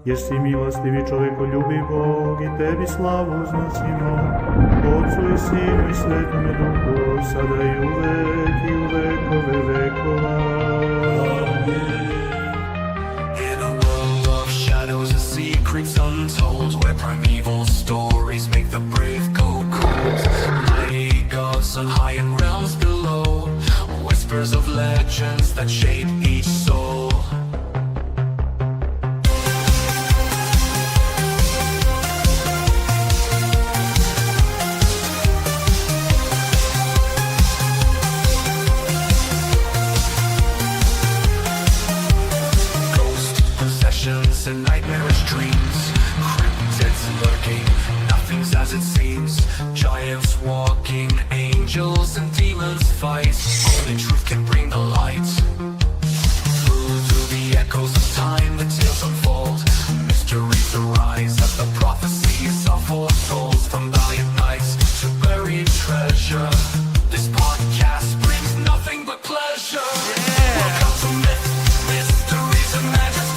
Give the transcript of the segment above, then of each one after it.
Jesi milostivi čovekoljubiv Bog i tebi slavu uznosimo, Otcu i Sinu i Svetome Duhu, sada i uvek i u vekove vekova. In a world of shadows and secrets untold, where primeval stories make the brave go cold, mighty gods on high and realms below, whispers of legends that shape each soul. And nightmarish dreams, cryptids lurking, nothing's as it seems. Giants walking, angels and demons fight. Only truth can bring the light. Through the echoes of time, the tales unfold. Mysteries arise as the prophecies are foretold. From valiant knights to buried treasure, this podcast brings nothing but pleasure. Welcome to Myth, Mysteries and Majesty.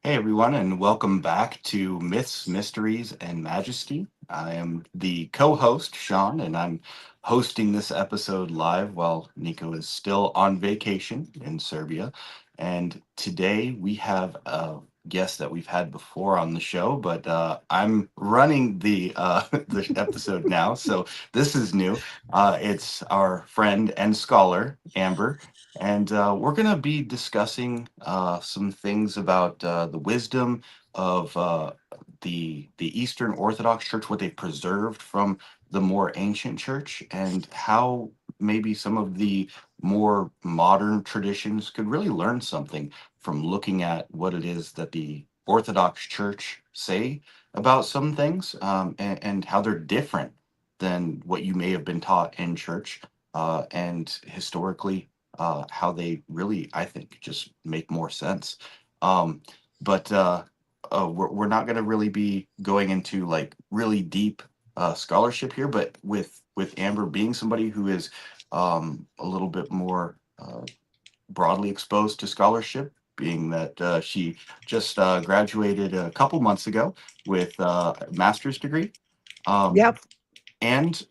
Hey everyone, and welcome back to Myths, Mysteries, and Majesty. I am the co-host, Shaun, and I'm hosting this episode live while Nico is still on vacation in Serbia. And today we have a guest that we've had before on the show, but I'm running the the episode now, so this is new. It's our friend and scholar, Amber. And we're going to be discussing some things about the wisdom of the Eastern Orthodox Church, what they've preserved from the more ancient church, and how maybe some of the more modern traditions could really learn something from looking at what it is that the Orthodox Church say about some things, and how they're different than what you may have been taught in church, and historically how they really, I think, just make more sense. But we're not going to really be going into like really deep scholarship here, but with Amber being somebody who is a little bit more broadly exposed to scholarship, being that she just graduated a couple months ago with a master's degree. Yep. And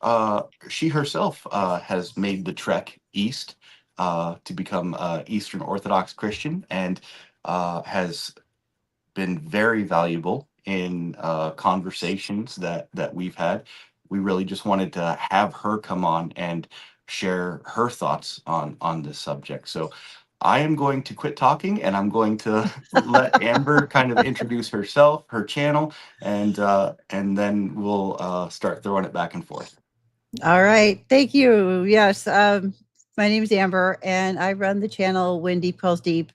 she herself has made the trek east to become Eastern Orthodox Christian, and has been very valuable in conversations that we've had. We really just wanted to have her come on and share her thoughts on this subject. So I am going to quit talking, and I'm going to let Amber kind of introduce herself, her channel, and then we'll start throwing it back and forth. All right. Thank you. Yes. My name is Amber, and I run the channel When Deep Calls Deep.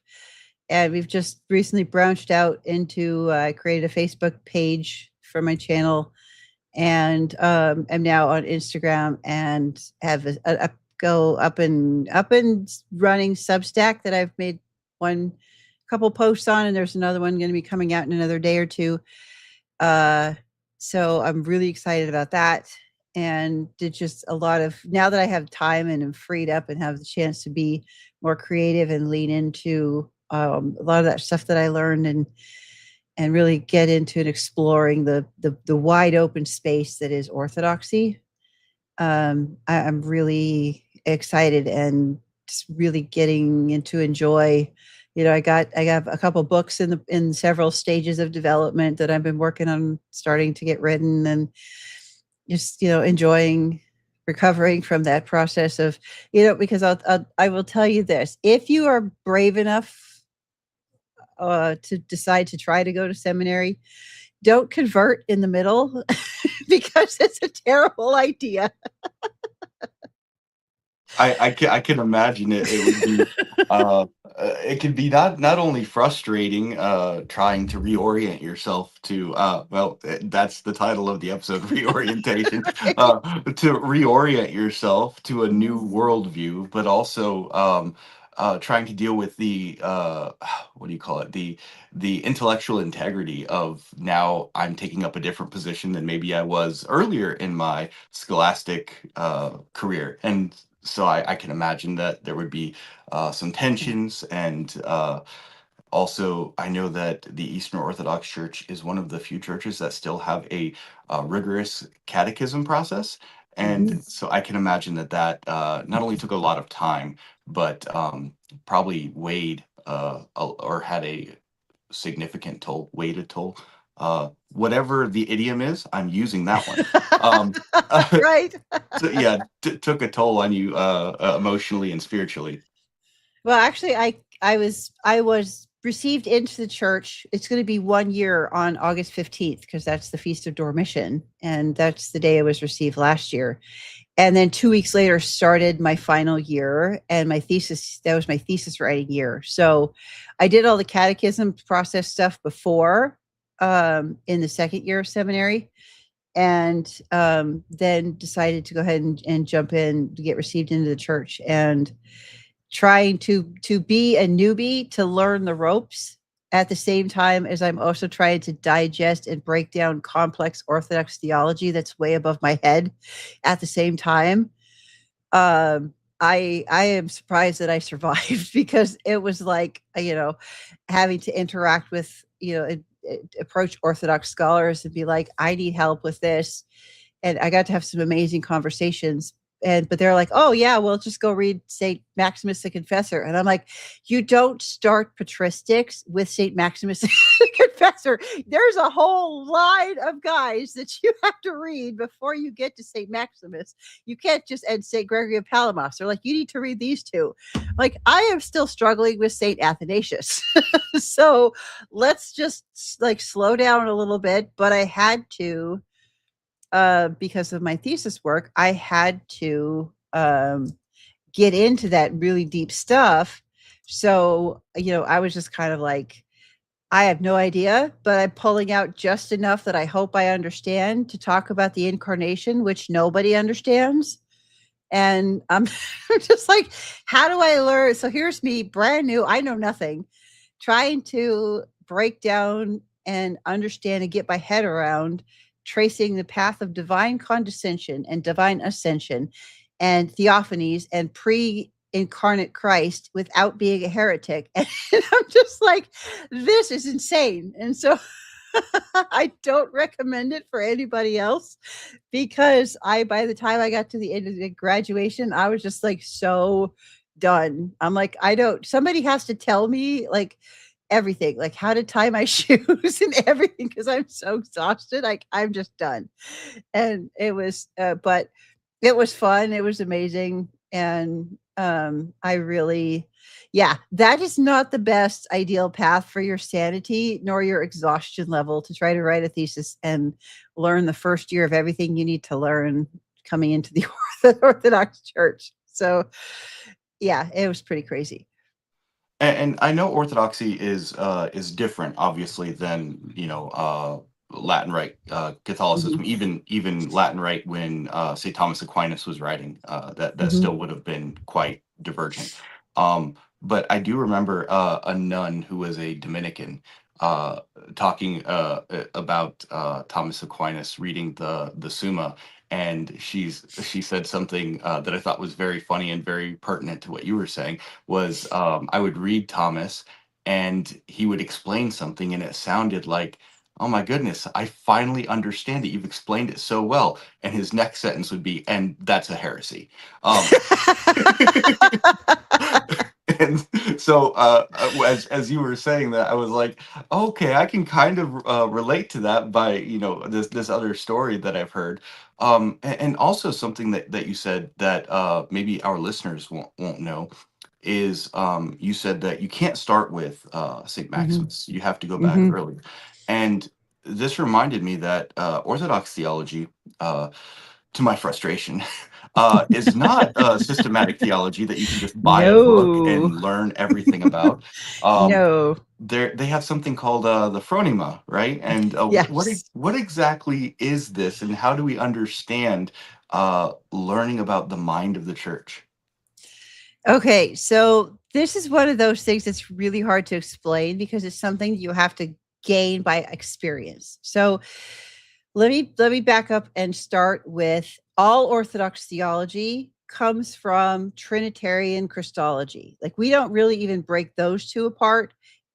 And we've just recently branched out into created a Facebook page for my channel, and am now on Instagram and have a go up and running Substack that I've made couple posts on, and there's another one going to be coming out in another day or two. So I'm really excited about that. and did just a lot of, now that I have time and am freed up and have the chance to be more creative and lean into a lot of that stuff that I learned, and really get into and exploring the wide open space that is orthodoxy. I'm really excited and just really getting into enjoy. I got a couple books in several stages of development that I've been working on starting to get written, and just enjoying recovering from that process of because I will tell you this: if you are brave enough to decide to try to go to seminary, don't convert in the middle because it's a terrible idea. I can imagine it would be it can be not only frustrating trying to reorient yourself to that's the title of the episode, reorientation, to reorient yourself to a new worldview, but also trying to deal with the what do you call it, the intellectual integrity of, now I'm taking up a different position than maybe I was earlier in my scholastic career. And so I can imagine that there would be some tensions, and also I know that the Eastern Orthodox Church is one of the few churches that still have a rigorous catechism process, Mhm. and so I can imagine that not only took a lot of time, but probably weighed or had a significant toll, weighted toll. Whatever the idiom is, I'm using that one. Um, Right. so yeah, took a toll on you emotionally and spiritually. Well, actually, I was received into the church. It's going to be 1 year on August 15th because that's the Feast of Dormition, and that's the day I was received last year. And then 2 weeks later started my final year, and my thesis, that was my thesis writing year. So I did all the catechism process stuff before, in the second year of seminary, and then decided to go ahead and jump in to get received into the church, and trying to be a newbie to learn the ropes at the same time as I'm also trying to digest and break down complex Orthodox theology that's way above my head at the same time. I am surprised that I survived because it was like, having to interact with, approach Orthodox scholars and be like, I need help with this. And I got to have some amazing conversations. But they're like, oh yeah, well, just go read Saint Maximus the Confessor. And I'm like, you don't start patristics with Saint Maximus the Confessor. There's a whole line of guys that you have to read before you get to Saint Maximus. You can't just end Saint Gregory of Palamas. They're like, you need to read these two. Like, I am still struggling with Saint Athanasius. So let's just like slow down a little bit. But I had to, because of my thesis work, I had to get into that really deep stuff. So, I was just kind of like, I have no idea, but I'm pulling out just enough that I hope I understand to talk about the incarnation, which nobody understands. And I'm just like, how do I learn? So here's me, brand new. I know nothing, trying to break down and understand and get my head around tracing the path of divine condescension and divine ascension and theophanies and pre-incarnate Christ without being a heretic. And I'm just like, this is insane. And so I don't recommend it for anybody else, because by the time I got to the end of the graduation, I was just like so done. I'm like, somebody has to tell me like everything, like how to tie my shoes and everything, because I'm so exhausted. Like, I'm just done. And it was, but it was fun. It was amazing. And I really, yeah, that is not the best ideal path for your sanity nor your exhaustion level, to try to write a thesis and learn the first year of everything you need to learn coming into the Orthodox Church. So, yeah, it was pretty crazy. And I know Orthodoxy is different, obviously, than Latin Rite Catholicism, Mhm. even Latin Rite when St. Thomas Aquinas was writing, that Mhm. still would have been quite divergent. But I do remember a nun who was a Dominican uh, talking about Thomas Aquinas reading the Summa, and she said something that I thought was very funny and very pertinent to what you were saying. Was I would read Thomas, and he would explain something, and it sounded like, "Oh my goodness, I finally understand it. You've explained it so well." And his next sentence would be, "And that's a heresy." Um, and so as you were saying that, I was like, okay, I can kind of relate to that by this other story that I've heard, and also something that you said that maybe our listeners won't know is, you said that you can't start with St. Mhm. Maximus. You have to go back Mhm. earlier, and this reminded me that Orthodox theology, uh, to my frustration, is not a systematic theology that you can just buy a book No. and learn everything about. Um, No. they have something called the phronema, right? And Yes. what exactly is this, and how do we understand learning about the mind of the church? Okay, so this is one of those things that's really hard to explain because it's something you have to gain by experience. So let me back up and start with all Orthodox theology comes from Trinitarian Christology. Like we don't really even break those two apart.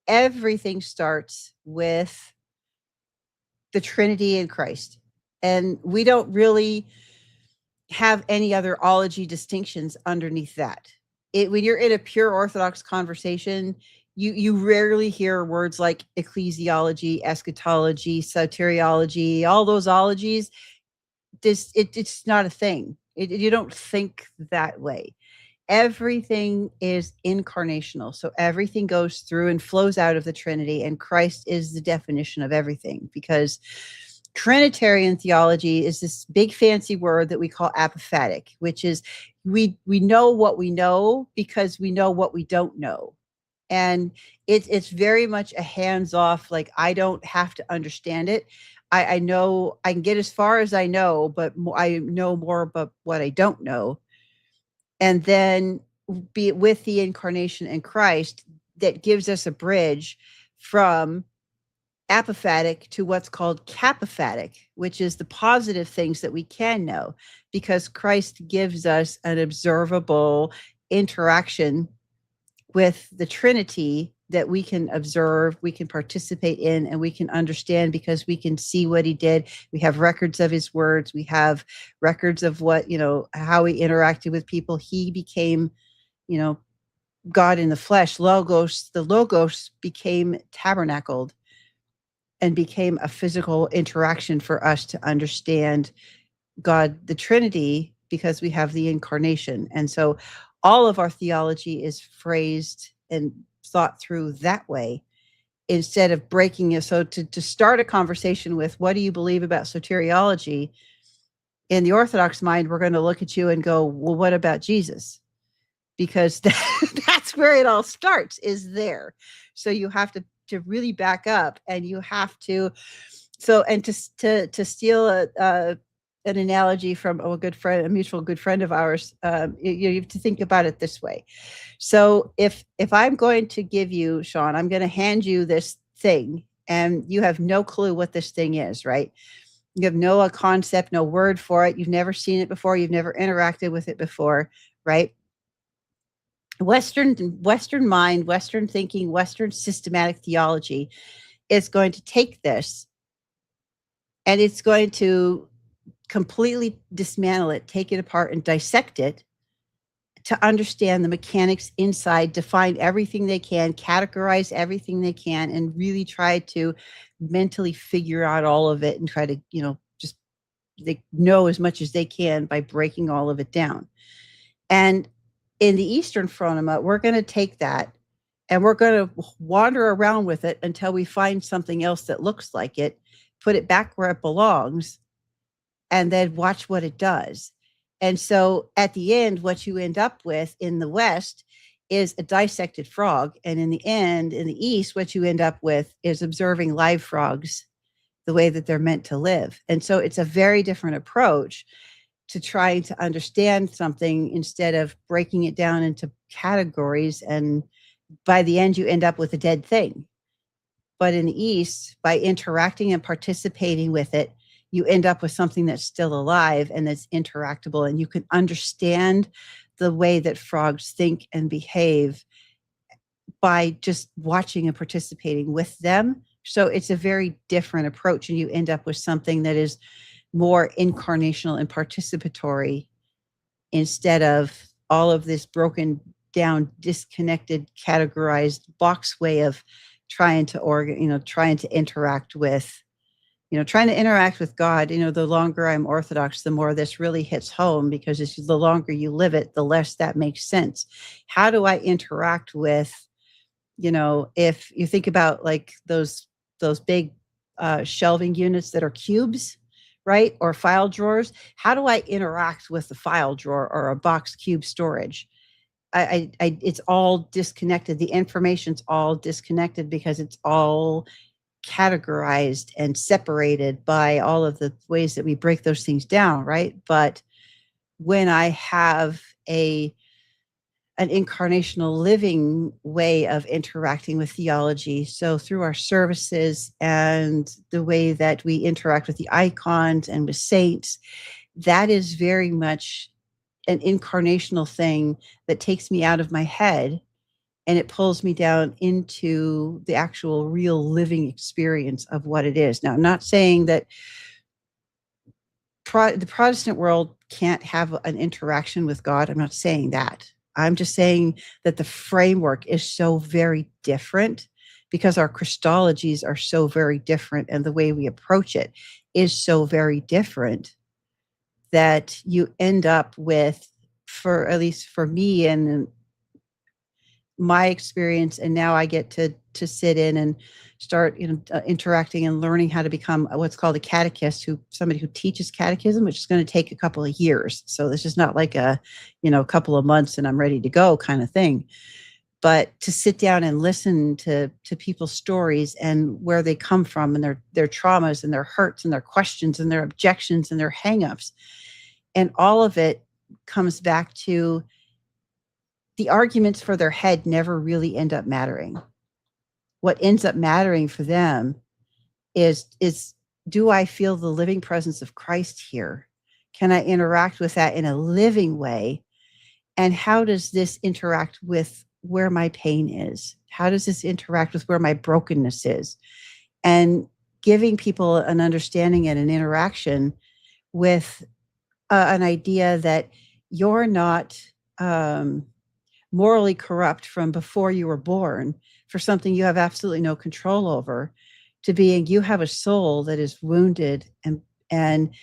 Everything starts with the Trinity in Christ. And we don't really have any other ology distinctions underneath that. When you're in a pure Orthodox conversation, you rarely hear words like ecclesiology, eschatology, soteriology, all those ologies. It's not a thing. You don't think that way. Everything is incarnational. So everything goes through and flows out of the Trinity, and Christ is the definition of everything because Trinitarian theology is this big fancy word that we call apophatic, which is we know what we know because we know what we don't know. And it's very much a hands-off, like I don't have to understand it. I know I can get as far as I know, but I know more about what I don't know. And then be it with the incarnation in Christ that gives us a bridge from apophatic to what's called capophatic, which is the positive things that we can know, because Christ gives us an observable interaction with the Trinity that we can observe, we can participate in, and we can understand because we can see what he did. We have records of his words. We have records of how he interacted with people. He became, God in the flesh. The Logos became tabernacled and became a physical interaction for us to understand God, the Trinity, because we have the incarnation. And so all of our theology is phrased and thought through that way instead of breaking it. So to start a conversation with, what do you believe about soteriology? In the Orthodox mind, we're going to look at you and go, well, what about Jesus? Because that's where it all starts, is there. So you have to really back up, and you have to, and to steal an analogy from a mutual good friend of ours, you have to think about it this way. So if I'm going to give you, Shaun, I'm going to hand you this thing, and you have no clue what this thing is, right? You have no concept, no word for it. You've never seen it before. You've never interacted with it before, right? Western mind, Western thinking, Western systematic theology is going to take this, and it's going to completely dismantle it, take it apart, and dissect it to understand the mechanics inside, define everything they can, categorize everything they can, and really try to mentally figure out all of it and try to, just they know as much as they can by breaking all of it down. And in the Eastern Phronema, we're going to take that and we're going to wander around with it until we find something else that looks like it, put it back where it belongs, and then watch what it does. And so at the end, what you end up with in the West is a dissected frog. And in the end, in the East, what you end up with is observing live frogs the way that they're meant to live. And so it's a very different approach to trying to understand something instead of breaking it down into categories. And by the end, you end up with a dead thing. But in the East, by interacting and participating with it, you end up with something that's still alive and that's interactable, and you can understand the way that frogs think and behave by just watching and participating with them. So it's a very different approach, and you end up with something that is more incarnational and participatory instead of all of this broken down, disconnected, categorized box way of trying to trying to interact with, trying to interact with God. The longer I'm Orthodox, the more this really hits home, because the longer you live it, the less that makes sense. How do I interact with, if you think about like those big shelving units that are cubes, right? Or file drawers. How do I interact with the file drawer or a box cube storage? It's all disconnected. The information's all disconnected because it's all categorized and separated by all of the ways that we break those things down, right? But when I have an incarnational living way of interacting with theology, so through our services and the way that we interact with the icons and with saints, that is very much an incarnational thing that takes me out of my head and it pulls me down into the actual real living experience of what it is. Now, I'm not saying that the Protestant world can't have an interaction with God. I'm not saying that. I'm just saying that the framework is so very different because our Christologies are so very different, and the way we approach it is so very different, that you end up with, for at least for me and my experience, and now I get to sit in and start interacting and learning how to become what's called a catechist, somebody who teaches catechism, which is going to take a couple of years. So this is not like a couple of months and I'm ready to go kind of thing. But to sit down and listen to people's stories and where they come from, and their traumas and their hurts and their questions and their objections and their hangups, and all of it comes back to the arguments for their head never really end up mattering. What ends up mattering for them is do I feel the living presence of Christ here? Can I interact with that in a living way? And how does this interact with where my pain is? How does this interact with where my brokenness is? And giving people an understanding and an interaction with an idea that you're not morally corrupt from before you were born for something you have absolutely no control over, to being you have a soul that is wounded and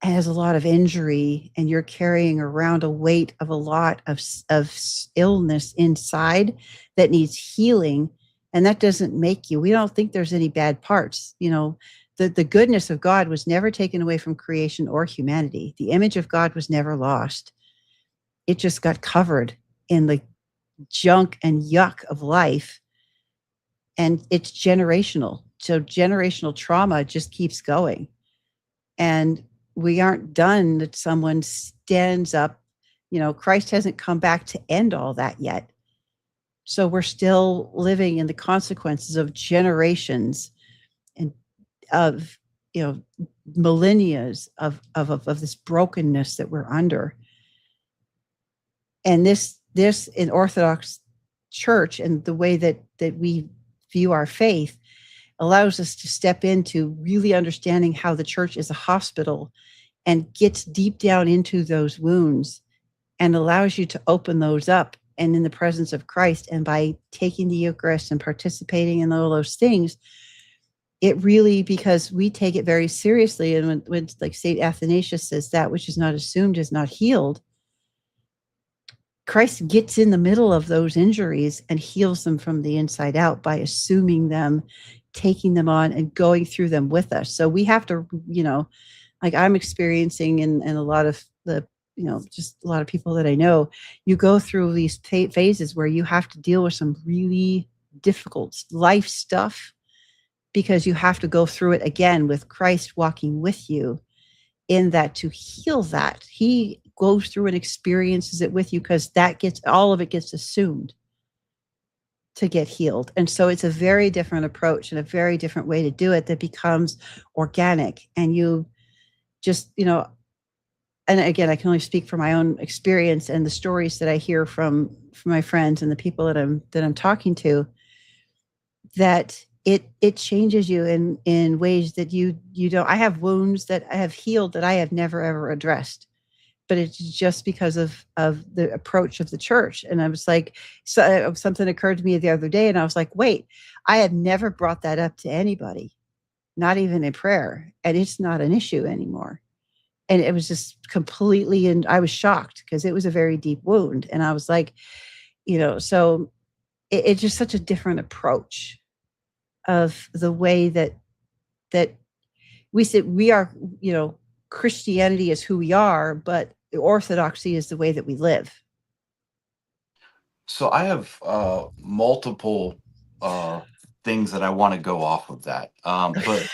has a lot of injury, and you're carrying around a weight of a lot of illness inside that needs healing. And that doesn't make you, we don't think there's any bad parts. The goodness of God was never taken away from creation or humanity. The image of God was never lost. It just got covered in the junk and yuck of life. And it's generational. So generational trauma just keeps going. And we aren't done that someone stands up. Christ hasn't come back to end all that yet. So we're still living in the consequences of generations and of, millennia of this brokenness that we're under. And this in Orthodox Church and the way that we view our faith allows us to step into really understanding how the church is a hospital and gets deep down into those wounds and allows you to open those up, and in the presence of Christ, and by taking the Eucharist and participating in all those things, it really, because we take it very seriously. And when like St. Athanasius says, that which is not assumed is not healed, Christ gets in the middle of those injuries and heals them from the inside out by assuming them, taking them on, and going through them with us. So we have to, like I'm experiencing, and a lot of the, just a lot of people that I know, you go through these phases where you have to deal with some really difficult life stuff, because you have to go through it again with Christ walking with you in that to heal that. He goes through and experiences it with you, because all of it gets assumed to get healed. And so it's a very different approach and a very different way to do it that becomes organic. And you just, and again, I can only speak from my own experience and the stories that I hear from my friends and the people that I'm talking to, that it changes you in ways that you don't. I have wounds that I have healed that I have never ever addressed, but it's just because of the approach of the church. And I was like, so something occurred to me the other day, and I was like, wait, I have never brought that up to anybody, not even in prayer, and it's not an issue anymore. And it was just completely, and I was shocked because it was a very deep wound. And I was like, so it's just such a different approach of the way that we said we are, Christianity is who we are, but orthodoxy is the way that we live. So I have multiple uh, things that I want to go off of that. But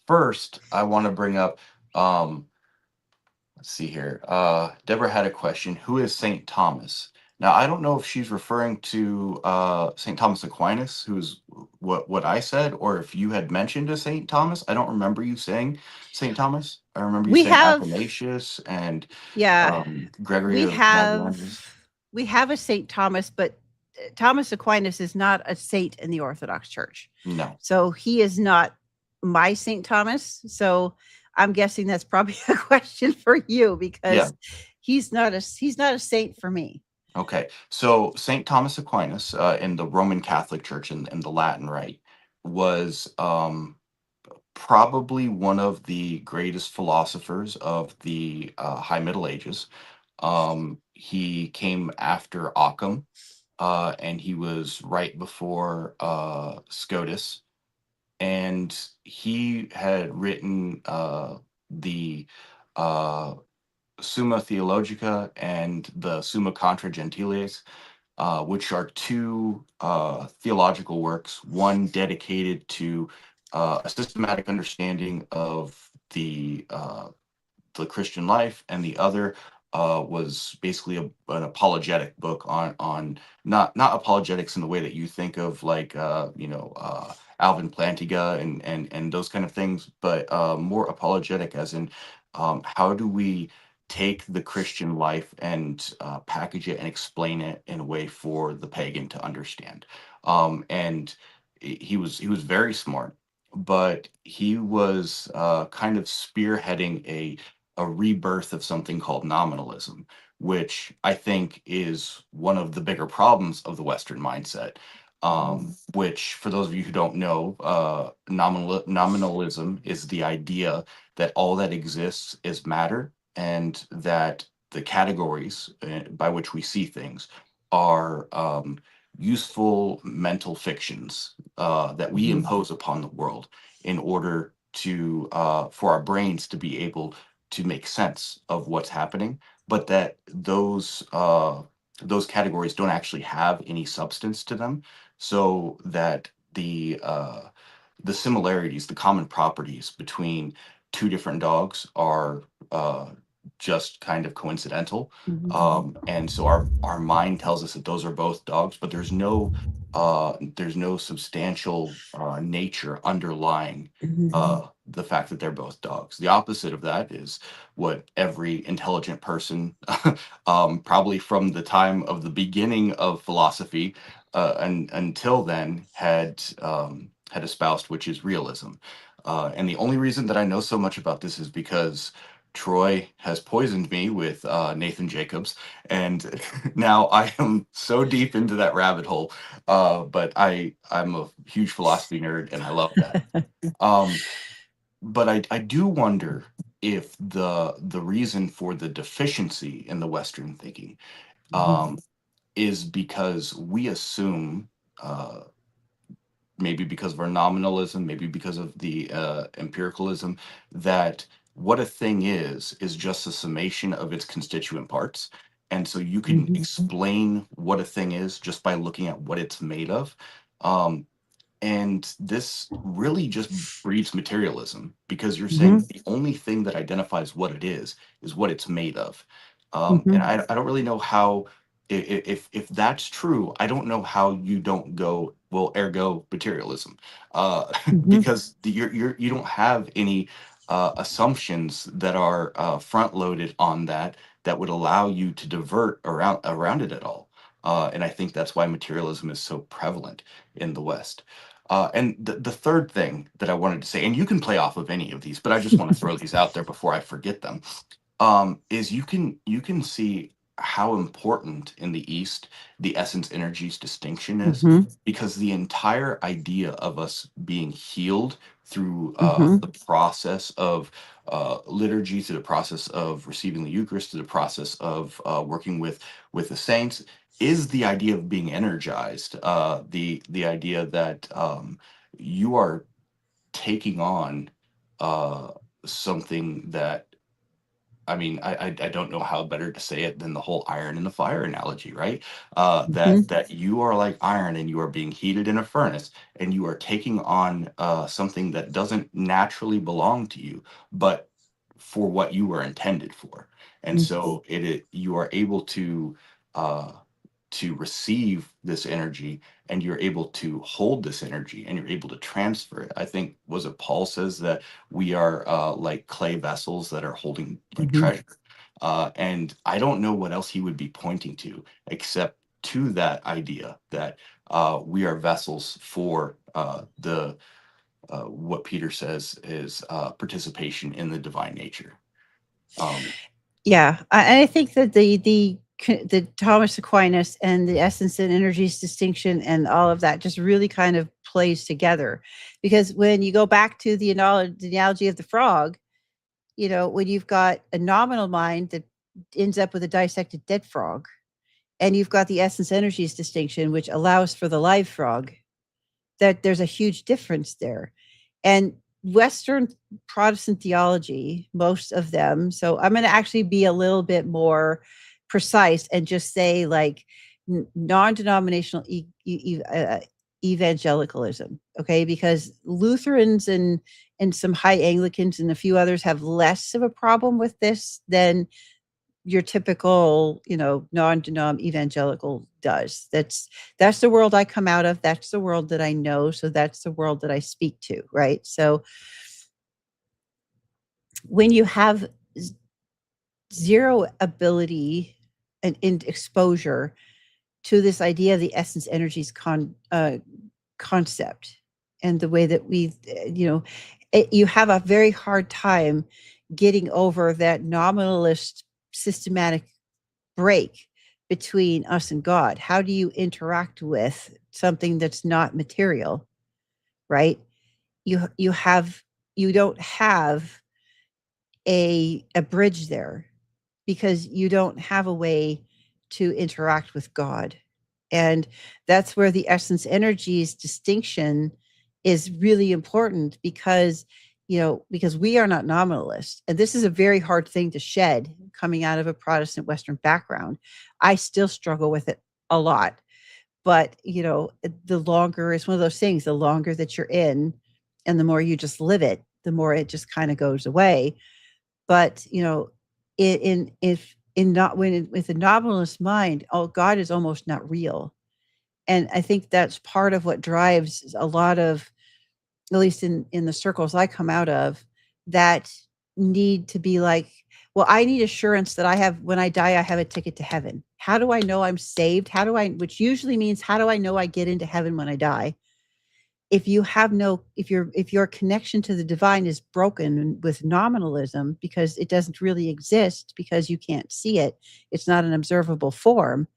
first, I want to bring up. Let's see here. Deborah had a question. Who is Saint Thomas? Now I don't know if she's referring to Saint Thomas Aquinas, who's what I said, or if you had mentioned a Saint Thomas. I don't remember you saying Saint Thomas. I remember you We saying have, Athanasius and yeah, Gregory we of have Nazianzus. we have a Saint Thomas, but Thomas Aquinas is not a saint in the Orthodox Church. No. So he is not my Saint Thomas. So I'm guessing that's probably a question for you, Yeah. because he's not a saint for me. Okay, so Saint Thomas Aquinas in the Roman Catholic Church in the Latin Rite was probably one of the greatest philosophers of the High Middle Ages. He came after Occam, and he was right before Scotus, and he had written the uh, Summa Theologica and the Summa Contra Gentiles, which are two theological works, one dedicated to a systematic understanding of the Christian life, and the other was basically an apologetic book on not apologetics in the way that you think of, like Alvin Plantinga and those kind of things, but more apologetic as in how do we take the Christian life and package it and explain it in a way for the pagan to understand. And he was very smart, but he was kind of spearheading a rebirth of something called nominalism, which I think is one of the bigger problems of the Western mindset. Which, for those of you who don't know, nominalism is the idea that all that exists is matter, and that the categories by which we see things are useful mental fictions that we Mhm. impose upon the world in order to for our brains to be able to make sense of what's happening, but that those categories don't actually have any substance to them, so that the similarities, the common properties between two different dogs are just kind of coincidental. Mhm. And so our mind tells us that those are both dogs, but there's no substantial nature underlying Mhm. the fact that they're both dogs. The opposite of that is what every intelligent person, probably from the time of the beginning of philosophy and until then, had espoused, which is realism. And the only reason that I know so much about this is because Troy has poisoned me with Nathan Jacobs, and now I am so deep into that rabbit hole. But I'm a huge philosophy nerd, and I love that. Um, but I do wonder if the reason for the deficiency in the Western thinking Mhm. um, is because we assume, maybe because of our nominalism, maybe because of the empiricalism, that what a thing is just a summation of its constituent parts. And so you can Mhm. explain what a thing is just by looking at what it's made of. Um, and this really just breeds materialism, because you're saying Mhm. that the only thing that identifies what it is what it's made of. And Mhm. I don't really know how, if that's true, I don't know how you don't go, well, ergo materialism, Mhm. because you don't have any assumptions that are front loaded on that would allow you to divert around it at all. And I think that's why materialism is so prevalent in the West. And the third thing that I wanted to say, and you can play off of any of these, but I just want to throw these out there before I forget them, is you can see how important in the East the essence energies distinction is, Mm-hmm. because the entire idea of us being healed through Mm-hmm. the process of liturgy, through the process of receiving the Eucharist, through the process of working with the saints, is the idea of being energized. The idea that you are taking on something that, I mean, I don't know how better to say it than the whole iron in the fire analogy, right? Mm-hmm. That you are like iron and you are being heated in a furnace, and you are taking on something that doesn't naturally belong to you, but for what you were intended for. And so you are able uh, to receive this energy, and you're able to hold this energy, and you're able to transfer it. I think, was it Paul says that we are like clay vessels that are holding like Mm-hmm. treasure. And I don't know what else he would be pointing to except to that idea that we are vessels for the what Peter says is participation in the divine nature. Um, Yeah, I think that the Thomas Aquinas and the essence and energies distinction and all of that just really kind of plays together, because when you go back to the analogy of the frog, when you've got a nominal mind that ends up with a dissected dead frog, and you've got the essence energies distinction, which allows for the live frog, that there's a huge difference there. And Western Protestant theology, most of them, so I'm going to actually be a little bit more precise and just say like non-denominational evangelicalism, okay? Because Lutherans and some high Anglicans and a few others have less of a problem with this than your typical, non-denom evangelical does. That's the world I come out of. That's the world that I know. So that's the world that I speak to, right? So when you have zero ability and exposure to this idea of the essence energies concept, and the way that you have a very hard time getting over that nominalist systematic break between us and God. How do you interact with something that's not material, right? You don't have a bridge there, because you don't have a way to interact with God. And that's where the essence energies distinction is really important, because because we are not nominalists. And this is a very hard thing to shed coming out of a Protestant Western background. I still struggle with it a lot. But, the longer, it's one of those things, the longer that you're in and the more you just live it, the more it just kind of goes away. But, if in not when with a nominalist mind, oh, God is almost not real. And I think that's part of what drives a lot of, at least in the circles I come out of, that need to be like, well, I need assurance that when I die, I have a ticket to heaven. How do I know I'm saved? Which usually means, how do I know I get into heaven when I die? If your connection to the divine is broken with nominalism, because it doesn't really exist, because you can't see it, it's not an observable form,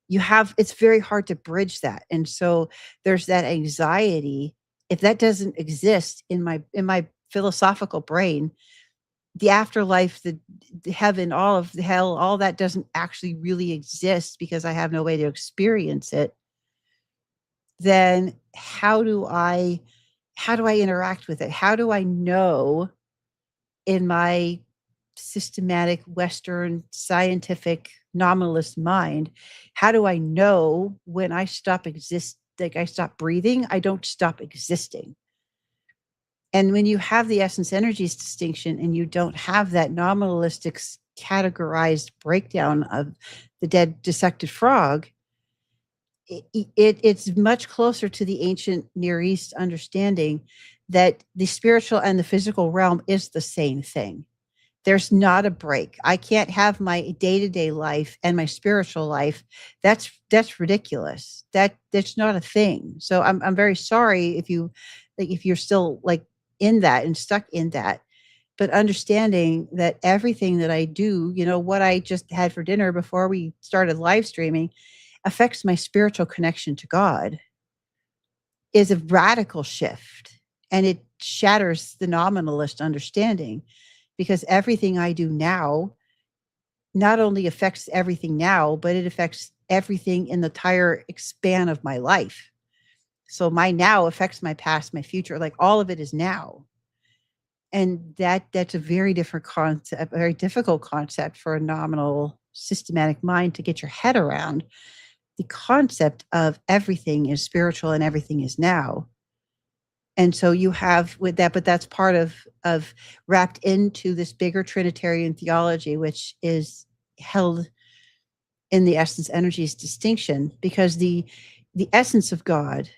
it's very hard to bridge that. And so there's that anxiety. If that doesn't exist in my philosophical brain, the afterlife, the heaven, all of the hell, all that doesn't actually really exist, because I have no way to experience it, then how do I interact with it? How do I know, in my systematic Western scientific nominalist mind, how do I know when I stop I stop breathing, I don't stop existing? And when you have the essence energies distinction, and you don't have that nominalistic categorized breakdown of the dead dissected frog, it's much closer to the ancient Near East understanding that the spiritual and the physical realm is the same thing. There's not a break. I can't have my day-to-day life and my spiritual life. That's ridiculous. That's not a thing. So I'm very sorry if you're still like in that and stuck in that. But understanding that everything that I do, what I just had for dinner before we started live streaming, affects my spiritual connection to God, is a radical shift. And it shatters the nominalist understanding, because everything I do now not only affects everything now, but it affects everything in the entire span of my life. So my now affects my past, my future, like all of it is now. And that's a very different concept, a very difficult concept for a nominal systematic mind to get your head around. The concept of everything is spiritual and everything is now. And so you have with that, but that's part of wrapped into this bigger Trinitarian theology, which is held in the essence energies distinction, because the essence of God.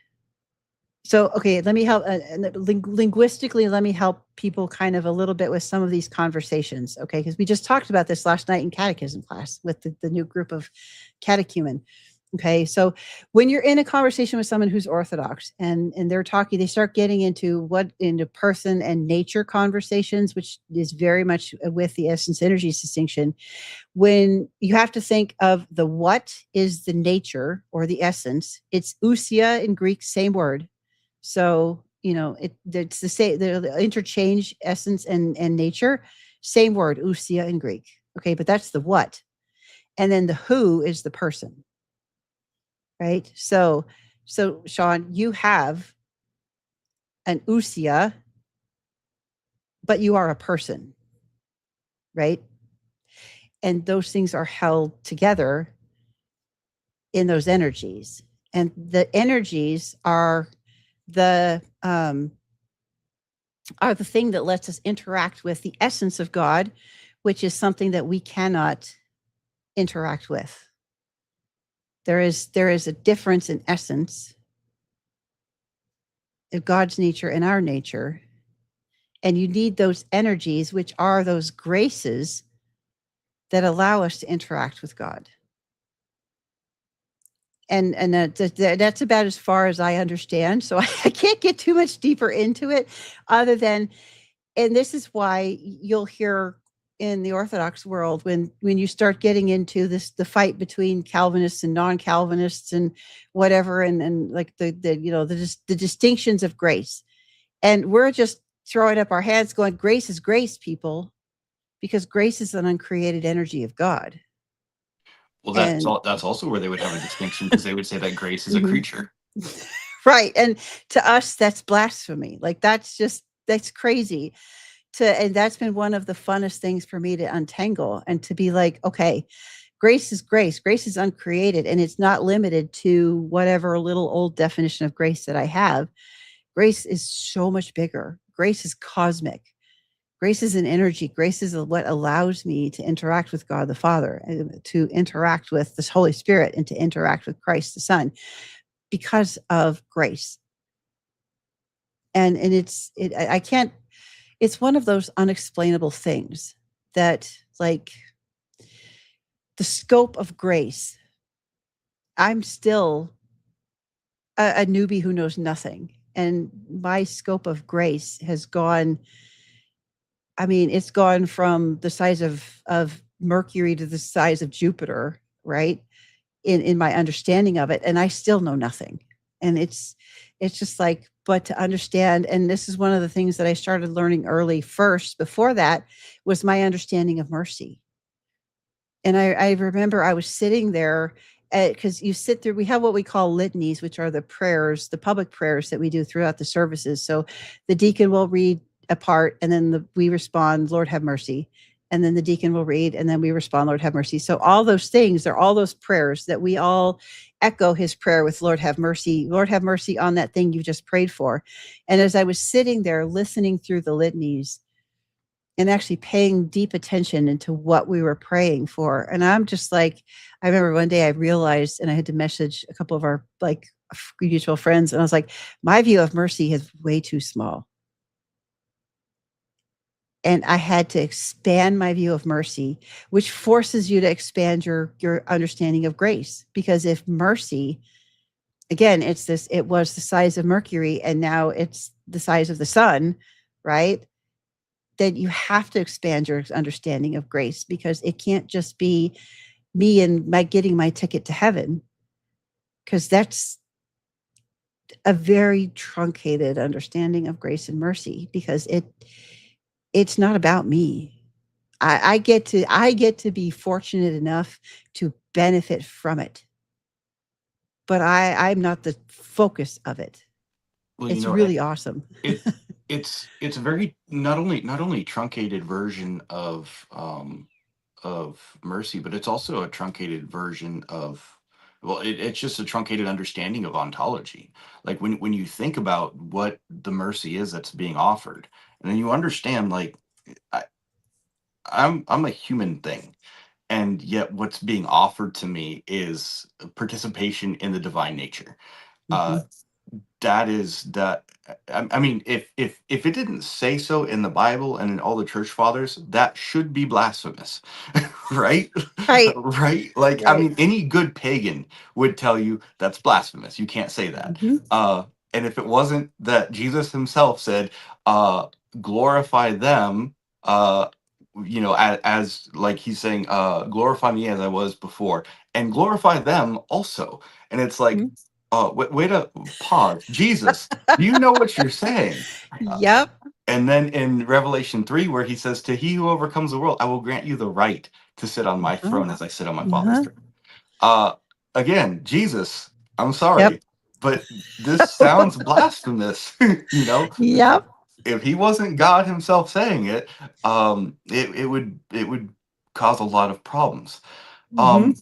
So, okay, let me help linguistically. Let me help people kind of a little bit with some of these conversations, okay? Because we just talked about this last night in catechism class with the new group of catechumen. Okay, so when you're in a conversation with someone who's Orthodox and they're talking, they start getting into person and nature conversations, which is very much with the essence energies distinction. When you have to think of the what is the nature or the essence, it's ousia in Greek, same word. So, it's the same, the interchange essence and nature, same word, ousia in Greek. Okay, but that's the what. And then the who is the person. Right. So Shaun, you have an ousia, but you are a person. Right. And those things are held together in those energies. And the energies are the thing that lets us interact with the essence of God, which is something that we cannot interact with. There is a difference in essence of God's nature and our nature. And you need those energies, which are those graces that allow us to interact with God. And that's about as far as I understand. So I can't get too much deeper into it other than, and this is why you'll hear in the Orthodox world, when you start getting into the fight between Calvinists and non-Calvinists and whatever, and like the distinctions of grace, and we're just throwing up our hands going, grace is grace, people, because grace is an uncreated energy of God. Well, that's also where they would have a distinction, because they would say that grace is a creature. Right. And to us, that's blasphemy. Like that's crazy. And that's been one of the funnest things for me to untangle and to be like, okay, grace is grace. Grace is uncreated, and it's not limited to whatever little old definition of grace that I have. Grace is so much bigger. Grace is cosmic. Grace is an energy. Grace is what allows me to interact with God the Father, and to interact with this Holy Spirit, and to interact with Christ the Son, because of grace. And I can't. It's one of those unexplainable things that, like, the scope of grace, I'm still a newbie who knows nothing. And my scope of grace has gone, it's gone from the size of Mercury to the size of Jupiter, right? In my understanding of it. And I still know nothing. And it's just like, but to understand, and this is one of the things that I started learning early first, before that, was my understanding of mercy. And I remember I was sitting there, because you sit through, we have what we call litanies, which are the prayers, the public prayers that we do throughout the services. So the deacon will read a part, and then we respond, Lord have mercy. And then the deacon will read, and then we respond, Lord have mercy. So all those things, they're all those prayers that we all echo his prayer with, Lord have mercy on that thing you just prayed for. And as I was sitting there listening through the litanies, and actually paying deep attention into what we were praying for. And I'm just like, I remember one day I realized, and I had to message a couple of our like mutual friends, and I was like, my view of mercy is way too small. And I had to expand my view of mercy, which forces you to expand your understanding of grace. Because if mercy, again, it was the size of Mercury, and now it's the size of the sun, right? Then you have to expand your understanding of grace, because it can't just be me and my getting my ticket to heaven, because that's a very truncated understanding of grace and mercy, because it's not about me. I get to be fortunate enough to benefit from it, but I'm not the focus of it. Well, It's really awesome. it it's a very not only truncated version of mercy, but it's also a truncated version of, well, it's just a truncated understanding of ontology. Like when you think about what the mercy is that's being offered, and then you understand, like, I, I'm a human thing, and yet what's being offered to me is participation in the divine nature. Uh, Mhm. that is that. I mean, if it didn't say so in the Bible and in all the church fathers, that should be blasphemous, right? Right. Right? Like, I Right. mean, any good pagan would tell you that's blasphemous. You can't say that. Mhm. And if it wasn't that Jesus himself said, uh, glorify them, uh, as like he's saying, glorify me as I was before, and glorify them also. And it's like, Mhm. wait a pause. Jesus, do you know what you're saying? Uh, Yep. and then in Revelation 3, where he says, to he who overcomes the world, I will grant you the right to sit on my Uh-huh. throne as I sit on my Father's Uh-huh. throne. Again, Jesus, I'm Yep. sorry, but this sounds blasphemous. Yep. If he wasn't God himself saying it, it would cause a lot of problems. Mhm. Um,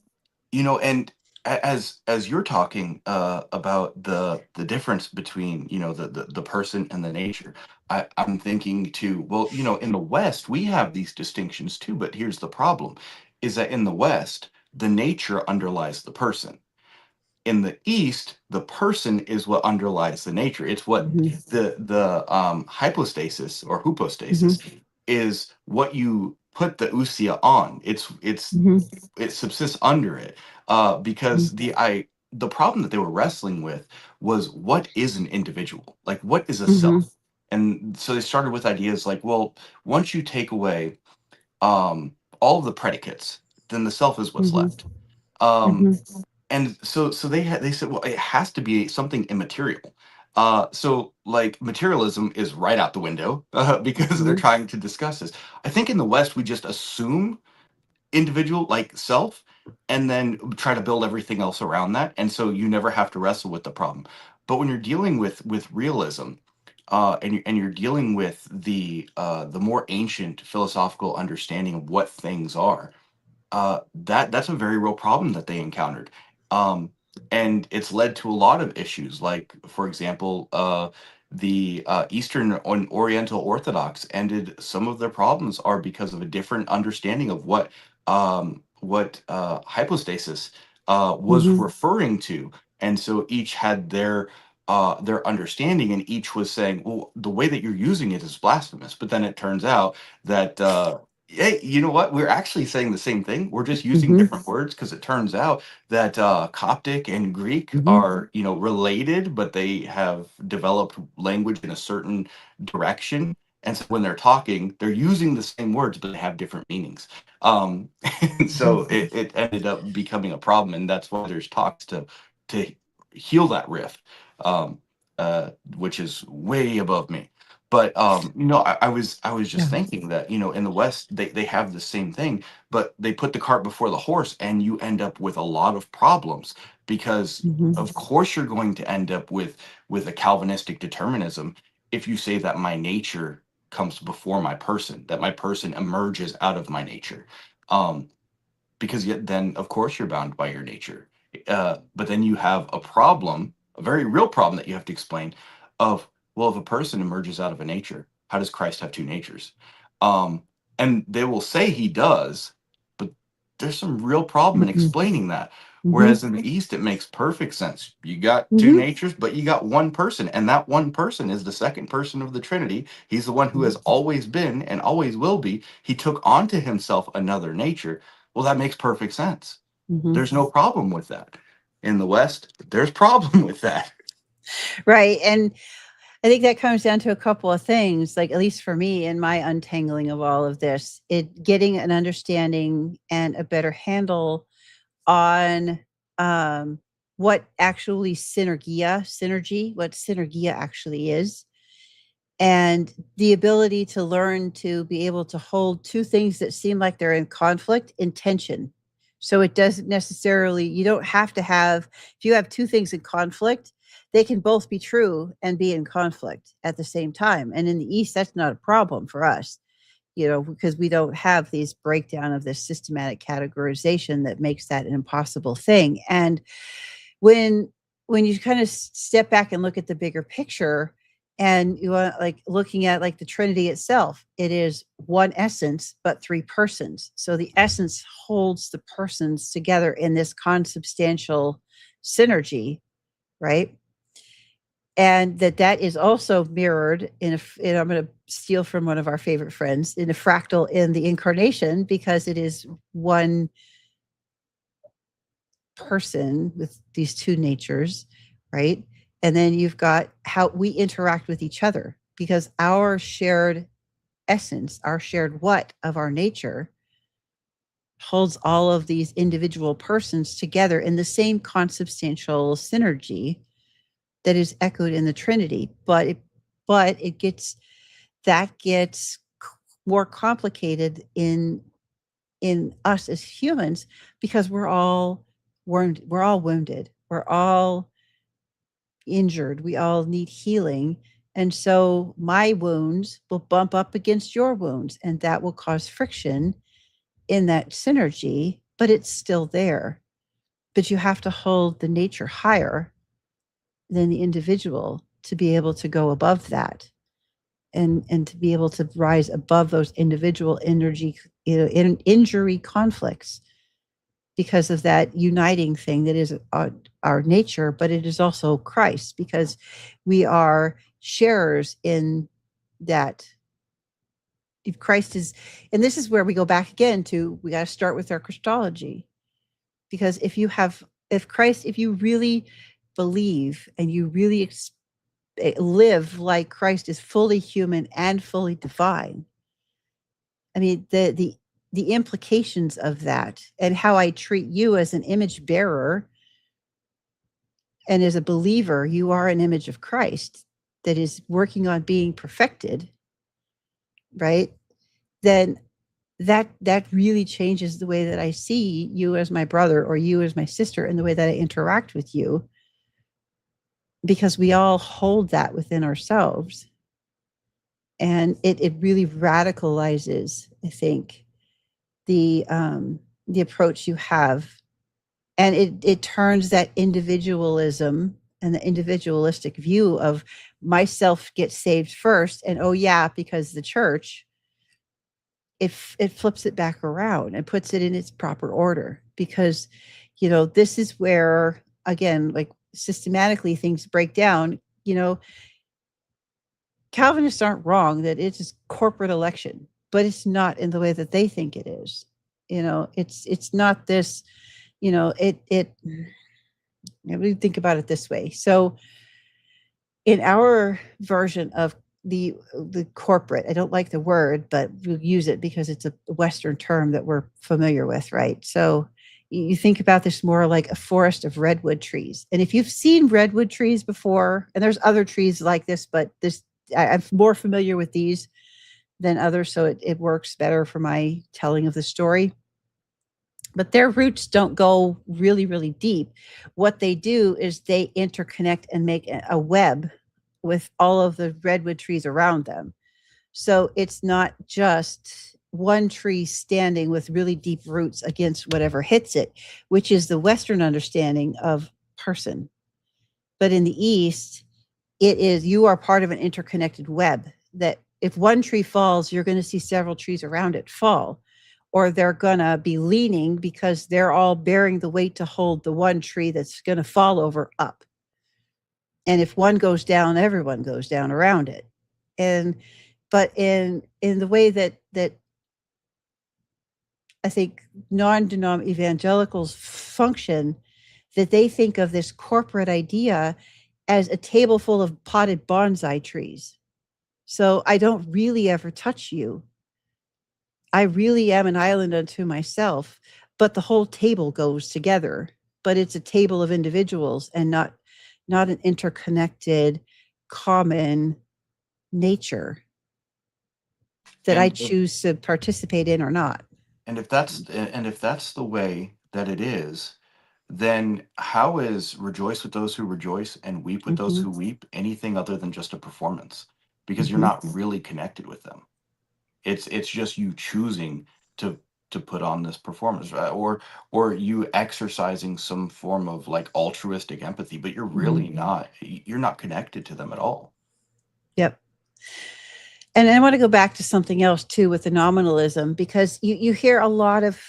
and as you're talking about the difference between the person and the nature, I'm thinking too, well, in the West we have these distinctions too, but here's the problem, is that in the West the nature underlies the person. In the East, the person is what underlies the nature. It's what Mhm. the hypostasis or Mhm. hypostasis is, what you put the ousia on. Mhm. It subsists under it, because Mhm. the problem that they were wrestling with was, what is an individual, like what is a Mhm. self. And so they started with ideas like, well, once you take away all of the predicates, then the self is what's Mhm. left. um Mhm. and so they said, well, it has to be something immaterial. So like materialism is right out the window, because they're Mhm. trying to discuss this. I think in the West we just assume individual, like self, and then try to build everything else around that, and so you never have to wrestle with the problem. But when you're dealing with realism, and you're dealing with the more ancient philosophical understanding of what things are, that's a very real problem that they encountered. Um, and it's led to a lot of issues. Like, for example, the Eastern and Oriental Orthodox ended some of their problems are because of a different understanding of what hypostasis was Mhm. referring to, and so each had their understanding, and each was saying, well, the way that you're using it is blasphemous. But then it turns out that hey, you know what? We're actually saying the same thing. We're just using Mhm. different words, because it turns out that Coptic and Greek Mhm. are, related, but they have developed language in a certain direction. And so when they're talking, they're using the same words, but they have different meanings. Um, and so Mhm. it ended up becoming a problem, and that's why there's talks to heal that rift, um, which is way above me. But I was just Yeah. thinking that, in the West they have the same thing, but they put the cart before the horse, and you end up with a lot of problems, because Mhm. of course you're going to end up with a Calvinistic determinism if you say that my nature comes before my person, that my person emerges out of my nature. Um, because yet then of course you're bound by your nature. But then you have a problem, a very real problem that you have to explain, of, well, if a person emerges out of a nature, how does Christ have two natures? And they will say he does, but there's some real problem in Mhm. explaining that. Mhm. Whereas in the East, it makes perfect sense. You got two Mhm. natures, but you got one person, and that one person is the second person of the Trinity. He's the one who has always been and always will be. He took onto himself another nature. Well, that makes perfect sense. Mhm. There's no problem with that. In the West, there's problem with that. Right. And I think that comes down to a couple of things, like at least for me in my untangling of all of this, it getting an understanding and a better handle on what actually what synergia actually is, and the ability to learn to be able to hold two things that seem like they're in conflict in tension. So it doesn't necessarily, you don't have to have, if you have two things in conflict, they can both be true and be in conflict at the same time. And in the East, that's not a problem for us, because we don't have these breakdown of this systematic categorization that makes that an impossible thing. And when you kind of step back and look at the bigger picture, and you are like looking at like the Trinity itself, it is one essence but three persons. So the essence holds the persons together in this consubstantial synergy, right? And that is also mirrored in I'm going to steal from one of our favorite friends, in a fractal in the incarnation, because it is one person with these two natures, right? And then you've got how we interact with each other, because our shared essence, our shared what of our nature, holds all of these individual persons together in the same consubstantial synergy that is echoed in the Trinity. But it gets more complicated in us as humans, because we're all wounded, we're all injured, we all need healing. And so my wounds will bump up against your wounds, and that will cause friction in that synergy, but it's still there. But you have to hold the nature higher than the individual to be able to go above that, and to be able to rise above those individual injury conflicts, because of that uniting thing that is our nature. But it is also Christ, because we are sharers in that. If Christ is, and this is where we go back again to, we got to start with our Christology, because if you really believe and you really live like Christ is fully human and fully divine, I mean, the implications of that, and how I treat you as an image bearer and as a believer, you are an image of Christ that is working on being perfected, right? Then that really changes the way that I see you as my brother or you as my sister, and the way that I interact with you, because we all hold that within ourselves. And it really radicalizes, I think, the approach you have, and it turns that individualism and the individualistic view of myself gets saved first, and oh yeah, because the church, it flips it back around and puts it in its proper order. Because this is where, again, like systematically things break down. Calvinists aren't wrong that it's just corporate election, but it's not in the way that they think it is. It's not this, we think about it this way. So in our version of the corporate, I don't like the word, but we'll use it because it's a Western term that we're familiar with, right? So you think about this more like a forest of redwood trees. And if you've seen redwood trees before, and there's other trees like this, but I'm more familiar with these than others, so it works better for my telling of the story. But their roots don't go really, really deep. What they do is they interconnect and make a web with all of the redwood trees around them. So it's not just one tree standing with really deep roots against whatever hits it, which is the Western understanding of person. But in the East, it is, you are part of an interconnected web that if one tree falls, you're going to see several trees around it fall, or they're going to be leaning because they're all bearing the weight to hold the one tree that's going to fall over up. And if one goes down, everyone goes down around it. But in the way that I think non-denom evangelicals function, that they think of this corporate idea as a table full of potted bonsai trees. So I don't really ever touch you. I really am an island unto myself, but the whole table goes together. But it's a table of individuals and not an interconnected common nature that I choose to participate in or not. And if that's the way that it is, then how is rejoice with those who rejoice and weep with those who weep anything other than just a performance? Because you're not really connected with them. It's just you choosing to put on this performance, right? Or you exercising some form of like altruistic empathy, but you're really you're not connected to them at all. Yep. And I want to go back to something else too with the nominalism, because you hear a lot of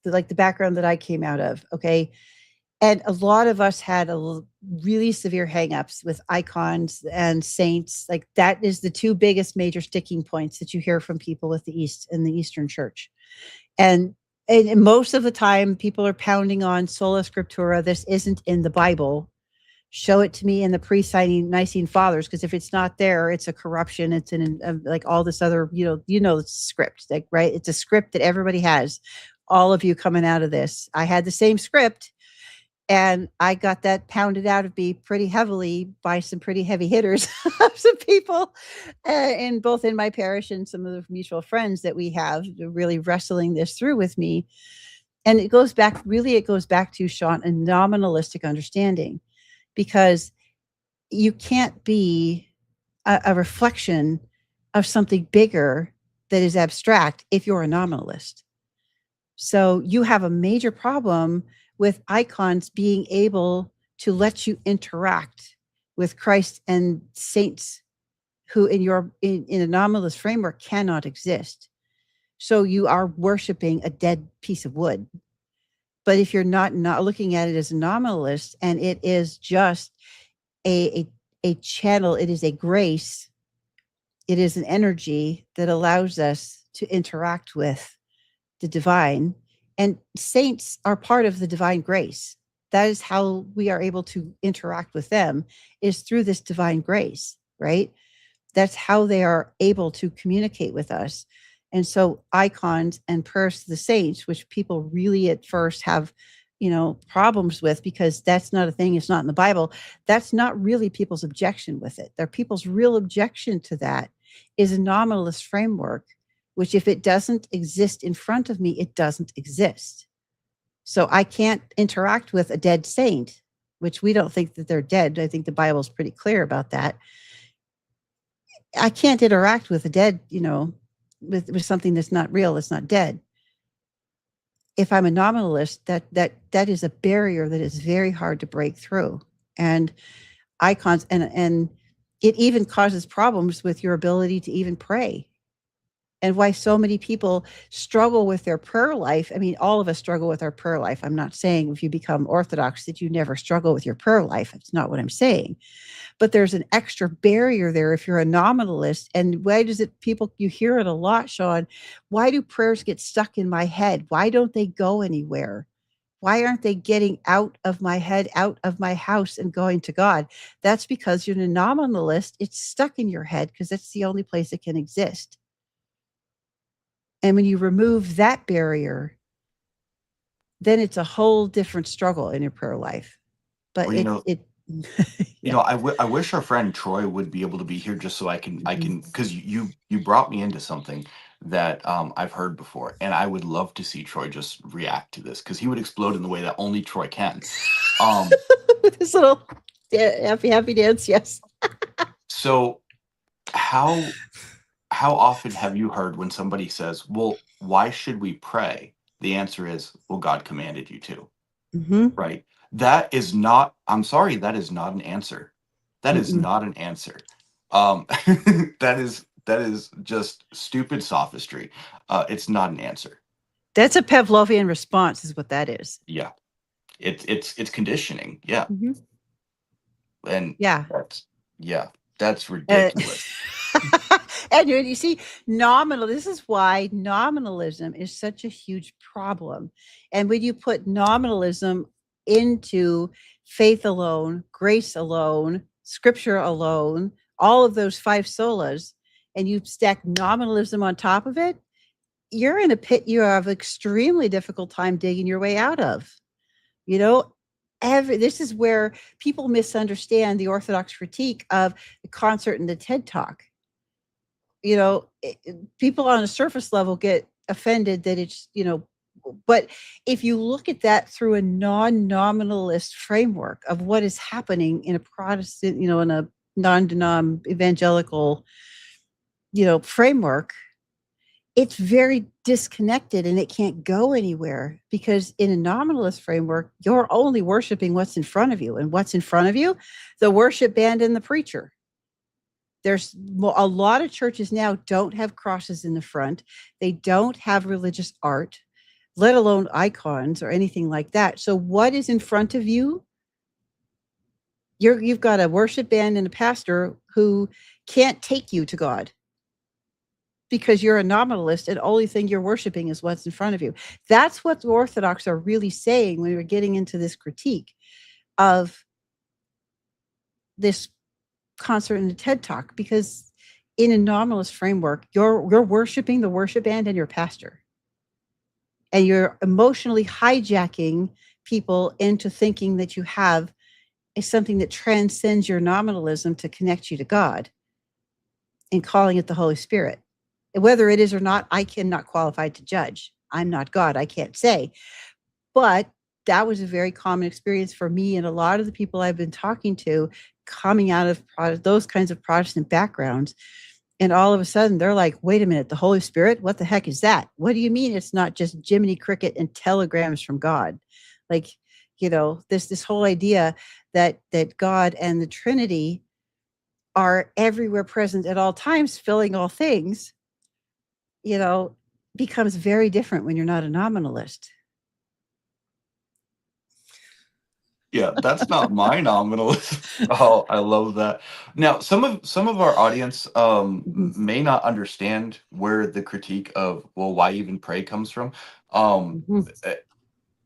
like the background that I came out of. Okay. And a lot of us had really severe hangups with icons and saints. Like that is the two biggest major sticking points that you hear from people with the East and the Eastern Church. And most of the time people are pounding on sola scriptura. This isn't in the Bible. Show it to me in the pre-Nicene Fathers, because if it's not there, it's a corruption. It's like all this other, it's script, like, right? It's a script that everybody has. All of you coming out of this, I had the same script, and I got that pounded out of me pretty heavily by some pretty heavy hitters, some people, and both in my parish and some of the mutual friends that we have, really wrestling this through with me. And it goes back to, Shaun, a nominalistic understanding. Because you can't be a reflection of something bigger that is abstract if you're a nominalist. So you have a major problem with icons being able to let you interact with Christ and saints who in a nominalist framework cannot exist. So you are worshiping a dead piece of wood. But if you're not looking at it as a nominalist, and it is just a channel, it is a grace, it is an energy that allows us to interact with the divine. And saints are part of the divine grace. That is how we are able to interact with them, is through this divine grace, right? That's how they are able to communicate with us. And so icons and prayers to the saints, which people really at first have, problems with, because that's not a thing, it's not in the Bible. That's not really people's objection with it. People's real objection to that is a nominalist framework, which if it doesn't exist in front of me, it doesn't exist. So I can't interact with a dead saint, which we don't think that they're dead. I think the Bible's pretty clear about that. I can't interact with a dead, with something that's not real, that's not dead. If I'm a nominalist, that is a barrier that is very hard to break through. And icons, and it even causes problems with your ability to even pray. And why so many people struggle with their prayer life. I mean, all of us struggle with our prayer life. I'm not saying if you become Orthodox that you never struggle with your prayer life. It's not what I'm saying. But there's an extra barrier there if you're a nominalist. And why does it, you hear it a lot, Shaun, why do prayers get stuck in my head? Why don't they go anywhere? Why aren't they getting out of my head, out of my house, and going to God? That's because you're a nominalist. It's stuck in your head because that's the only place it can exist. And when you remove that barrier, then it's a whole different struggle in your prayer life. But well, I wish our friend Troy would be able to be here just so I can, because you brought me into something that I've heard before, and I would love to see Troy just react to this, because he would explode in the way that only Troy can. With this little happy dance, yes. So how often have you heard when somebody says, well, why should we pray? The answer is, well, God commanded you to. Right? That is not, I'm sorry, that is not an answer. That is not an answer. that is just stupid sophistry. It's not an answer. That's a Pavlovian response, is what that is. Yeah, it's conditioning. Yeah, Mhm. and Yeah. that's Uh, ridiculous. and you see, this is why nominalism is such a huge problem. And when you put nominalism into faith alone, grace alone, scripture alone, all of those five solas, and you stack nominalism on top of it, you're in a pit you have extremely difficult time digging your way out of. You know, this is where people misunderstand the Orthodox critique of the concert and the TED Talk. People on a surface level get offended that it's, but if you look at that through a non-nominalist framework of what is happening in a Protestant, in a non-denom evangelical, framework, it's very disconnected and it can't go anywhere, because in a nominalist framework, you're only worshiping what's in front of you. And what's in front of you? The worship band and the preacher. There's a lot of churches now don't have crosses in the front. They don't have religious art, let alone icons or anything like that. So what is in front of you? You've got a worship band and a pastor who can't take you to God, because you're a nominalist and only thing you're worshiping is what's in front of you. That's what the Orthodox are really saying when we're getting into this critique of this concert and the TED Talk, because in a nominalist framework, you're worshiping the worship band and your pastor. And you're emotionally hijacking people into thinking that you have something that transcends your nominalism to connect you to God, and calling it the Holy Spirit. Whether it is or not, I cannot qualify to judge. I'm not God. I can't say. But that was a very common experience for me and a lot of the people I've been talking to, coming out of those kinds of Protestant backgrounds. And all of a sudden, they're like, wait a minute, the Holy Spirit? What the heck is that? What do you mean it's not just Jiminy Cricket and telegrams from God? Like, this whole idea that God and the Trinity are everywhere present at all times, filling all things, becomes very different when you're not a nominalist. Yeah, that's not my nominalism. Oh, I love that. Now, some of our audience may not understand where the critique of, well, why even pray comes from. Uh,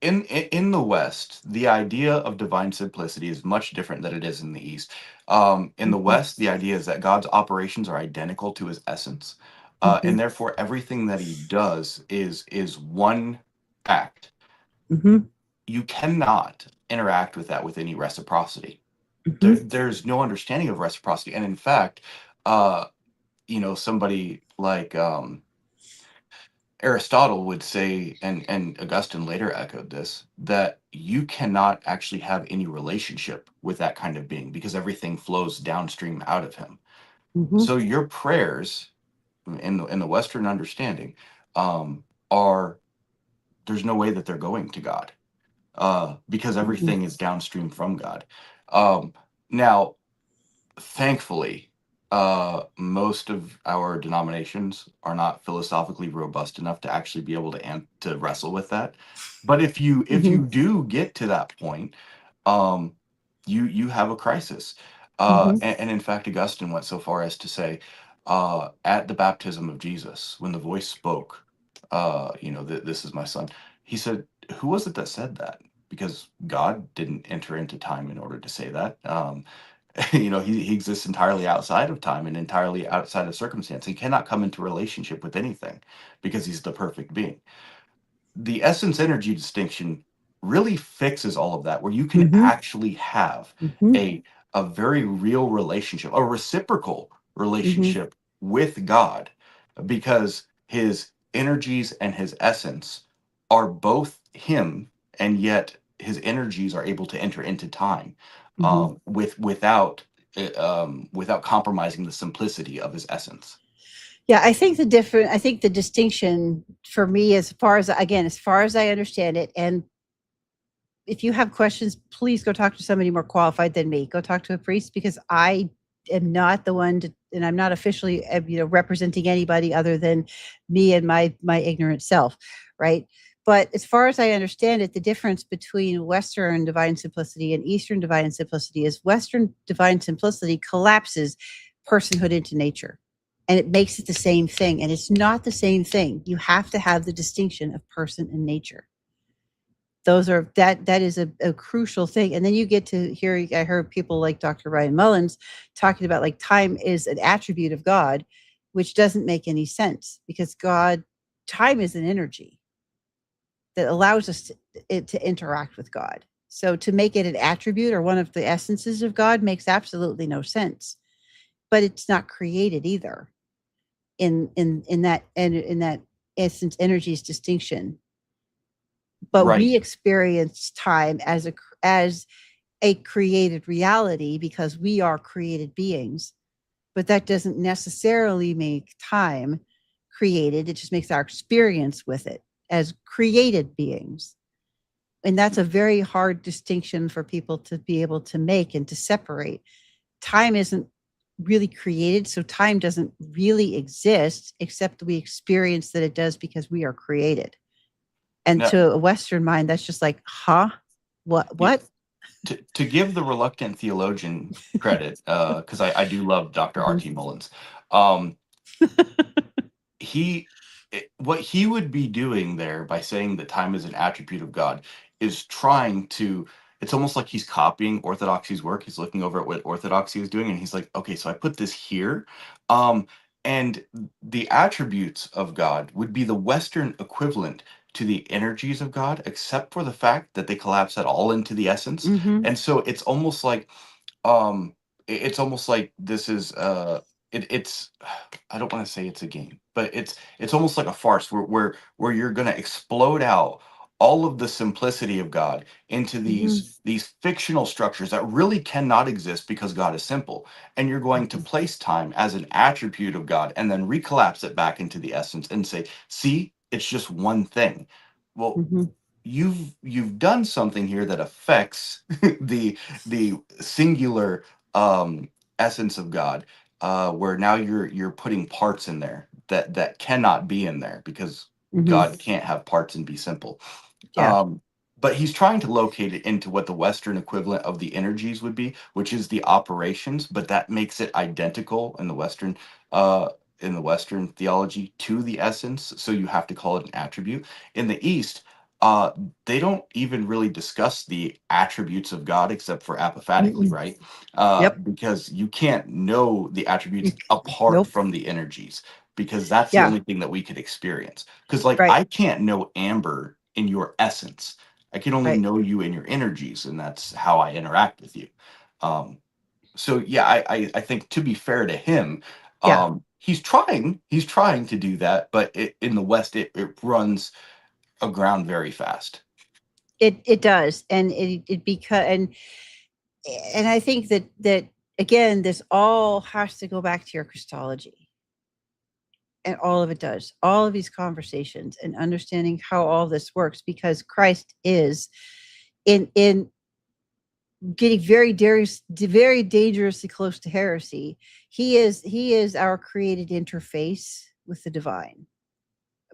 in the West, the idea of divine simplicity is much different than it is in the East. In the West, the idea is that God's operations are identical to his essence, and therefore everything that he does is one act. You cannot interact with that with any reciprocity. There's no understanding of reciprocity, and in fact, somebody like Aristotle would say, and Augustine later echoed this, that you cannot actually have any relationship with that kind of being because everything flows downstream out of him. So your prayers, in the Western understanding, are there's no way that they're going to God, because everything is downstream from God. Now, thankfully, most of our denominations are not philosophically robust enough to actually be able to wrestle with that. But if you do get to that point, you have a crisis. And in fact, Augustine went so far as to say, at the baptism of Jesus, when the voice spoke, this is my son. He said, "Who was it that said that?" Because God didn't enter into time in order to say that. He exists entirely outside of time and entirely outside of circumstance. He cannot come into relationship with anything because he's the perfect being. The essence energy distinction really fixes all of that, where you can actually have a very real relationship, a reciprocal relationship with God, because his energies and his essence are both him, and yet his energies are able to enter into time, without compromising the simplicity of his essence. Yeah, I think the distinction for me, as far as I understand it, and if you have questions, please go talk to somebody more qualified than me. Go talk to a priest, because I am not the one to, and I'm not officially, representing anybody other than me and my ignorant self, right? But as far as I understand it, the difference between Western divine simplicity and Eastern divine simplicity is Western divine simplicity collapses personhood into nature, and it makes it the same thing. And it's not the same thing. You have to have the distinction of person and nature. Those are that is a crucial thing. And then you get to hear, I heard people like Dr. Ryan Mullins talking about like time is an attribute of God, which doesn't make any sense because time is an energy that allows us to interact with God. So to make it an attribute or one of the essences of God makes absolutely no sense. But it's not created either in that essence energies distinction. But Right. we experience time as a created reality because we are created beings. But that doesn't necessarily make time created. It just makes our experience with it as created beings. And that's a very hard distinction for people to be able to make and to separate. Time isn't really created, so time doesn't really exist, except we experience that it does because we are created. And Now, to a Western mind, that's just like, huh? What? to give the reluctant theologian credit, because I do love Dr. Mhm. R.T. Mullins, he what he would be doing there by saying that time is an attribute of God is trying to, it's almost like he's copying orthodoxy's work. He's looking over at what orthodoxy is doing and he's like, okay, so I put this here, and the attributes of God would be the Western equivalent to the energies of God, except for the fact that they collapse it all into the essence. Mhm. And so it's almost like, um it's almost like this is it's I don't want to say it's a game, but it's almost like a farce where you're going to explode out all of the simplicity of God into Mhm. these fictional structures that really cannot exist because God is simple, and you're going to Mhm. place time as an attribute of God and then recollapse it back into the essence and say, see, it's just one thing. Well, Mhm. you've done something here that affects the singular essence of God, where now you're putting parts in there that cannot be in there because Mhm. God can't have parts and be simple. Yeah. But he's trying to locate it into what the Western equivalent of the energies would be, which is the operations, but that makes it identical uh, in the Western theology to the essence. So you have to call it an attribute. In the East, uh, they don't even really discuss the attributes of God except for apophatically, Mm-mm. right? Yep. Because you can't know the You, attributes apart nope. from the energies, because that's the Yeah. only thing that we could experience. Because, like, Right. I can't know Amber in your essence. I can only Right. know you in your energies, and that's how I interact with you. Um, so yeah, I think, to be fair to him, Yeah. he's trying to do that, but in the West, it runs aground very fast. It does, and it because and I think that again, this all has to go back to your Christology, and all of it does. All of these conversations and understanding how all this works, because Christ is in getting very dangerously close to heresy. He is our created interface with the divine.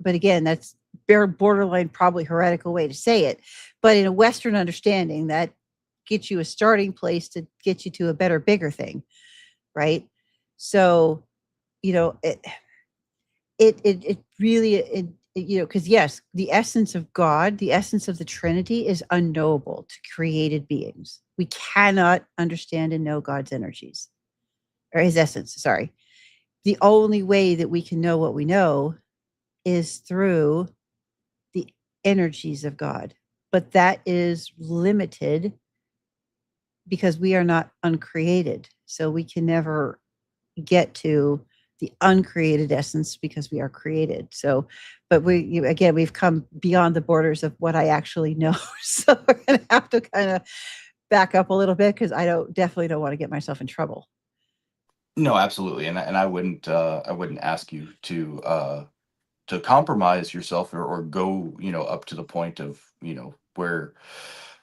But again, that's borderline probably heretical way to say it. But in a Western understanding, that gets you a starting place to get you to a better, bigger thing, right? So, you know, it really because yes, the essence of God, the essence of the Trinity is unknowable to created beings. We cannot understand and know God's energies or his essence. Sorry. The only way that we can know what we know is through the energies of God. But that is limited because we are not uncreated. So we can never get to the uncreated essence because we are created. So, but again, we've come beyond the borders of what I actually know. So we're going to have to kind of back up a little bit because definitely don't want to get myself in trouble. No, absolutely, and I wouldn't ask you to compromise yourself, or go, up to the point of, where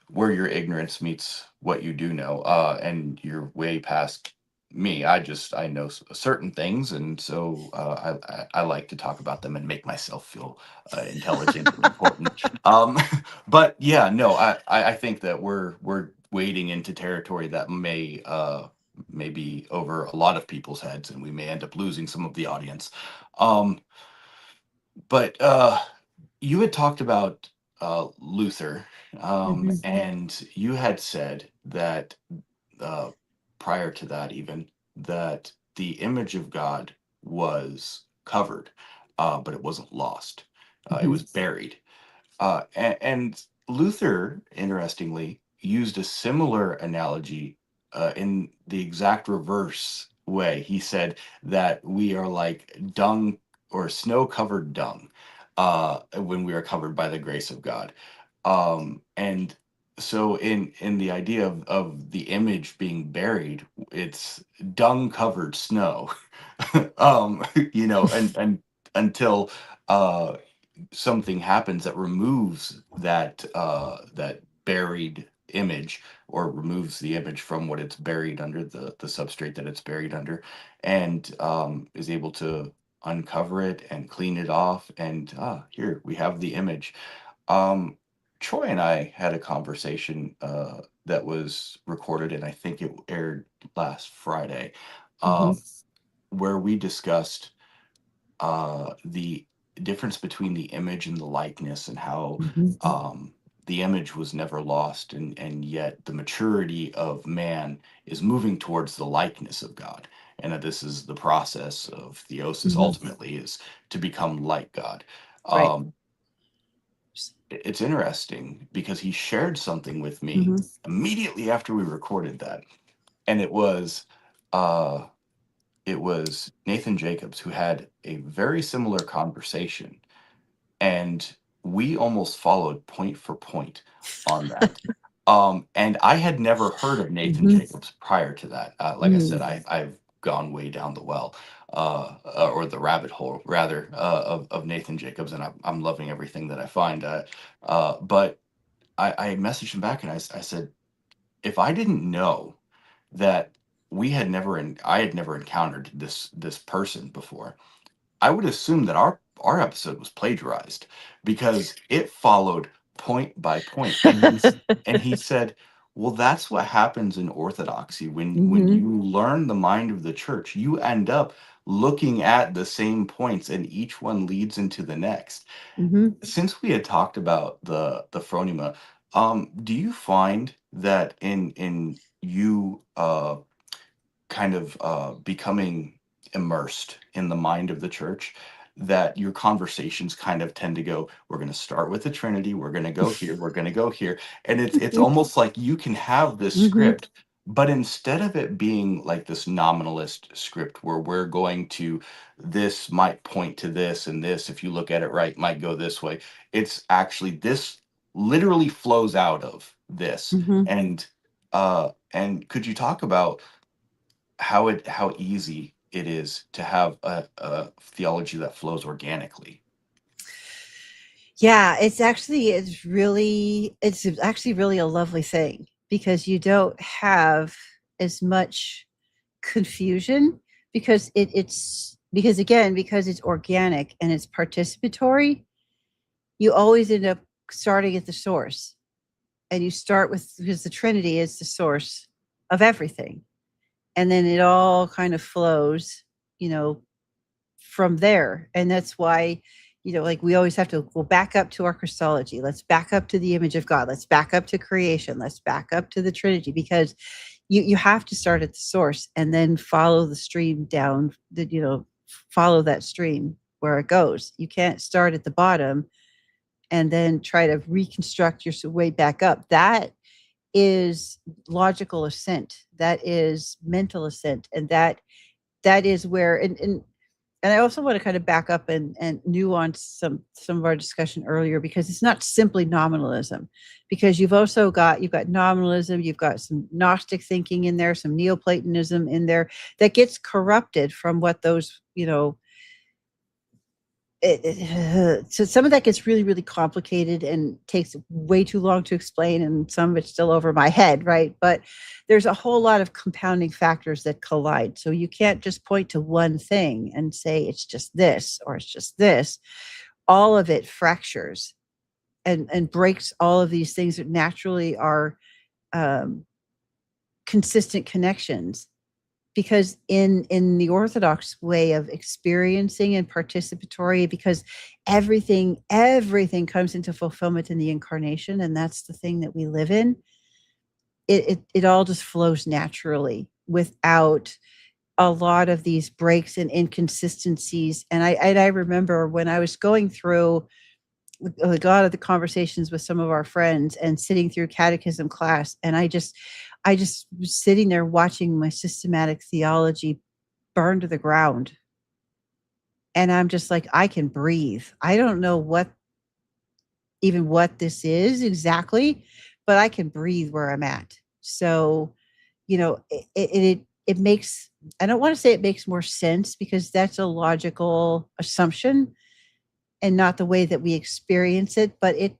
your ignorance meets what you do know, and you're way past me. I know certain things, and so I like to talk about them and make myself feel intelligent and important. But yeah, no, I think that we're wading into territory that may be over a lot of people's heads, and we may end up losing some of the audience. Um, but you had talked about Luther, Mhm. and you had said that uh, prior to that, even that the image of God was covered, but it wasn't lost. It Mhm. was buried. And Luther, interestingly, used a similar analogy in the exact reverse way. He said that we are like dung or snow covered dung when we are covered by the grace of God. And so in the idea of the image being buried, it's dung covered snow. And until uh something happens that removes that buried image, or removes the image from what it's buried under, the substrate that it's buried under, and is able to uncover it and clean it off, and here we have the image. um Troy and I had a conversation that was recorded, and I think it aired last Friday, Mhm. um where we discussed the difference between the image and the likeness, and how Mhm. the image was never lost, and yet the maturity of man is moving towards the likeness of God, and that this is the process of theosis, Mhm. ultimately, is to become like God. Right. um, it's interesting because he shared something with me Mhm. immediately after we recorded that, and uh it was Nathan Jacobs who had a very similar conversation, and we almost followed point for point on that. And I had never heard of Nathan Mhm. Jacobs prior to that. Like I said, Mm. I've gone way down the well, or the rabbit hole, rather, of Nathan Jacobs, and I'm loving everything that I find. But I messaged him back, and I said, if I didn't know that I had never encountered this person before, I would assume that our episode was plagiarized, because it followed point by point. And he said, "Well, that's what happens in orthodoxy. When Mhm. you learn the mind of the church, you end up looking at the same points, and each one leads into the next." Mhm. Since we had talked about the phronema, do you find that in you kind of becoming immersed in the mind of the church, that your conversations kind of tend to go, we're going to start with the Trinity, we're going to go here, we're going to go here, and it's almost like you can have this Mhm. script, but instead of it being like this nominalist script where we're going to, this might point to this, and this, if you look at it right, might go this way, it's actually this literally flows out of this. Mhm. And could you talk about how easy it is to have a theology that flows organically? Yeah, it's actually really a lovely thing, because you don't have as much confusion, because because again, because it's organic and it's participatory, you always end up starting at the source, and you start with, because the Trinity is the source of everything, and then it all kind of flows, you know, from there. And that's why, like, we always have to go back up to our Christology. Let's back up to the image of God. Let's back up to creation. Let's back up to the Trinity, because you have to start at the source and then follow the stream down, follow that stream where it goes. You can't start at the bottom and then try to reconstruct your way back up. That is logical assent. That is mental assent. And that is where, and I also want to kind of back up and nuance some of our discussion earlier, because it's not simply nominalism, because you've got nominalism, you've got some Gnostic thinking in there, some Neoplatonism in there, that gets corrupted from what those, So some of that gets really, really complicated and takes way too long to explain, and some of it's still over my head, right? But there's a whole lot of compounding factors that collide. So you can't just point to one thing and say it's just this or it's just this. All of it fractures and breaks all of these things that naturally are um, consistent connections, because in the orthodox way of experiencing and participatory, because everything comes into fulfillment in the incarnation, and that's the thing that we live in. It all just flows naturally without a lot of these breaks and inconsistencies. And I remember when I was going through a lot of the conversations with some of our friends and sitting through catechism class, and I just was sitting there watching my systematic theology burn to the ground. And I'm just like, I can breathe. I don't know what this is exactly, but I can breathe where I'm at. So, it makes, I don't want to say it makes more sense, because that's a logical assumption and not the way that we experience it, but it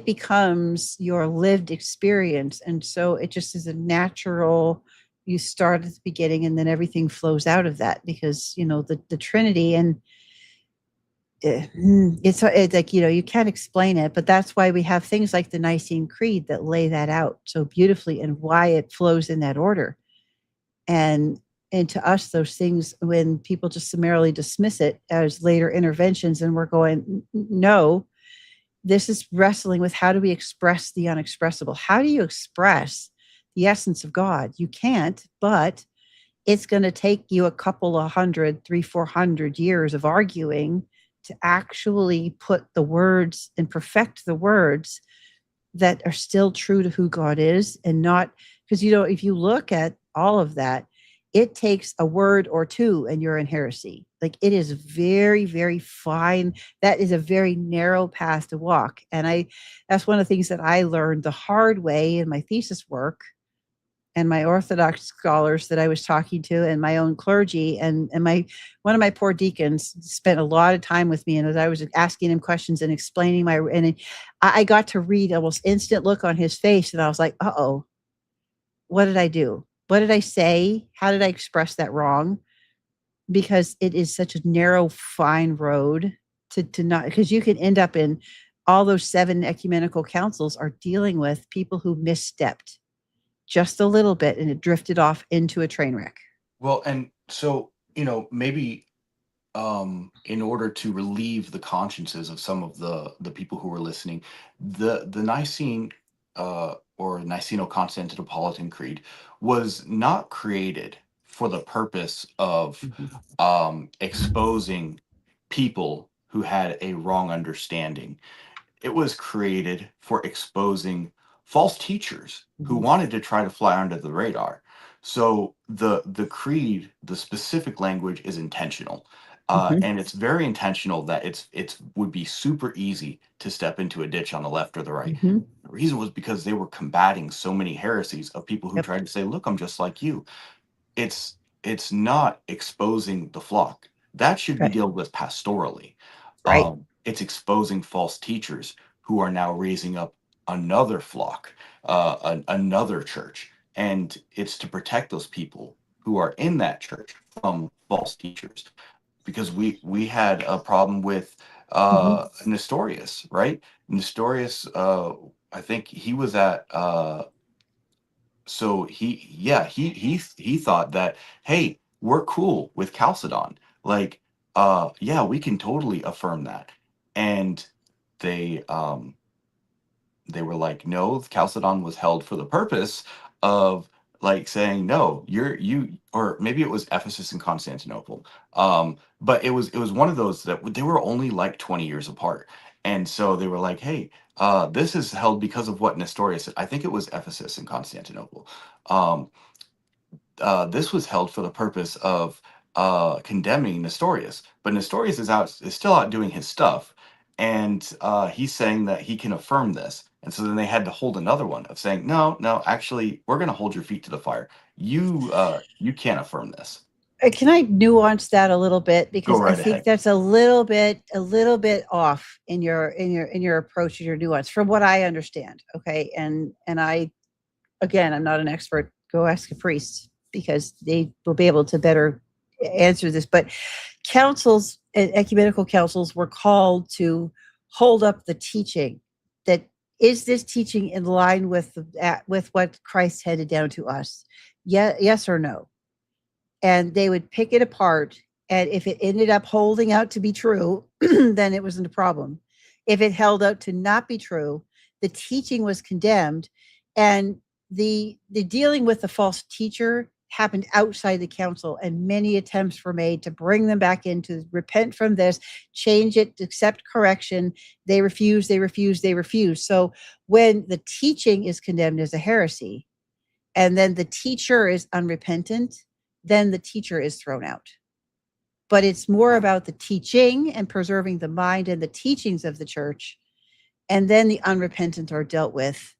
becomes your lived experience. And so it just is a natural, you start at the beginning and then everything flows out of that, because, the Trinity, and it's like, you can't explain it, but that's why we have things like the Nicene Creed that lay that out so beautifully, and why it flows in that order. And to us, those things, when people just summarily dismiss it as later interventions, and we're going, no, this is wrestling with, how do we express the unexpressible? How do you express the essence of God? You can't, but it's going to take you a couple of 400 years of arguing to actually put the words and perfect the words that are still true to who God is, and not, because, if you look at all of that, it takes a word or two and you're in heresy. Like, it is very, very fine. That is a very narrow path to walk. And that's one of the things that I learned the hard way in my thesis work, and my Orthodox scholars that I was talking to, and my own clergy, and one of my poor deacons spent a lot of time with me. And as I was asking him questions and explaining I got to read almost instant look on his face. And I was like, uh-oh, what did I do? What did I say? How did I express that wrong? Because it is such a narrow, fine road to not, because you can end up in all those 7 ecumenical councils are dealing with people who misstepped just a little bit, and it drifted off into a train wreck. Well, and so, maybe in order to relieve the consciences of some of the people who were listening, the Nicene or Niceno-Constantinopolitan Creed was not created for the purpose of exposing people who had a wrong understanding. It was created for exposing false teachers who wanted to try to fly under the radar. So the creed, the specific language is intentional. And it's very intentional that it's would be super easy to step into a ditch on the left or the right. The reason was because they were combating so many heresies of people who tried to say, look, I'm just like you. It's not exposing the flock. That should be Right. dealt with pastorally. Right. It's exposing false teachers who are now raising up another flock, another church. And it's to protect those people who are in that church from false teachers. Because we had a problem with Nestorius, right? Nestorius, I think he was at so he thought that, hey, we're cool with Chalcedon, like yeah, we can totally affirm that. And they they were like, no, Chalcedon was held for the purpose of like saying, no, you, or maybe it was Ephesus and Constantinople. But it was one of those that they were only like 20 years apart. And so they were like, hey, this is held because of what Nestorius said. I think it was Ephesus and Constantinople. Um, this was held for the purpose of condemning Nestorius, but Nestorius is still out doing his stuff, and he's saying that he can affirm this. And so then they had to hold another one of saying, no, no, actually, we're going to hold your feet to the fire. You can't affirm this. Can I nuance that a little bit, because Go I right think ahead. that's a little bit off in your approach and your nuance from what I understand. Okay, and I, again, I'm not an expert. Go ask a priest because they will be able to better answer this. But councils and ecumenical councils were called to hold up the teaching that, is this teaching in line with what Christ handed down to us? Yeah, yes or no? And they would pick it apart. And if it ended up holding out to be true, then it wasn't a problem. If it held out to not be true, the teaching was condemned. And the dealing with the false teacher happened outside the council, and many attempts were made to bring them back in, to repent from this, change it, accept correction. They refuse, they refuse, they refuse. So when the teaching is condemned as a heresy, and then the teacher is unrepentant, then the teacher is thrown out. But it's more about the teaching and preserving the mind and the teachings of the church, and then the unrepentant are dealt with.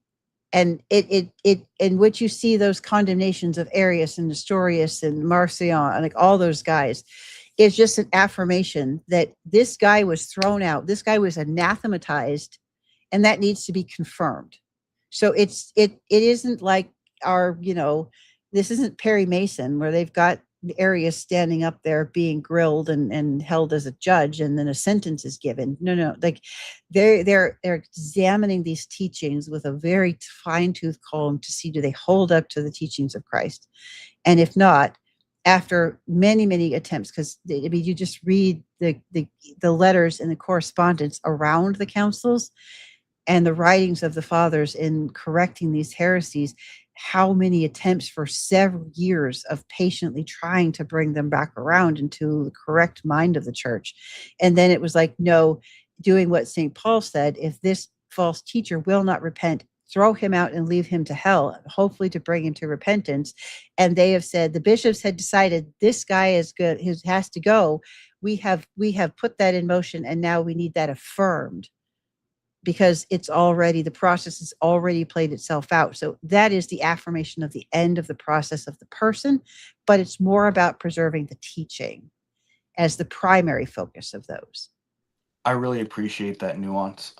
And it in which you see those condemnations of Arius and Nestorius and Marcion and like all those guys, is just an affirmation that this guy was thrown out, this guy was anathematized, and that needs to be confirmed. So it isn't like our, this isn't Perry Mason where they've got Arius standing up there being grilled and held as a judge, and then a sentence is given. No, like they're examining these teachings with a very fine-tooth comb to see, do they hold up to the teachings of Christ? And if not, after many attempts, because I mean, you just read the letters and the correspondence around the councils and the writings of the fathers in correcting these heresies, how many attempts for several years of patiently trying to bring them back around into the correct mind of the church. And then it was like, no, doing what St. Paul said, if this false teacher will not repent, throw him out and leave him to hell, hopefully to bring him to repentance. And they have said, the bishops had decided this guy is good, who has to go. We have put that in motion, and now we need that affirmed, because it's already, the process has already played itself out. So that is the affirmation of the end of the process of the person, but it's more about preserving the teaching as the primary focus of those. I really appreciate that nuance.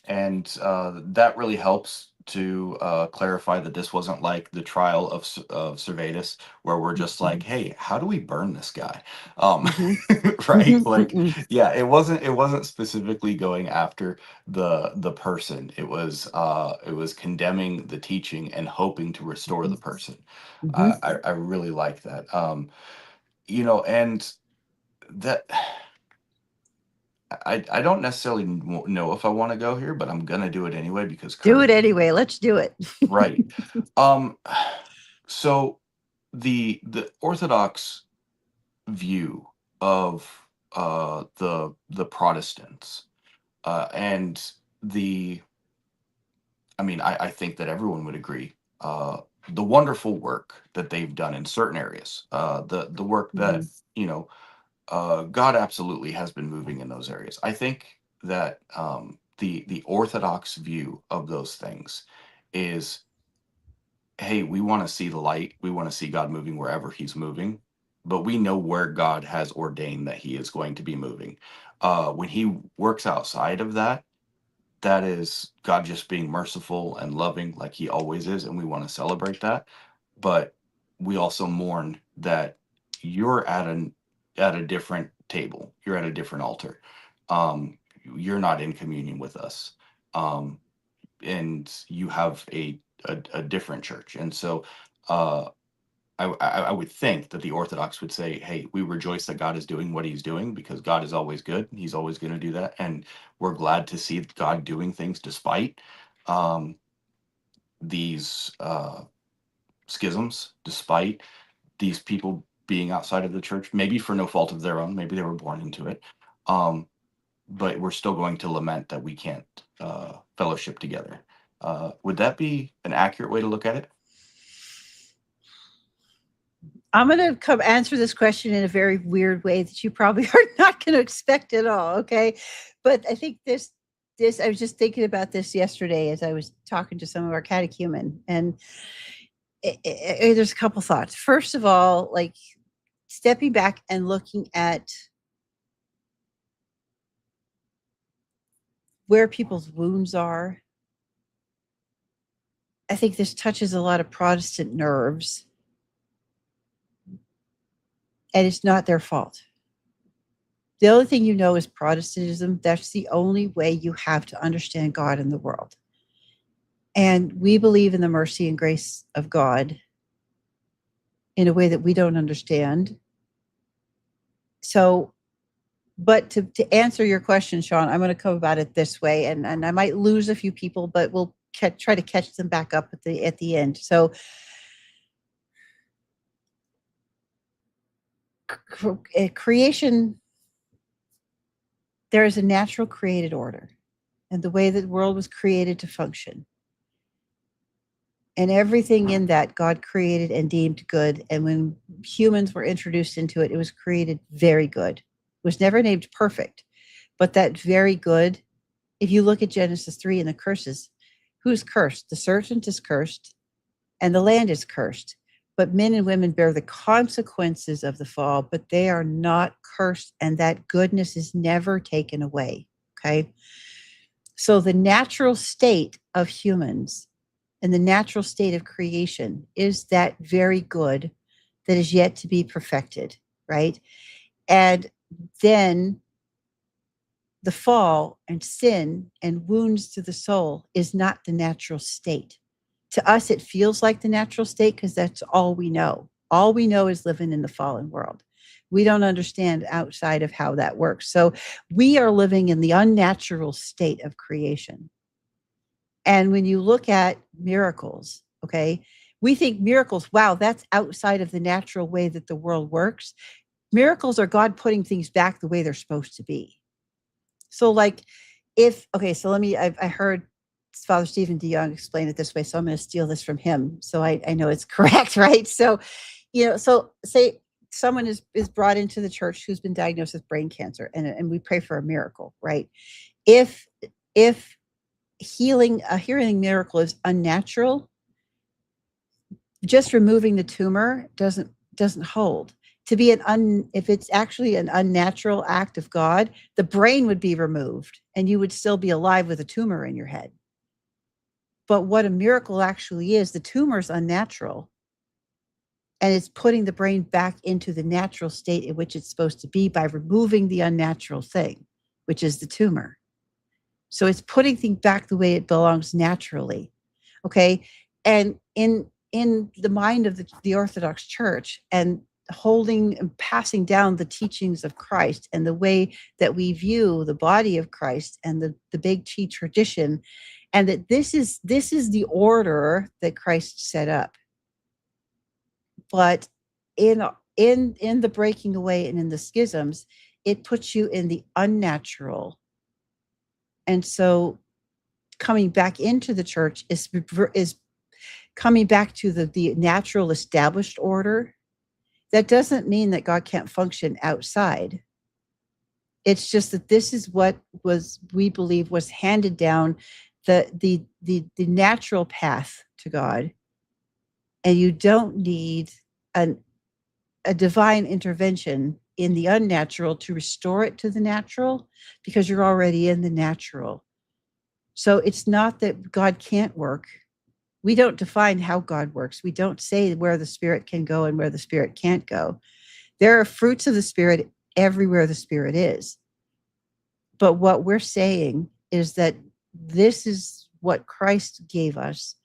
And that really helps to clarify that this wasn't like the trial of Servetus, where we're just like, hey, how do we burn this guy? Right? Like, yeah, it wasn't specifically going after the person. It was condemning the teaching and hoping to restore the person. I really like that. And that I don't necessarily know if I want to go here, but I'm gonna do it anyway because Do Kurt, it anyway. Let's do it. right. Um, so the Orthodox view of the Protestants and the I mean I think that everyone would agree the wonderful work that they've done in certain areas, the work that God absolutely has been moving in those areas. I think that the Orthodox view of those things is, hey, we want to see the light. We want to see God moving wherever He's moving, but we know where God has ordained that He is going to be moving. When He works outside of that, that is God just being merciful and loving, like He always is, and we want to celebrate that. But we also mourn that you're at a different table. You're at a different altar. You're not in communion with us, and you have a different church. And so, I would think that the Orthodox would say, "Hey, we rejoice that God is doing what He's doing because God is always good. He's always going to do that, and we're glad to see God doing things despite um, these schisms, despite these people being outside of the church, maybe for no fault of their own, maybe they were born into it. But we're still going to lament that we can't fellowship together." Would that be an accurate way to look at it? I'm going to come answer this question in a very weird way that you probably are not going to expect at all. Okay. But I think this, I was just thinking about this yesterday as I was talking to some of our catechumen, and there's a couple thoughts. First of all, like, stepping back and looking at where people's wounds are. I think this touches a lot of Protestant nerves, and it's not their fault. The only thing you know is Protestantism. That's the only way you have to understand God and the world. And we believe in the mercy and grace of God in a way that we don't understand. So, but to answer your question, Shaun, I'm going to come about it this way, and I might lose a few people, but we'll try to catch them back up at the end. So, creation, there is a natural created order, and the way that the world was created to function. And everything in that God created and deemed good. And when humans were introduced into it, it was created very good. It was never named perfect, but that very good. If you look at Genesis 3 and the curses, who's cursed? The serpent is cursed and the land is cursed. But men and women bear the consequences of the fall, but they are not cursed, and that goodness is never taken away. Okay. So the natural state of humans and the natural state of creation is that very good that is yet to be perfected, right? And then the fall and sin and wounds to the soul is not the natural state. To us, it feels like the natural state because that's all we know. All we know is living in the fallen world. We don't understand outside of how that works. So we are living in the unnatural state of creation. And when you look at miracles, okay, we think miracles, wow, that's outside of the natural way that the world works. Miracles are God putting things back the way they're supposed to be. So like I heard Father Stephen DeYoung explain it this way, so I'm going to steal this from him. So I know it's correct, right? So, so say someone is brought into the church who's been diagnosed with brain cancer, and we pray for a miracle, right? If a healing miracle is unnatural, just removing the tumor doesn't hold. To be if it's actually an unnatural act of God, the brain would be removed and you would still be alive with a tumor in your head. But what a miracle actually is, the tumor is unnatural, and it's putting the brain back into the natural state in which it's supposed to be by removing the unnatural thing, which is the tumor. So it's putting things back the way it belongs naturally. Okay. And in the mind of the Orthodox Church, and holding and passing down the teachings of Christ and the way that we view the body of Christ and the Big T tradition, and that this is the order that Christ set up. But in the breaking away and in the schisms, it puts you in the unnatural. And so coming back into the church is coming back to the natural established order. That doesn't mean that God can't function outside. It's just that this is what we believe was handed down, the natural path to God. And you don't need a divine intervention in the unnatural to restore it to the natural, because you're already in the natural. So it's not that God can't work. We don't define how God works. We don't say where the Spirit can go and where the Spirit can't go. There are fruits of the Spirit everywhere the Spirit is. But what we're saying is that this is what Christ gave us,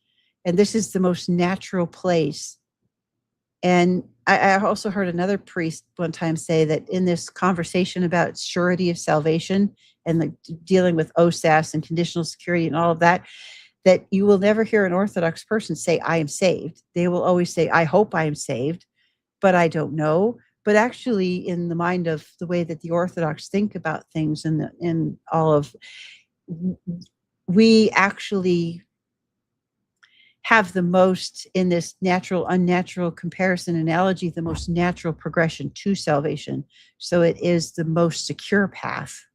and this is the most natural place. And I also heard another priest one time say that in this conversation about surety of salvation and dealing with OSAS and conditional security and all of that, that you will never hear an Orthodox person say, I am saved. They will always say, I hope I am saved, but I don't know. But actually, in the mind of the way that the Orthodox think about things we actually have the most, in this natural, unnatural comparison analogy, the most natural progression to salvation. So it is the most secure path.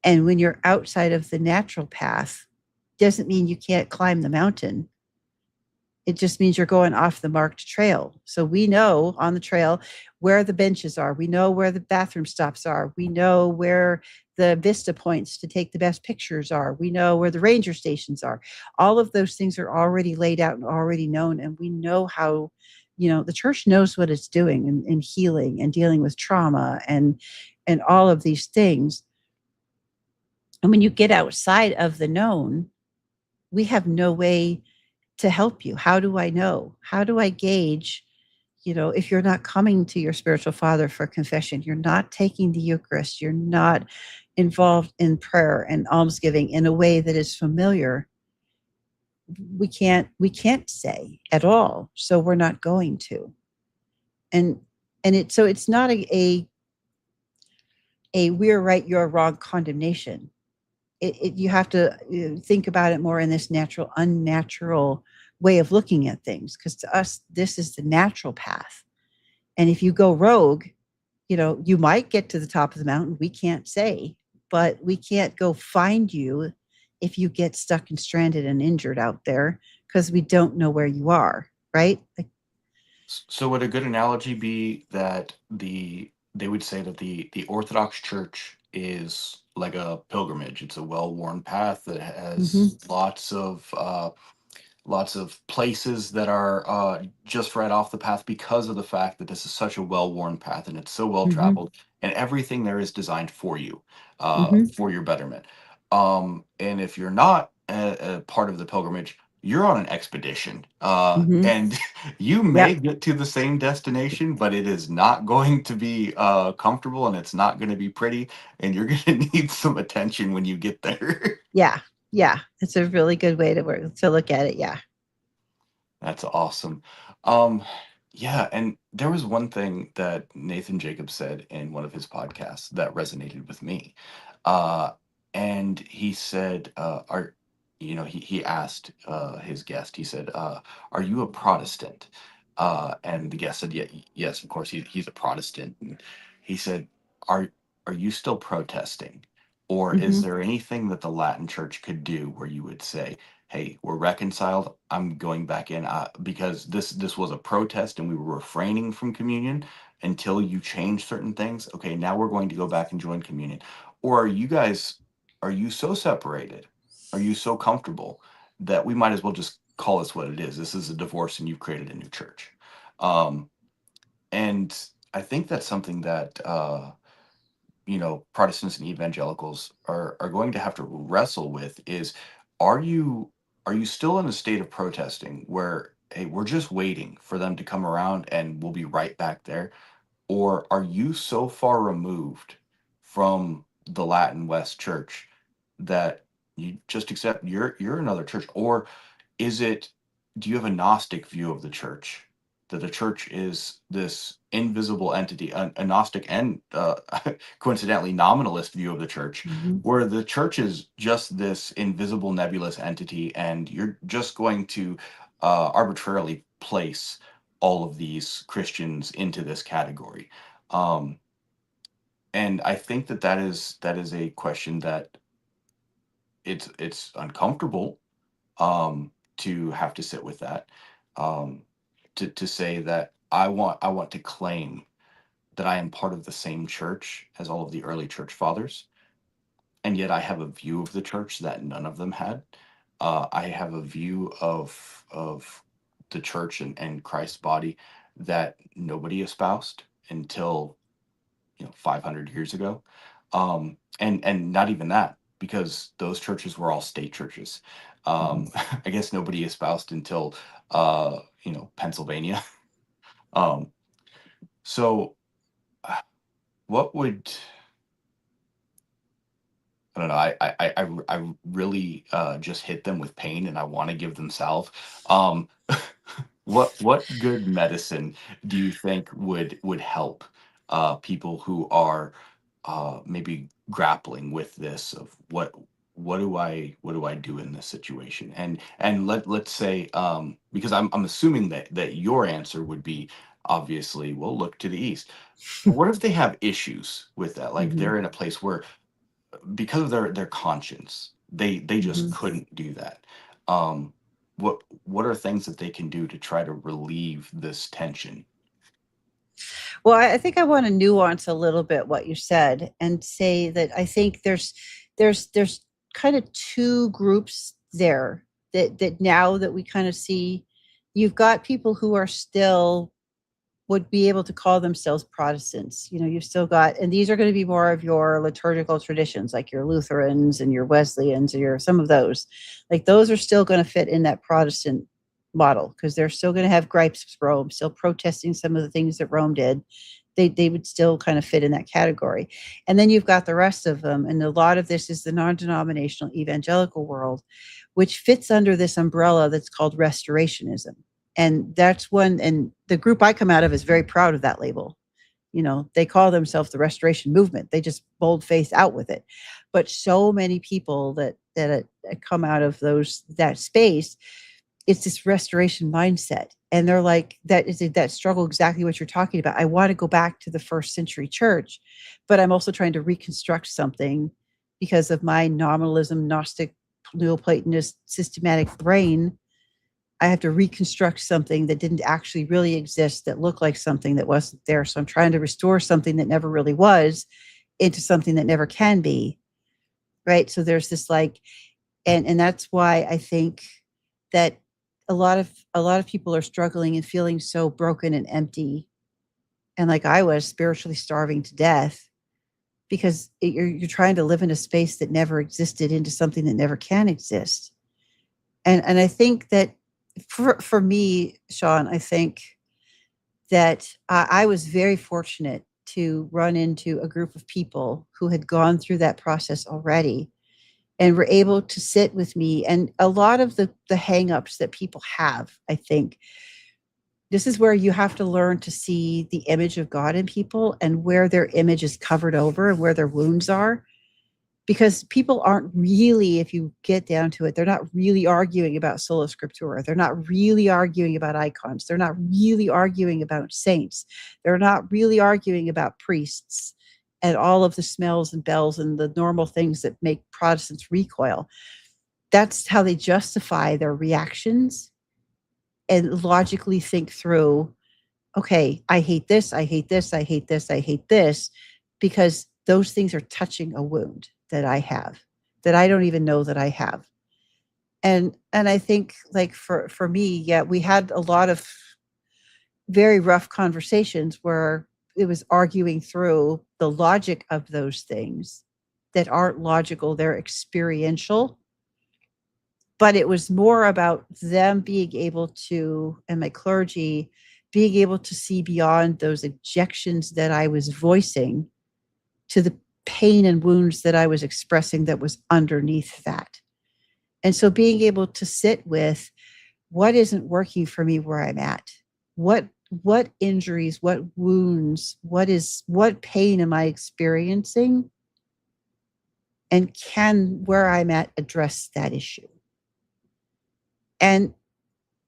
And when you're outside of the natural path, doesn't mean you can't climb the mountain. It just means you're going off the marked trail. So we know on the trail where the benches are. We know where the bathroom stops are. We know where the vista points to take the best pictures are. We know where the ranger stations are. All of those things are already laid out and already known. And we know how, the church knows what it's doing in healing and dealing with trauma and all of these things. And when you get outside of the known, we have no way to help you. How do I know? How do I gauge, if you're not coming to your spiritual father for confession, you're not taking the Eucharist, you're not involved in prayer and almsgiving in a way that is familiar, we can't say at all. So we're not going to. And it's not a we're right, you're wrong condemnation. You have to think about it more in this natural, unnatural way of looking at things, because to us, this is the natural path. And if you go rogue, you might get to the top of the mountain. We can't say, but we can't go find you if you get stuck and stranded and injured out there, because we don't know where you are, right? Like, So would a good analogy be that they would say that the Orthodox Church is like a pilgrimage. It's a well-worn path that has lots of places that are just right off the path because of the fact that this is such a well-worn path and it's so well mhm, traveled, and everything there is designed for you, mhm, for your betterment. And if you're not a part of the pilgrimage, you're on an expedition, mhm. and you may Yep. get to the same destination, but it is not going to be comfortable, and it's not going to be pretty, and you're going to need some attention when you get there. Yeah. Yeah. It's a really good way to look at it. Yeah. That's awesome. Um, yeah, and there was one thing that Nathan Jacobs said in one of his podcasts that resonated with me. Uh, and he said, he asked his guest, he said, "Are you a Protestant?" And the guest said, "Yeah, yes, of course, he's a Protestant." And he said, "Are are you still protesting? Or is Mhm. there anything that the Latin Church could do where you would say, hey, we're reconciled. I'm going back in because this was a protest and we were refraining from communion until you change certain things. Okay, now we're going to go back and join communion. Or are you so separated? Are you so comfortable that we might as well just call this what it is? This is a divorce and you've created a new church." Um, and I think that's something that Protestants and evangelicals are going to have to wrestle with is, are you are you still in a state of protesting where, hey, we're just waiting for them to come around and we'll be right back there? Or are you so far removed from the Latin West Church that you just accept you're another church? Or is it, do you have a Gnostic view of the church? That the church is this invisible entity, a Gnostic and coincidentally nominalist view of the church, Mhm. where the church is just this invisible nebulous entity, and you're just going to arbitrarily place all of these Christians into this category. Um, and I think that is a question that it's uncomfortable, to have to sit with that, um, to say that I want to claim that I am part of the same church as all of the early church fathers, and yet I have a view of the church that none of them had. I have a view of the church and Christ's body that nobody espoused until 500 years ago, and not even that, because those churches were all state churches. Mhm. I guess nobody espoused until Pennsylvania. um, so what would, I don't know. I really just hit them with pain, and I want to give them salve. Um, what good medicine do you think would help people who are maybe grappling with this of what do I do in this situation? And let's say, because I'm assuming that your answer would be obviously, well, look to the east. But what if they have issues with that? Like Mhm. they're in a place where, because of their conscience, they just Mhm. couldn't do that. Um, what are things that they can do to try to relieve this tension? Well, I think I want to nuance a little bit what you said and say that I think there's kind of two groups there that now that we kind of see. You've got people who are still would be able to call themselves Protestants. You know, you've still got, and these are going to be more of your liturgical traditions, like your Lutherans and your Wesleyans, or your some of those. Like those are still going to fit in that Protestant model because they're still going to have gripes with Rome, still protesting some of the things that Rome did. They would still kind of fit in that category. And then you've got the rest of them. And a lot of this is the non-denominational evangelical world, which fits under this umbrella that's called restorationism. And that's one, and the group I come out of is very proud of that label. You know, they call themselves the Restoration Movement. They just bold face out with it. But so many people that come out of that space, it's this restoration mindset. And they're like, that struggle, exactly what you're talking about. I want to go back to the first century church, but I'm also trying to reconstruct something because of my nominalism, Gnostic, Neoplatonist, systematic brain. I have to reconstruct something that didn't actually really exist, that looked like something that wasn't there. So I'm trying to restore something that never really was into something that never can be. Right. So there's this like, and that's why I think that a lot of people are struggling and feeling so broken and empty. And like I was spiritually starving to death because you're trying to live in a space that never existed into something that never can exist. And I think that for me, Shaun, I think that I was very fortunate to run into a group of people who had gone through that process already and were able to sit with me. And a lot of the hangups that people have, I think, this is where you have to learn to see the image of God in people and where their image is covered over and where their wounds are. Because people aren't really, if you get down to it, they're not really arguing about sola scriptura. They're not really arguing about icons. They're not really arguing about saints. They're not really arguing about priests and all of the smells and bells and the normal things that make Protestants recoil. That's how they justify their reactions and logically think through, okay, I hate this, I hate this, I hate this, I hate this, because those things are touching a wound that I have, that I don't even know that I have. And I think like for me, yeah, we had a lot of very rough conversations where it was arguing through the logic of those things that aren't logical, they're experiential. But it was more about them being able to, and my clergy being able to see beyond those objections that I was voicing to the pain and wounds that I was expressing that was underneath that. And so being able to sit with what isn't working for me where I'm at, what injuries, what wounds, what pain am I experiencing, and can where I'm at address that issue. And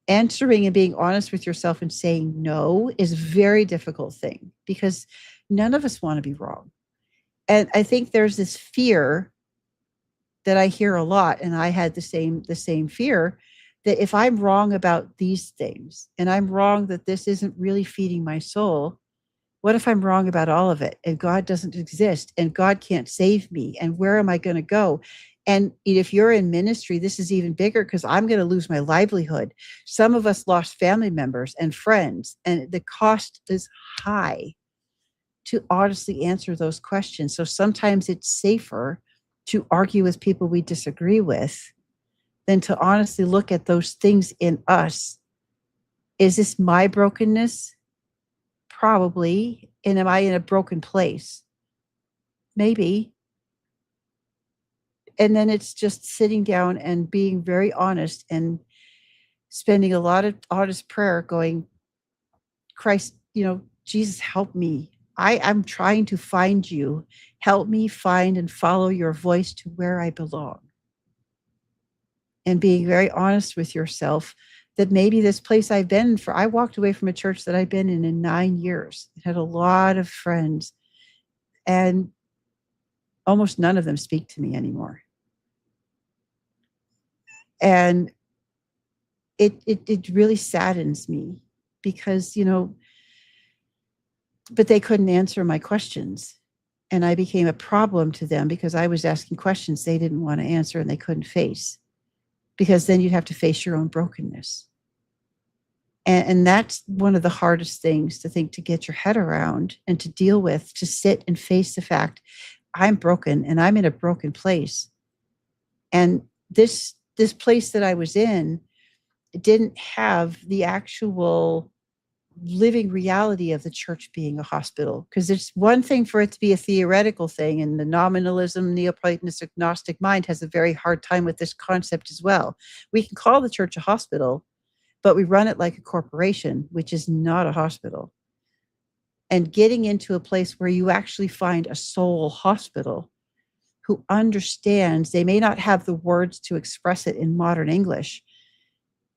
answering and being honest with yourself and saying no is a very difficult thing because none of us want to be wrong. And I think there's this fear that I hear a lot, and I had the same fear, that if I'm wrong about these things and I'm wrong that this isn't really feeding my soul, what if I'm wrong about all of it and God doesn't exist and God can't save me, and where am I going to go? And if you're in ministry, this is even bigger because I'm going to lose my livelihood. Some of us lost family members and friends, and the cost is high to honestly answer those questions. So sometimes it's safer to argue with people we disagree with than to honestly look at those things in us. Is this my brokenness? Probably. And am I in a broken place? Maybe. And then it's just sitting down and being very honest and spending a lot of honest prayer going, Christ, Jesus, help me. I'm trying to find you. Help me find and follow your voice to where I belong. And being very honest with yourself that maybe this place I've been for, I walked away from a church that I've been in 9 years. I had a lot of friends, and almost none of them speak to me anymore. And it really saddens me because, but they couldn't answer my questions. And I became a problem to them because I was asking questions they didn't want to answer and they couldn't face, because then you'd have to face your own brokenness. And that's one of the hardest things to get your head around and to deal with, to sit and face the fact I'm broken and I'm in a broken place. And this place that I was in didn't have the actual living reality of the church being a hospital, because it's one thing for it to be a theoretical thing, and the nominalism, Neoplatonistic, Gnostic mind has a very hard time with this concept as well. We can call the church a hospital, but we run it like a corporation, which is not a hospital. And getting into a place where you actually find a soul hospital who understands, they may not have the words to express it in modern English,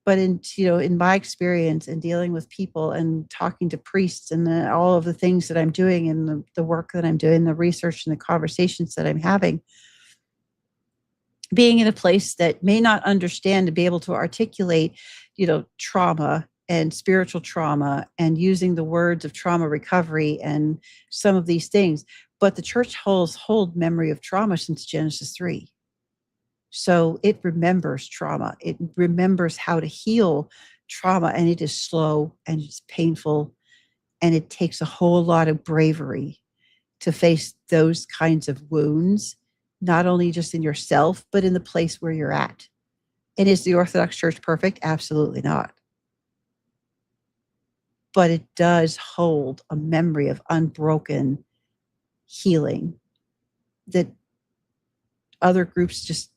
but in my experience and dealing with people and talking to priests and all of the things that I'm doing and the work that I'm doing, the research and the conversations that I'm having, being in a place that may not understand to be able to articulate, trauma and spiritual trauma and using the words of trauma recovery and some of these things. But the church hold memory of trauma since Genesis 3. So it remembers trauma. It remembers how to heal trauma, and it is slow and it's painful, and it takes a whole lot of bravery to face those kinds of wounds, not only just in yourself, but in the place where you're at. And is the Orthodox Church perfect? Absolutely not. But it does hold a memory of unbroken healing that other groups just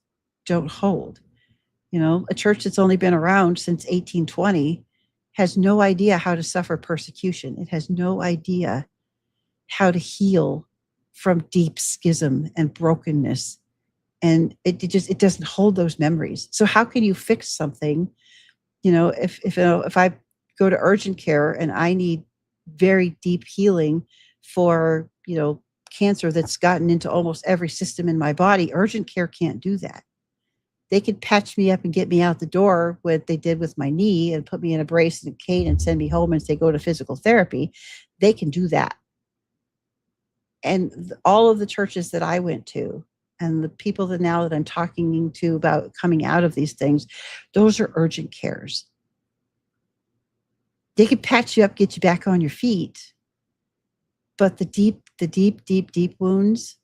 don't hold. A church that's only been around since 1820 has no idea how to suffer persecution. It has no idea how to heal from deep schism and brokenness. And it doesn't hold those memories. So how can you fix something? If I go to urgent care and I need very deep healing for, cancer that's gotten into almost every system in my body, urgent care can't do that. They could patch me up and get me out the door, what they did with my knee, and put me in a brace and a cane and send me home and say, go to physical therapy. They can do that. And all of the churches that I went to and the people that I'm talking to about coming out of these things, those are urgent cares. They could patch you up, get you back on your feet. But the deep wounds,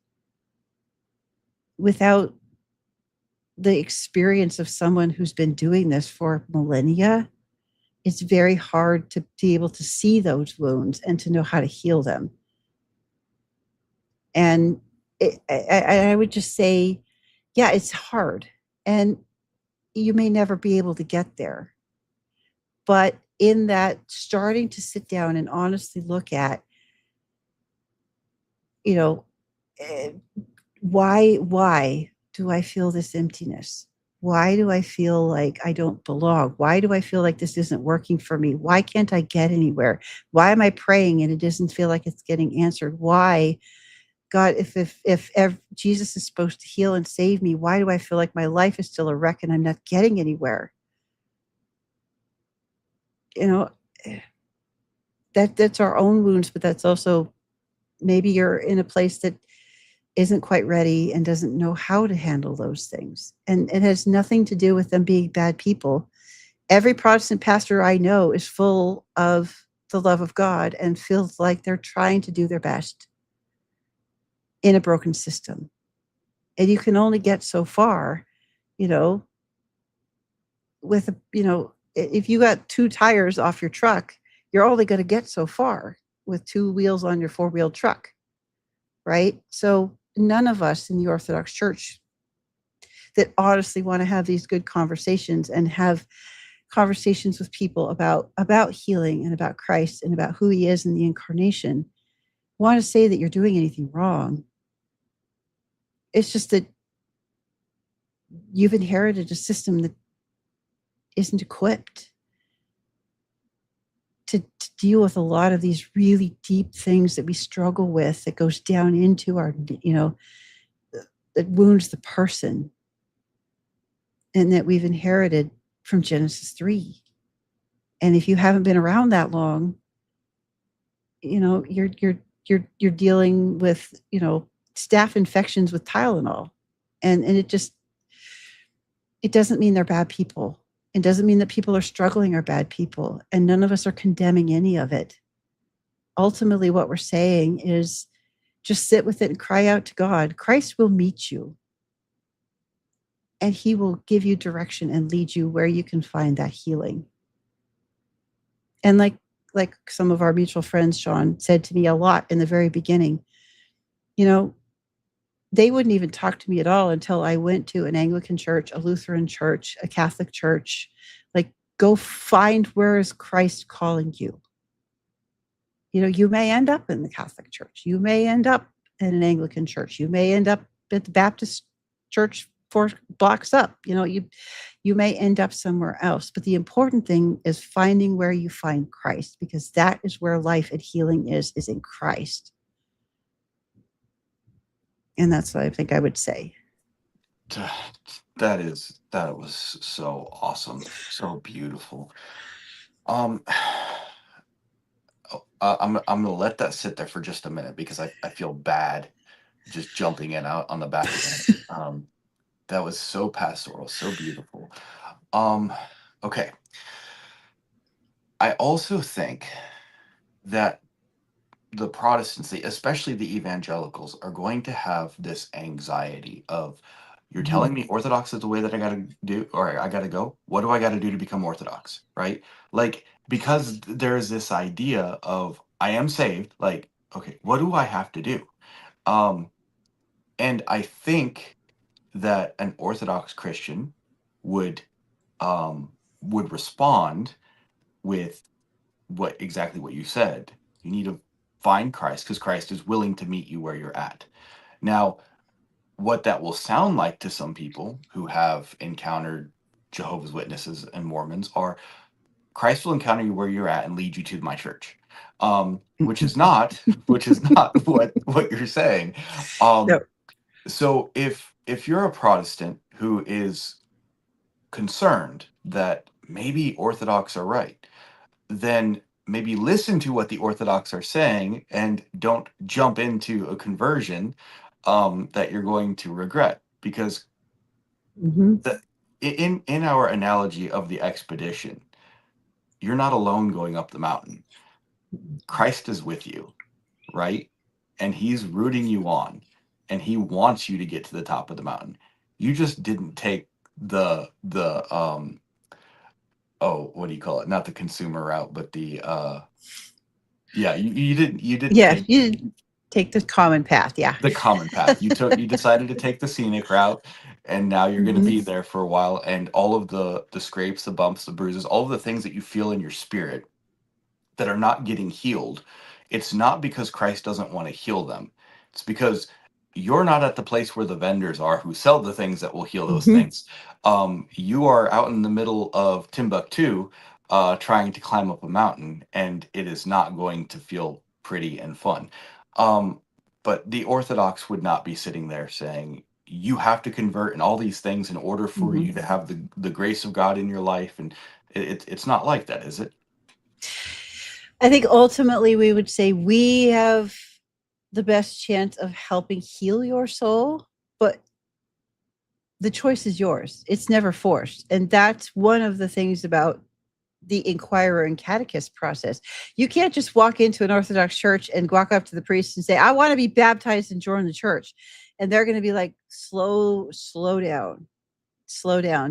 without the experience of someone who's been doing this for millennia, it's very hard to be able to see those wounds and to know how to heal them. And I would just say, yeah, it's hard. And you may never be able to get there. But in that, starting to sit down and honestly look at, why do I feel this emptiness? Why do I feel like I don't belong? Why do I feel like this isn't working for me? Why can't I get anywhere? Why am I praying and it doesn't feel like it's getting answered? Why, God, if Jesus is supposed to heal and save me, why do I feel like my life is still a wreck and I'm not getting anywhere? That's our own wounds, but that's also maybe you're in a place that isn't quite ready and doesn't know how to handle those things. And it has nothing to do with them being bad people. Every Protestant pastor I know is full of the love of God and feels like they're trying to do their best in a broken system. And you can only get so far, with, if you got 2 tires off your truck, you're only going to get so far with 2 wheels on your 4-wheel truck, right? So none of us in the Orthodox Church that honestly want to have these good conversations and have conversations with people about healing and about Christ and about who he is in the incarnation want to say that you're doing anything wrong. It's just that you've inherited a system that isn't equipped to deal with a lot of these really deep things that we struggle with, that goes down into our, that wounds the person, and that we've inherited from Genesis 3. And if you haven't been around that long, you're dealing with, staph infections with Tylenol. And it doesn't mean they're bad people. It doesn't mean that people are struggling are bad people. And none of us are condemning any of it. Ultimately, what we're saying is just sit with it and cry out to God. Christ will meet you. And he will give you direction and lead you where you can find that healing. And like some of our mutual friends, Shaun, said to me a lot in the very beginning, they wouldn't even talk to me at all until I went to an Anglican church, a Lutheran church, a Catholic church. Like, go find where is Christ calling you. You may end up in the Catholic church. You may end up in an Anglican church. You may end up at the Baptist church 4 blocks up. You may end up somewhere else. But the important thing is finding where you find Christ, because that is where life and healing is in Christ. And that's what I think I would say. That was so awesome, so beautiful. I'm gonna let that sit there for just a minute, because I feel bad just jumping in out on the back of it. That was so pastoral, so beautiful. Okay. I also think that the Protestants, especially the evangelicals, are going to have this anxiety of, you're telling me Orthodox is the way that I got to do, or I got to go. What do I got to do to become Orthodox? Right? Like, because there's this idea of, I am saved. Like, okay, what do I have to do? And I think that an Orthodox Christian would respond with exactly what you said. You need to find Christ, because Christ is willing to meet you where you're at. Now, what that will sound like to some people who have encountered Jehovah's Witnesses and Mormons are, Christ will encounter you where you're at and lead you to my church, which is not what you're saying. No. So if you're a Protestant who is concerned that maybe Orthodox are right, then maybe listen to what the Orthodox are saying and don't jump into a conversion that you're going to regret. Because in our analogy of the expedition, you're not alone going up the mountain. Christ is with you, right? And he's rooting you on, and he wants you to get to the top of the mountain. You just didn't take the what do you call it? Not the consumer route, but the you didn't you didn't take the common path. The common path. You decided to take the scenic route, and now you're going to be there for a while, and all of the scrapes, the bumps, the bruises, all of the things that you feel in your spirit that are not getting healed, it's not because Christ doesn't want to heal them. It's because you're not at the place where the vendors are who sell the things that will heal those things. You are out in the middle of Timbuktu trying to climb up a mountain, and it is not going to feel pretty and fun. But the Orthodox would not be sitting there saying, you have to convert and all these things in order for you to have the grace of God in your life. And it's not like that, is it? I think ultimately we would say we have the best chance of helping heal your soul, but the choice is yours. It's never forced. And that's one of the things about the inquirer and catechist process. You can't just walk into an Orthodox church and walk up to the priest and say, I want to be baptized and join the church. And they're going to be like, slow down,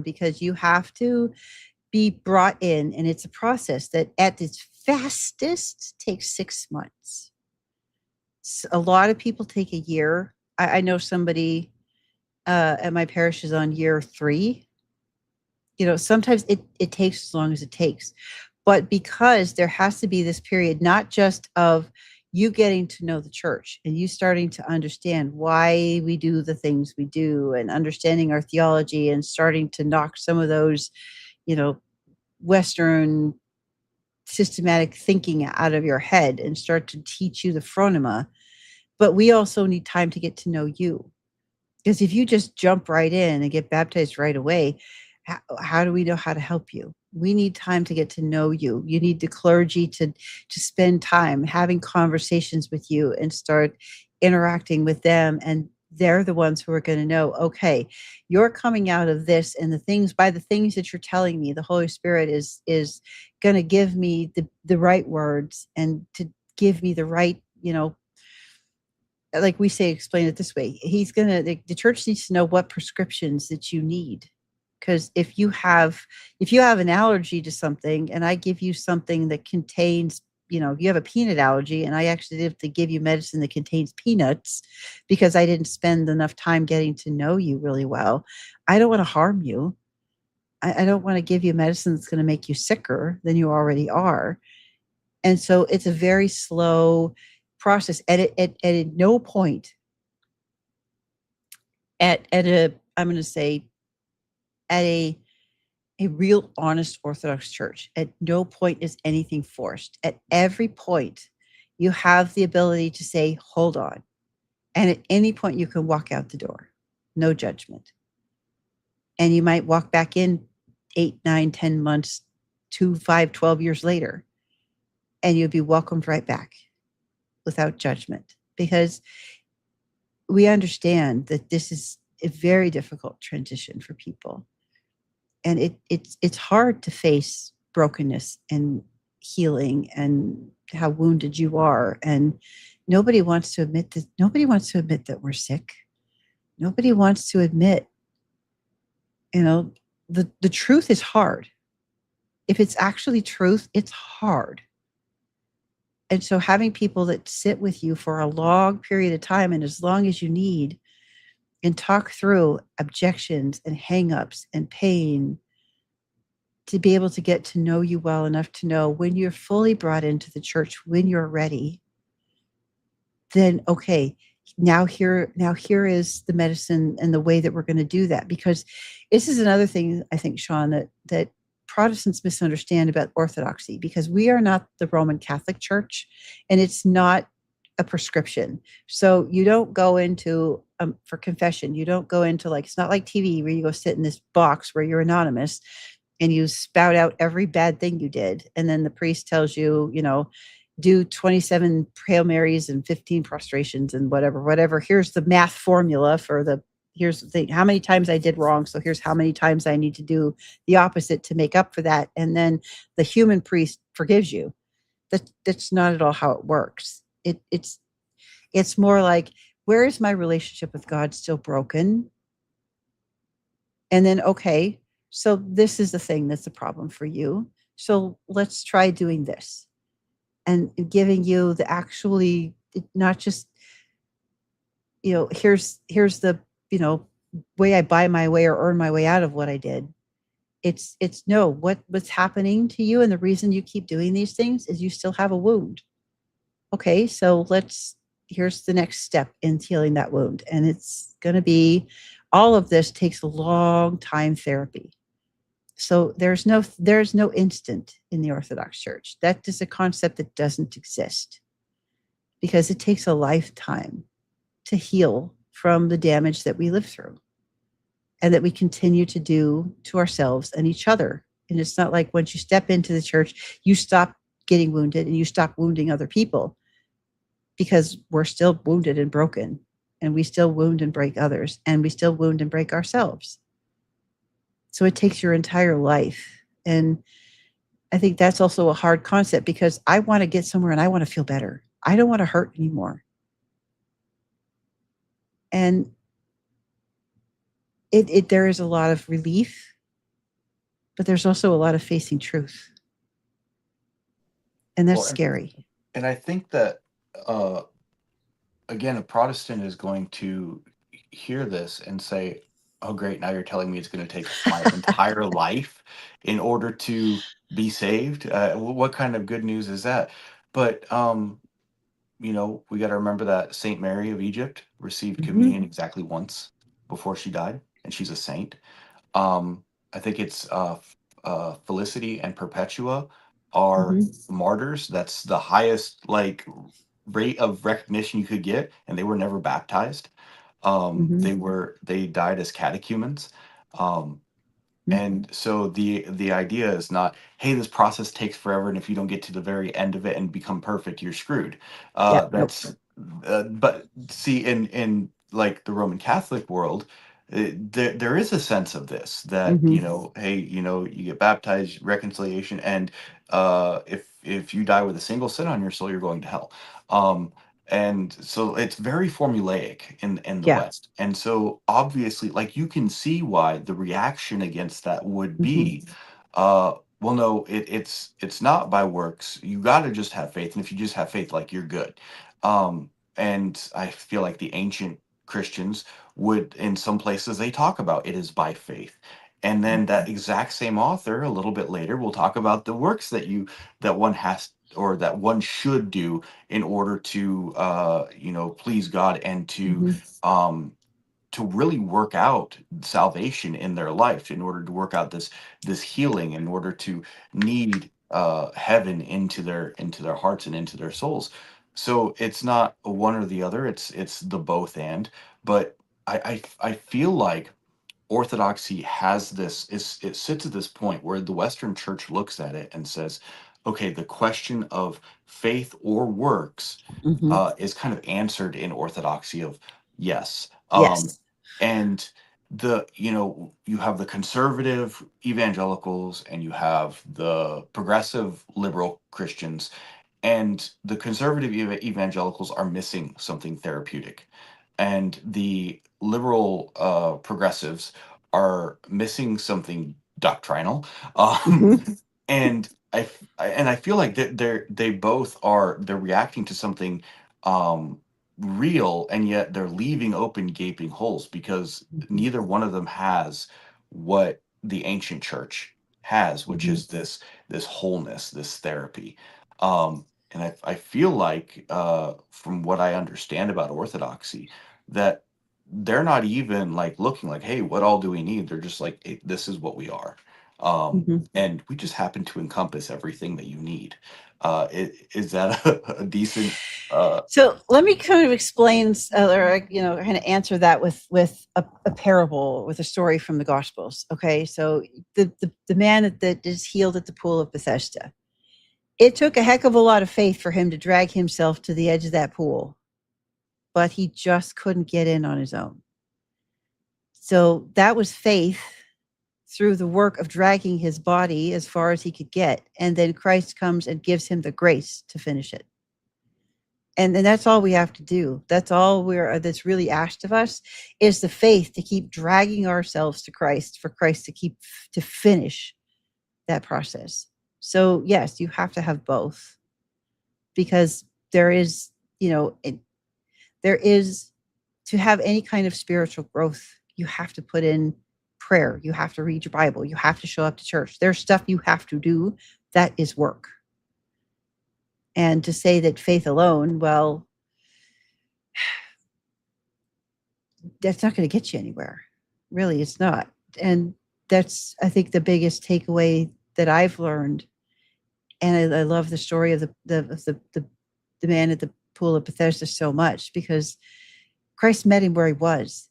because you have to be brought in. And it's a process that at its fastest takes 6 months. A lot of people take a year. I know somebody at my parish is on year 3. Sometimes it takes as long as it takes, but because there has to be this period, not just of you getting to know the church and you starting to understand why we do the things we do and understanding our theology and starting to knock some of those, Western systematic thinking out of your head and start to teach you the phronema. But we also need time to get to know you. Because if you just jump right in and get baptized right away, how do we know how to help you? We need time to get to know you. You need the clergy to spend time having conversations with you and start interacting with them, and they're the ones who are going to know, okay, you're coming out of this, and the things that you're telling me, the Holy Spirit is going to give me the right words, and to give me the right, like we say, explain it this way. The church needs to know what prescriptions that you need. Because if you have an allergy to something, and I give you something that contains, if you have a peanut allergy, and I actually have to give you medicine that contains peanuts because I didn't spend enough time getting to know you really well, I don't want to harm you. I don't want to give you medicine that's going to make you sicker than you already are. And so it's a very slow process. At no point at a I'm going to say at a real honest Orthodox church, at no point is anything forced. At every point, you have the ability to say, hold on. And at any point, you can walk out the door. No judgment. And you might walk back in 8, 9, 10 months, 2, 5, 12 years later, and you'll be welcomed right back without judgment. Because we understand that this is a very difficult transition for people. And it's hard to face brokenness and healing and how wounded you are. And nobody wants to admit that we're sick. Nobody wants to admit, the truth is hard. If it's actually truth, it's hard. And so having people that sit with you for a long period of time, and as long as you need, and talk through objections and hangups and pain, to be able to get to know you well enough to know when you're fully brought into the church, when you're ready, then okay, now here is the medicine and the way that we're going to do that. Because this is another thing, I think, Shaun, that Protestants misunderstand about Orthodoxy, because we are not the Roman Catholic Church, and it's not a prescription. So you don't go into for confession. You don't go into, like, it's not like TV where you go sit in this box where you're anonymous and you spout out every bad thing you did, and then the priest tells you, do 27 Hail Marys and 15 prostrations and whatever. Here's the math formula here's the thing, how many times I did wrong, so here's how many times I need to do the opposite to make up for that. And then the human priest forgives you. That's not at all how it works. It's more like, where is my relationship with God still broken? And then, okay, so this is the thing that's a problem for you. So let's try doing this. And giving you the actually, not just, here's the, way I buy my way or earn my way out of what I did. It's no, what's happening to you, and the reason you keep doing these things is you still have a wound. Okay, so here's the next step in healing that wound. And it's going to be, all of this takes a long time therapy. So there's no instant in the Orthodox Church. That is a concept that doesn't exist, because it takes a lifetime to heal from the damage that we live through and that we continue to do to ourselves and each other. And it's not like once you step into the church, you stop getting wounded and you stop wounding other people, because we're still wounded and broken, and we still wound and break others, and we still wound and break ourselves. So it takes your entire life. And I think that's also a hard concept, because I want to get somewhere and I want to feel better. I don't want to hurt anymore. And there is a lot of relief, but there's also a lot of facing truth. And that's scary. And I think that, again, a Protestant is going to hear this and say, oh, great, now you're telling me it's going to take my entire life in order to be saved? What kind of good news is that? But, we got to remember that Saint Mary of Egypt received communion exactly once before she died, and she's a saint. I think it's Felicity and Perpetua are martyrs. That's the highest rate of recognition you could get, and they were never baptized. They died as catechumens. And so the idea is not, hey, this process takes forever, and if you don't get to the very end of it and become perfect, you're screwed. Yeah. Nope. That's but see, in like the Roman Catholic world, there is a sense of this that, Hmm. hey, you get baptized, reconciliation, and if you die with a single sin on your soul, you're going to hell. And so it's very formulaic in the Yeah. West. And so obviously, like, you can see why the reaction against that would Hmm. be, well, no, it's not by works. You got to just have faith. And if you just have faith, like, you're good. And I feel like the ancient Christians would, in some places, they talk about it is by faith. And then that exact same author, a little bit later, will talk about the works that one has, or that one should do in order to please God, and Hmm. um to really work out salvation in their life, in order to work out this healing, in order to need heaven into their hearts and into their souls. So it's not a one or the other, it's the both. And but I feel like Orthodoxy has it sits at this point where the Western Church looks at it and says, okay, the question of faith or works Hmm. is kind of answered in Orthodoxy of yes. Yes. And you have the conservative evangelicals, and you have the progressive liberal Christians, and the conservative evangelicals are missing something therapeutic, and the liberal progressives are missing something doctrinal. um, Hmm. and I feel like that they're reacting to something um, real, and yet they're leaving open gaping holes, because Hmm. neither one of them has what the ancient church has, which Hmm. is this wholeness, this therapy. And I feel like, from what I understand about Orthodoxy, that they're not even like looking like, hey, what all do we need? They're just like, hey, this is what we are. Hmm. And we just happen to encompass everything that you need. Is that a decent? So let me kind of explain, or kind of answer that with a parable, with a story from the Gospels. Okay, so the man that is healed at the pool of Bethesda. It took a heck of a lot of faith for him to drag himself to the edge of that pool, but he just couldn't get in on his own. So that was faith through the work of dragging his body as far as he could get, and then Christ comes and gives him the grace to finish it. And then that's all we have to do. That's all that's really asked of us, is the faith to keep dragging ourselves to Christ, for Christ to finish that process. So yes, you have to have both, because there is, there is, to have any kind of spiritual growth, you have to put in prayer. You have to read your Bible. You have to show up to church. There's stuff you have to do. That is work. And to say that faith alone, well, that's not going to get you anywhere. Really, it's not. And that's, I think, the biggest takeaway that I've learned. And I love the story of the man at the pool of Bethesda so much, because Christ met him where he was.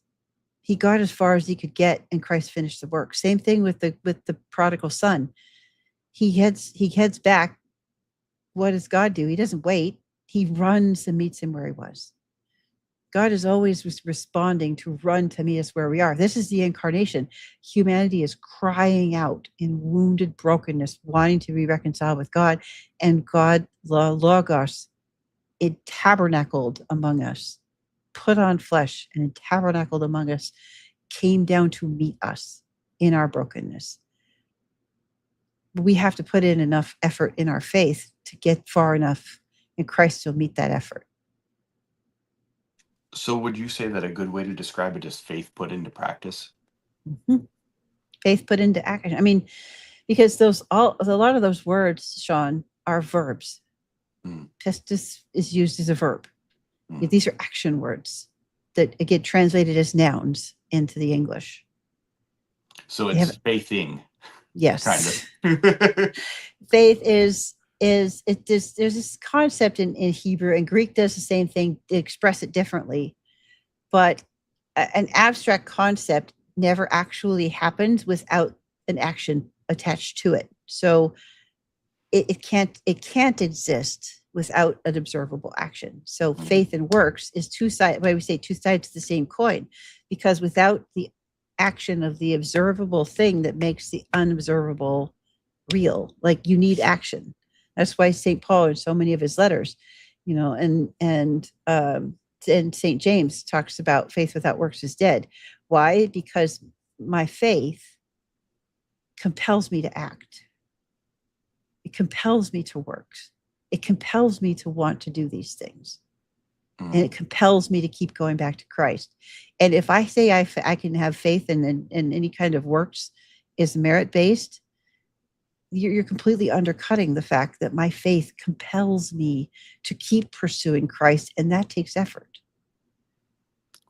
He got as far as he could get, and Christ finished the work. Same thing with the prodigal son. He heads back. What does God do? He doesn't wait. He runs and meets him where he was. God is always responding to run to meet us where we are. This is the incarnation. Humanity is crying out in wounded brokenness, wanting to be reconciled with God. And God, Logos, it tabernacled among us, put on flesh and tabernacled among us, came down to meet us in our brokenness. We have to put in enough effort in our faith to get far enough, and Christ will meet that effort. So would you say that a good way to describe it is faith put into practice? Mm-hmm. Faith put into action. I mean, because a lot of those words, Shaun, are verbs. Pistis is used as a verb. These are action words that get translated as nouns into the English. So it's faithing. Yes. Kind of. Faith is there's this concept in Hebrew, and Greek does the same thing. They express it differently, but an abstract concept never actually happens without an action attached to it. So it can't exist without an observable action. So faith and works is two sides. Why we say two sides of the same coin, because without the action of the observable thing that makes the unobservable real, like you need action. That's why St. Paul in so many of his letters, and St. James talks about faith without works is dead. Why? Because my faith compels me to act. It compels me to work. It compels me to want to do these things. And it compels me to keep going back to Christ. And if I say I can have faith in any kind of works is merit-based, you're completely undercutting the fact that my faith compels me to keep pursuing Christ, and that takes effort.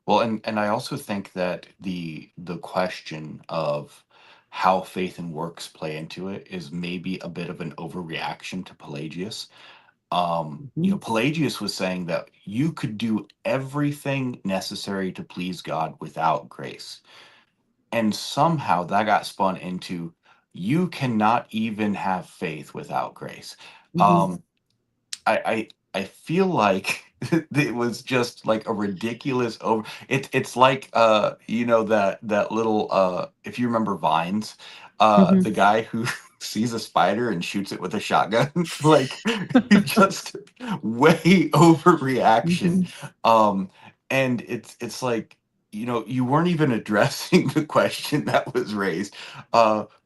Well, and I also think that the question of how faith and works play into it is maybe a bit of an overreaction to Pelagius. Pelagius was saying that you could do everything necessary to please God without grace. And somehow that got spun into you cannot even have faith without grace. Um, I feel like it was just like a ridiculous over. It's like that little if you remember Vines, the guy who sees a spider and shoots it with a shotgun, like just way overreaction. And it's like you weren't even addressing the question that was raised,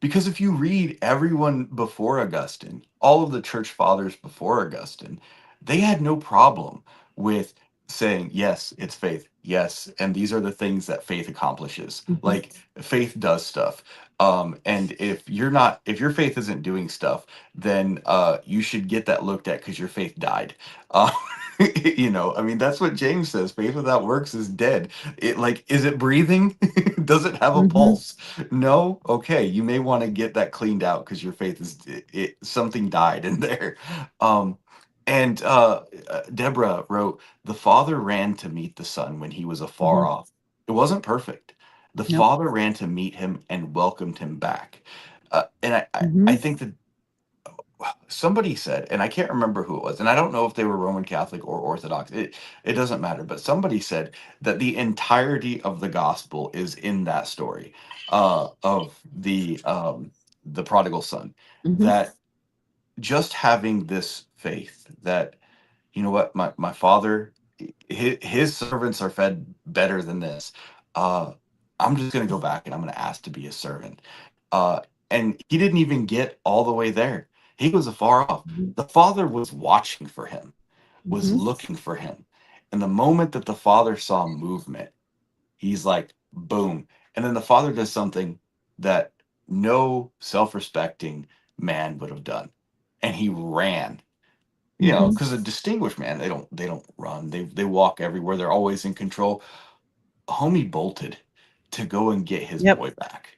because if you read everyone before Augustine, all of the church fathers before Augustine, they had no problem with saying, yes, it's faith. Yes. And these are the things that faith accomplishes. Like faith does stuff. And if your faith isn't doing stuff, then you should get that looked at because your faith died. Uh, I mean, that's what James says. Faith without works is dead. Is it breathing? Does it have a pulse? No? Okay. You may want to get that cleaned out because your faith something died in there. And Deborah wrote, "The father ran to meet the son when he was afar off. It wasn't perfect. The Nope. father ran to meet him and welcomed him back." And I think that somebody said, and I can't remember who it was, and I don't know if they were Roman Catholic or Orthodox. It doesn't matter. But somebody said that the entirety of the gospel is in that story of the prodigal son. That just having this faith that you know what my father his servants are fed better than this. I'm just going to go back and I'm going to ask to be a servant. uh and he didn't even get all the way there. He was afar off. The father was watching for him, was looking for him, and the moment that the father saw movement, he's like boom. And then the father does something that no self-respecting man would have done, and he ran. Because a distinguished man, they don't run. They walk everywhere. They're always in control. Homie bolted to go and get his Yep. boy back.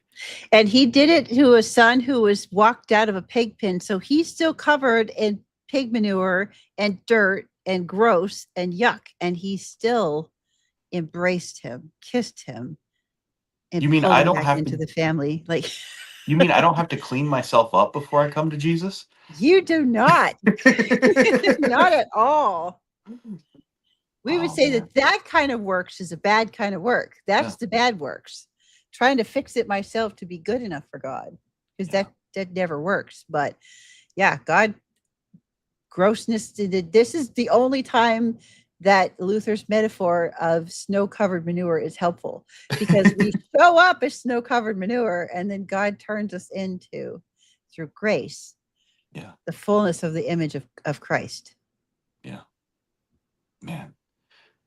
And he did it to a son who was walked out of a pig pen. So he's still covered in pig manure and dirt and gross and yuck. And he still embraced him, kissed him, and You mean pulled I him don't back have into to? the family. Like, You mean I don't have to clean myself up before I come to Jesus? you do not. Not at all. We would Oh, say man. that kind of works is a bad kind of work. That's Yeah. the bad works. Trying to fix it myself to be good enough for God, because that never works. But yeah, God, grossness. This is the only time that Luther's metaphor of snow-covered manure is helpful, because we show up as snow-covered manure, and then God turns us into, through grace, Yeah. the fullness of the image of Christ. Yeah. Man,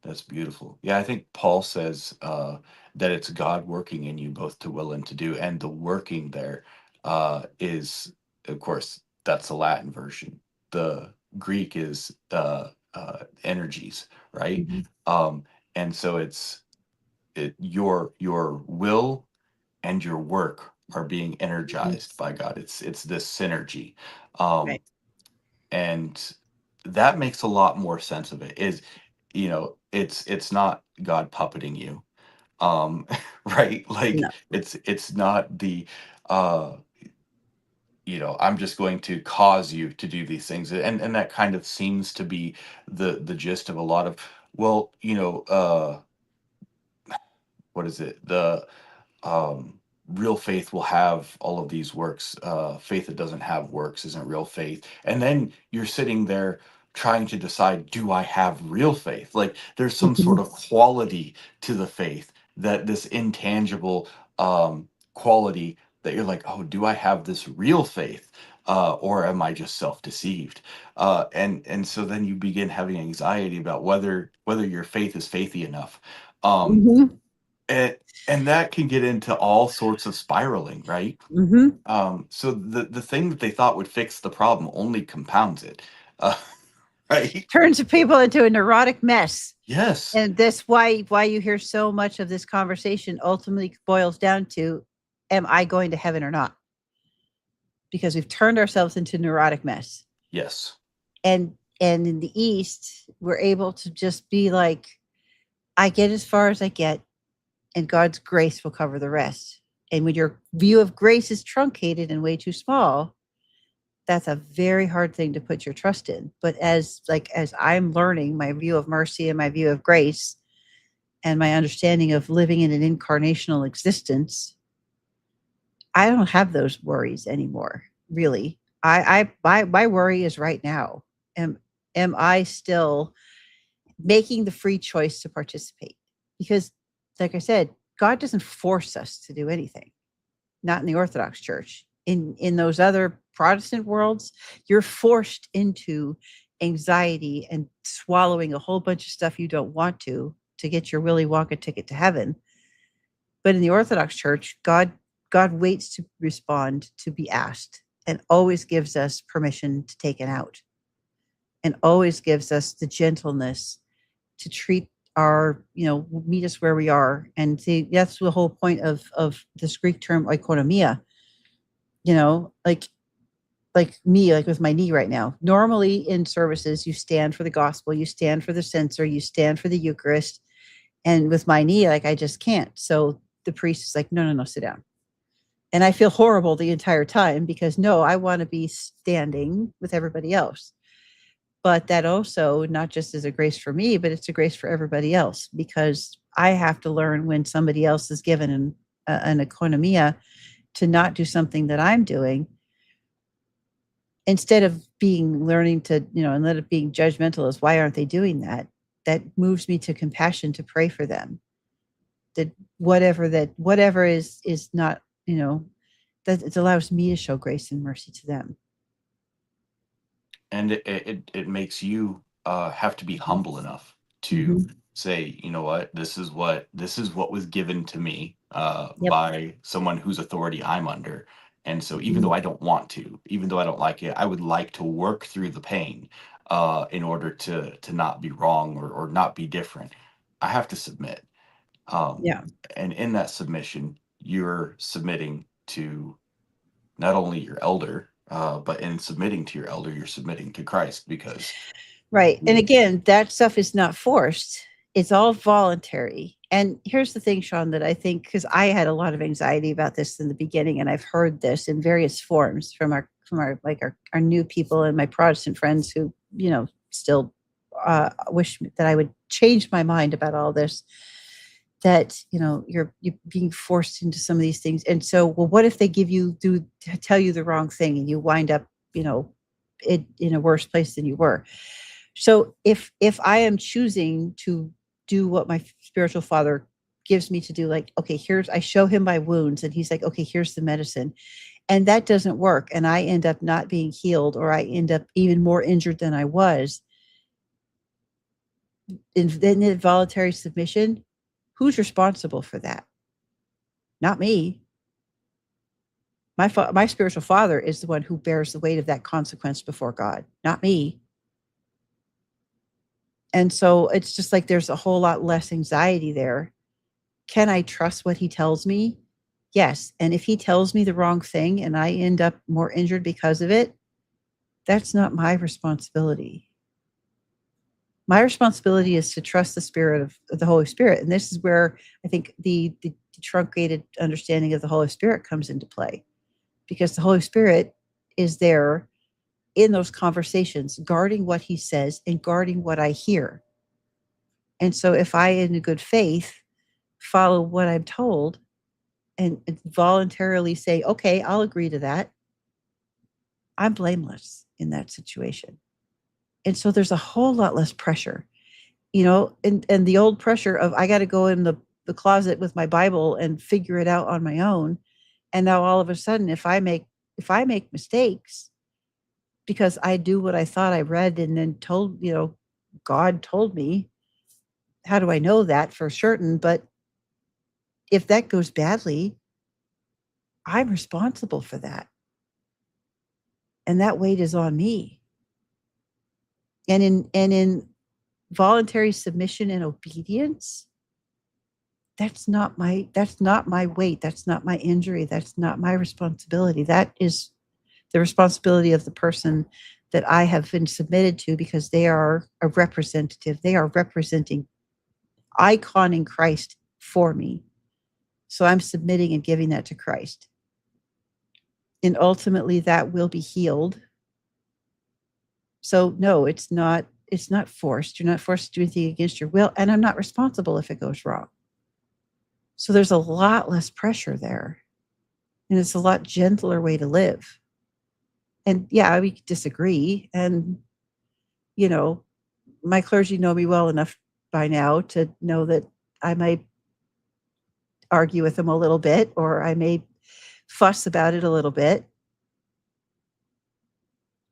that's beautiful. Yeah, I think Paul says that it's God working in you both to will and to do. And the working there is, of course, that's the Latin version. The Greek is energies, right? Um, and so your will and your work are being energized by God. It's this synergy. Um, Right. and that makes a lot more sense of it. It's not God puppeting you, right? Like No. it's not the uh, I'm just going to cause you to do these things. And that kind of seems to be the gist of a lot of, well, what is it? The real faith will have all of these works. Faith that doesn't have works isn't real faith. And then you're sitting there trying to decide, do I have real faith? Like there's some sort Mhm. of quality to the faith, that this intangible quality that you're like, oh, do I have this real faith? Or am I just self-deceived? And so then you begin having anxiety about whether your faith is faithy enough. Um, Mhm. and and that can get into all sorts of spiraling, right? Mhm. So the thing that they thought would fix the problem only compounds it, uh, right? Turns people into a neurotic mess. Yes, And that's why you hear so much of this conversation ultimately boils down to, am I going to heaven or not? Because we've turned ourselves into a neurotic mess. yes, And in the East, we're able to just be like, I get as far as I get, and God's grace will cover the rest. And when your view of grace is truncated and way too small, that's a very hard thing to put your trust in. But as I'm learning my view of mercy and my view of grace and my understanding of living in an incarnational existence, I don't have those worries anymore. Really, my worry is right now. Am I still making the free choice to participate? Because, like I said, God doesn't force us to do anything. Not in the Orthodox Church. In those other Protestant worlds, you're forced into anxiety and swallowing a whole bunch of stuff you don't want to get your Willy Wonka ticket to heaven. But in the Orthodox Church, God waits to respond, to be asked, and always gives us permission to take it out, and always gives us the gentleness to treat meet us where we are. And see, that's the whole point of this Greek term oikonomia. Like me, like with my knee right now. Normally in services, you stand for the gospel, you stand for the censer, you stand for the Eucharist. And with my knee, like I just can't. So the priest is like, no, no, no, sit down. And I feel horrible the entire time because no, I want to be standing with everybody else. But that also not just is a grace for me, but it's a grace for everybody else, because I have to learn when somebody else is given an economia to not do something that I'm doing, instead of learning to, instead of being judgmental as why aren't they doing that? That moves me to compassion to pray for them. That whatever is not, that it allows me to show grace and mercy to them. and it makes you have to be humble enough to Mhm. say, you know what, this is what was given to me Yep. by someone whose authority I'm under. And so even though Mhm. I don't want to, even though I don't like it, I would like to work through the pain in order to not be wrong, or not be different. I have to submit. um, Yeah. and in that submission, you're submitting to not only your elder, but in submitting to your elder, you're submitting to Christ, because Right. And again, that stuff is not forced. It's all voluntary. And here's the thing, Shaun, that I think, because I had a lot of anxiety about this in the beginning, and I've heard this in various forms from our new people and my Protestant friends who, still wish that I would change my mind about all this. That, you're being forced into some of these things. And so, well, what if they tell you the wrong thing and you wind up, in a worse place than you were? So if I am choosing to do what my spiritual father gives me to do, like, okay, I show him my wounds and he's like, okay, here's the medicine. And that doesn't work. And I end up not being healed, or I end up even more injured than I was. In involuntary submission, who's responsible for that? Not me. My spiritual father is the one who bears the weight of that consequence before God, not me. And so it's just like there's a whole lot less anxiety there. Can I trust what he tells me? Yes. And if he tells me the wrong thing and I end up more injured because of it, that's not my responsibility. My responsibility is to trust the spirit of the Holy Spirit. And this is where I think the truncated understanding of the Holy Spirit comes into play. because the Holy Spirit is there in those conversations, guarding what he says and guarding what I hear. And so if I, in good faith, follow what I'm told and voluntarily say, okay, I'll agree to that, I'm blameless in that situation. And so there's a whole lot less pressure, and the old pressure of I got to go in the closet with my Bible and figure it out on my own. And now all of a sudden, if I make mistakes because I do what I thought I read and then told, God told me, how do I know that for certain? But if that goes badly, I'm responsible for that. And that weight is on me. And in voluntary submission and obedience, that's not my weight. That's not my injury. That's not my responsibility. That is the responsibility of the person that I have been submitted to, because they are a representative. They are representing, iconing Christ for me. So I'm submitting and giving that to Christ. And ultimately that will be healed. So no, it's not forced. You're not forced to do anything against your will. And I'm not responsible if it goes wrong. So there's a lot less pressure there. And it's a lot gentler way to live. And yeah, we disagree. And, my clergy know me well enough by now to know that I might argue with them a little bit, or I may fuss about it a little bit.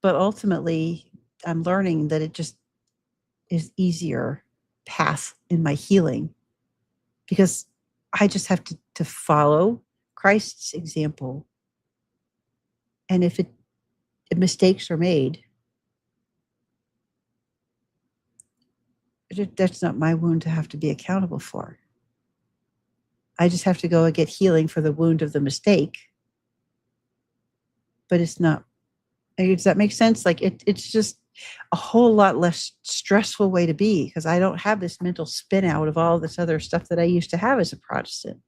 But ultimately, I'm learning that it just is easier path in my healing, because I just have to follow Christ's example. And if mistakes are made, that's not my wound to have to be accountable for. I just have to go and get healing for the wound of the mistake. But it's not. Does that make sense? Like it's just a whole lot less stressful way to be, because I don't have this mental spin out of all this other stuff that I used to have as a Protestant.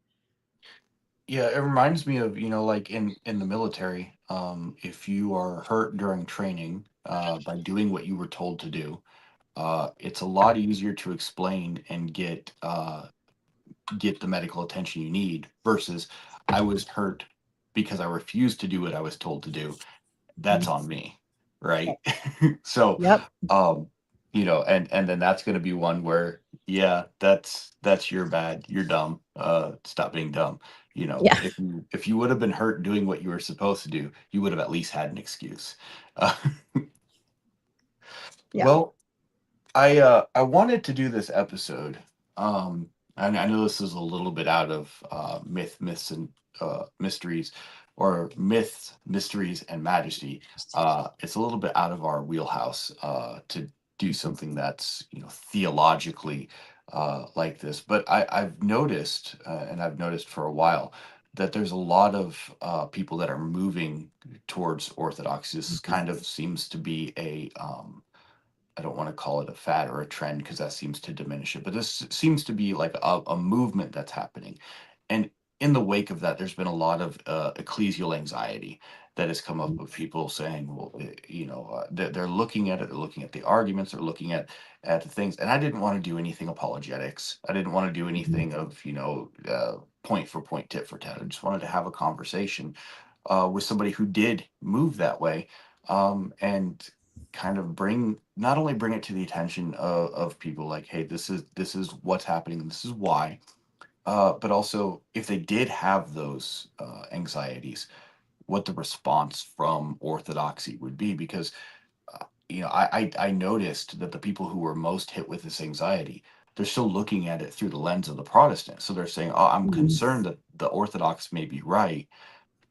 Yeah, it reminds me of, like in the military, if you are hurt during training by doing what you were told to do, it's a lot easier to explain and get the medical attention you need versus I was hurt because I refused to do what I was told to do. That's on me, right? So, Yep. and then that's going to be one where, yeah, that's your bad. You're dumb. Stop being dumb. Yeah. If you would have been hurt doing what you were supposed to do, you would have at least had an excuse. Uh, Yeah. well, I wanted to do this episode. And I know this is a little bit out of myths, and mysteries, or myths, mysteries, and majesty. It's a little bit out of our wheelhouse to do something that's theologically like this. But I've noticed, and I've noticed for a while, that there's a lot of people that are moving towards orthodoxy. This kind of seems to be a I don't want to call it a fad or a trend because that seems to diminish it, but this seems to be like a movement that's happening. And in the wake of that, there's been a lot of ecclesial anxiety that has come up with people saying, well, they're looking at it, they're looking at the arguments, they're looking at the things. And I didn't want to do anything apologetics. I didn't want to do anything of, point for point, tit for tat. I just wanted to have a conversation with somebody who did move that way. And kind of not only bring it to the attention of people like, hey, this is what's happening, this is why, but also if they did have those anxieties, what the response from orthodoxy would be. Because I noticed that the people who were most hit with this anxiety, they're still looking at it through the lens of the Protestant. So they're saying, oh, I'm concerned that the Orthodox may be right,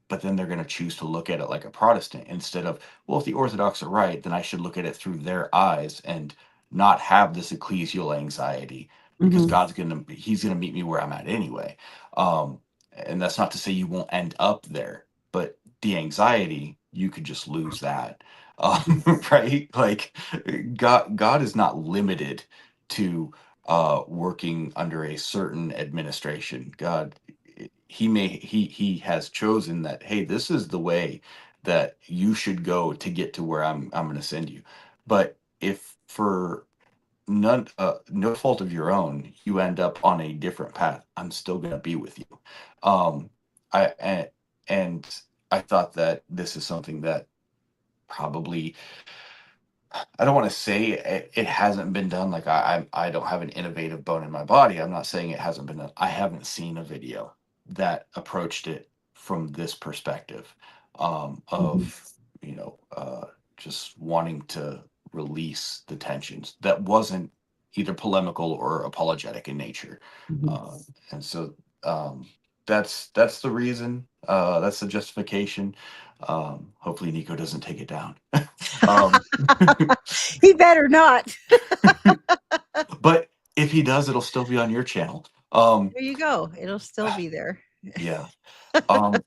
but then they're going to choose to look at it like a Protestant instead of, well, if the Orthodox are right, then I should look at it through their eyes and not have this ecclesial anxiety, because he's going to meet me where I'm at anyway. And that's not to say you won't end up there, but the anxiety, you could just lose that. Right? Like God is not limited to working under a certain administration. God, he has chosen that, hey, this is the way that you should go to get to where I'm going to send you. But if for no fault of your own, you end up on a different path, I'm still going to be with you. Um, and I thought that this is something that probably, I don't want to say it hasn't been done. Like I don't have an innovative bone in my body. I'm not saying it hasn't been done. I haven't seen a video that approached it from this perspective, Mhm. of, you know, just wanting to release the tensions that wasn't either polemical or apologetic in nature. Mhm. Uh, and so, that's the reason. That's the justification. Hopefully Nico doesn't take it down. um, He better not. but if he does, it'll still be on your channel. There you go. It'll still be there. Yeah. Um,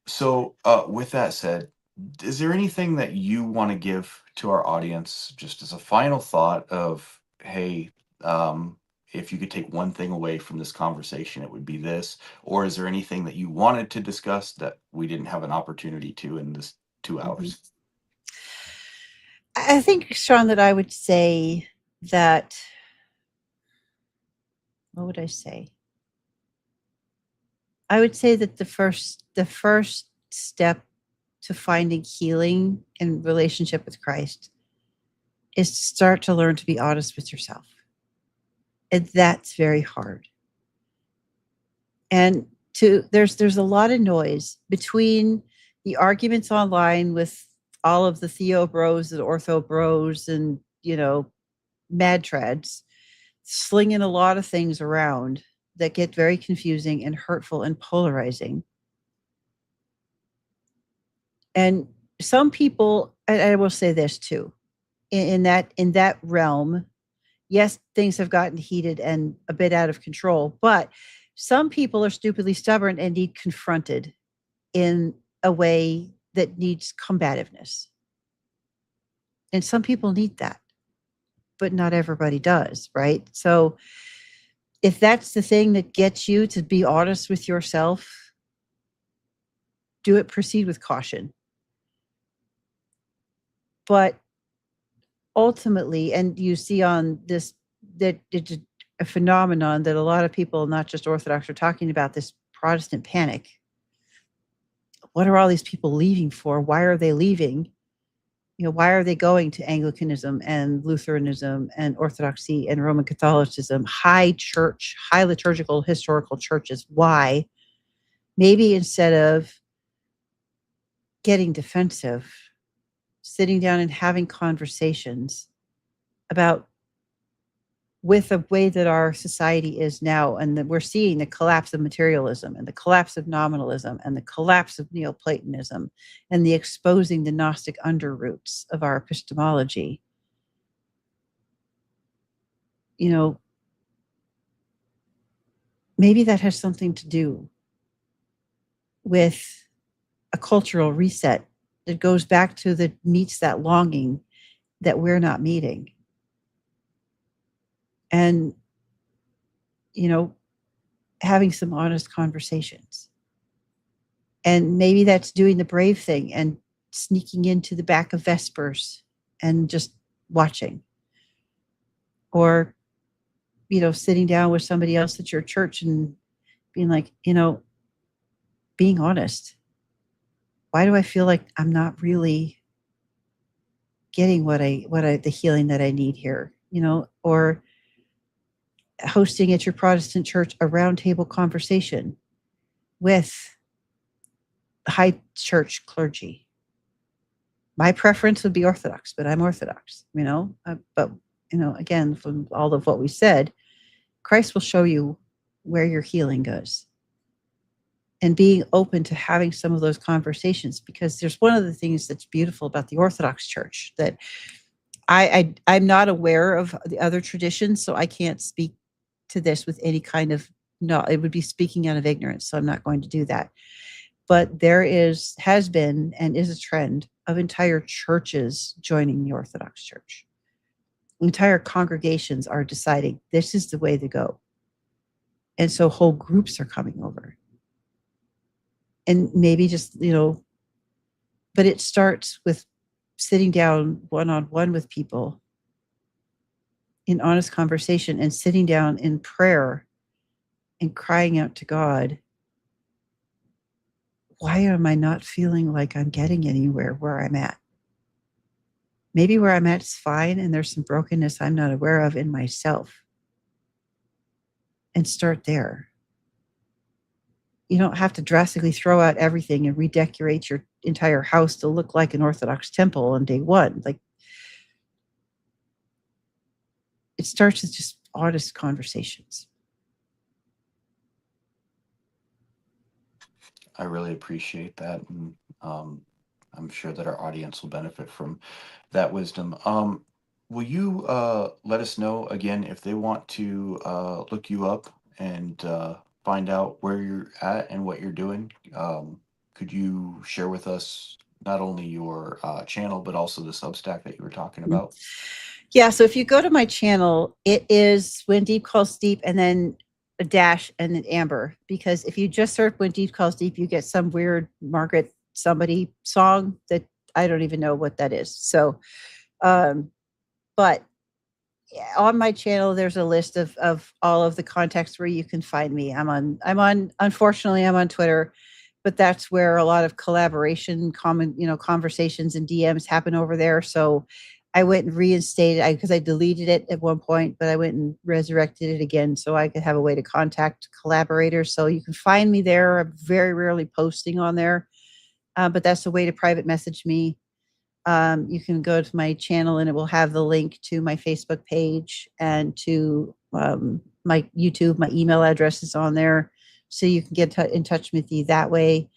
so, with that said, is there anything that you want to give to our audience, just as a final thought of, hey, if you could take one thing away from this conversation, it would be this? Or is there anything that you wanted to discuss that we didn't have an opportunity to in this 2 hours? Mhm. I think, Shaun, that I would say that, what would I say? I would say that the first step to finding healing in relationship with Christ is to start to learn to be honest with yourself. And that's very hard. And there's a lot of noise between the arguments online with all of the Theo bros and ortho bros and, mad treads, slinging a lot of things around that get very confusing and hurtful and polarizing. And some people, and I will say this too, in that realm, yes, things have gotten heated and a bit out of control, but some people are stupidly stubborn and need confronted in a way that needs combativeness. And some people need that, but not everybody does, right? So if that's the thing that gets you to be honest with yourself, do it, proceed with caution. But ultimately, and you see on this, that it's a phenomenon that a lot of people, not just Orthodox, are talking about, this Protestant panic. What are all these people leaving for? Why are they leaving? Why are they going to Anglicanism and Lutheranism and Orthodoxy and Roman Catholicism, high church, high liturgical, historical churches? Why? Maybe instead of getting defensive, sitting down and having conversations about, with the way that our society is now, and that we're seeing the collapse of materialism and the collapse of nominalism and the collapse of Neoplatonism and the exposing the Gnostic underroots of our epistemology. Maybe that has something to do with a cultural reset that goes back to, that meets that longing that we're not meeting. And, having some honest conversations. And maybe that's doing the brave thing and sneaking into the back of Vespers and just watching. Or, sitting down with somebody else at your church and being like, being honest. Why do I feel like I'm not really getting the healing that I need here? Or hosting at your Protestant church a roundtable conversation with high church clergy. My preference would be Orthodox, but I'm Orthodox, but again, from all of what we said, Christ will show you where your healing goes. And being open to having some of those conversations, because there's one of the things that's beautiful about the Orthodox Church that I'm not aware of the other traditions, so I can't speak to this with any kind of, no, it would be speaking out of ignorance, so I'm not going to do that. But there has been and is a trend of entire churches joining the Orthodox Church. Entire congregations are deciding this is the way to go. And so whole groups are coming over. and maybe just, but it starts with sitting down one-on-one with people in honest conversation and sitting down in prayer and crying out to God, why am I not feeling like I'm getting anywhere where I'm at? Maybe where I'm at is fine and there's some brokenness I'm not aware of in myself. And start there. You don't have to drastically throw out everything and redecorate your entire house to look like an Orthodox temple on day one. Like, it starts with just honest conversations. I really appreciate that. And I'm sure that our audience will benefit from that wisdom. Will you let us know again if they want to look you up and find out where you're at and what you're doing? Could you share with us not only your channel, but also the Substack that you were talking about? Yeah, so if you go to my channel, it is When Deep Calls Deep and then a dash and an amber. Because if you just search When Deep Calls Deep, you get some weird Margaret somebody song that I don't even know what that is. So, but on my channel, there's a list of all of the contexts where you can find me. Unfortunately, I'm on Twitter, but that's where a lot of collaboration, conversations and DMs happen over there. So I went and reinstated because I deleted it at one point, but I went and resurrected it again so I could have a way to contact collaborators. So you can find me there. I'm very rarely posting on there, but that's a way to private message me. You can go to my channel and it will have the link to my Facebook page and to my YouTube. My email address is on there, so you can get in touch with me that way.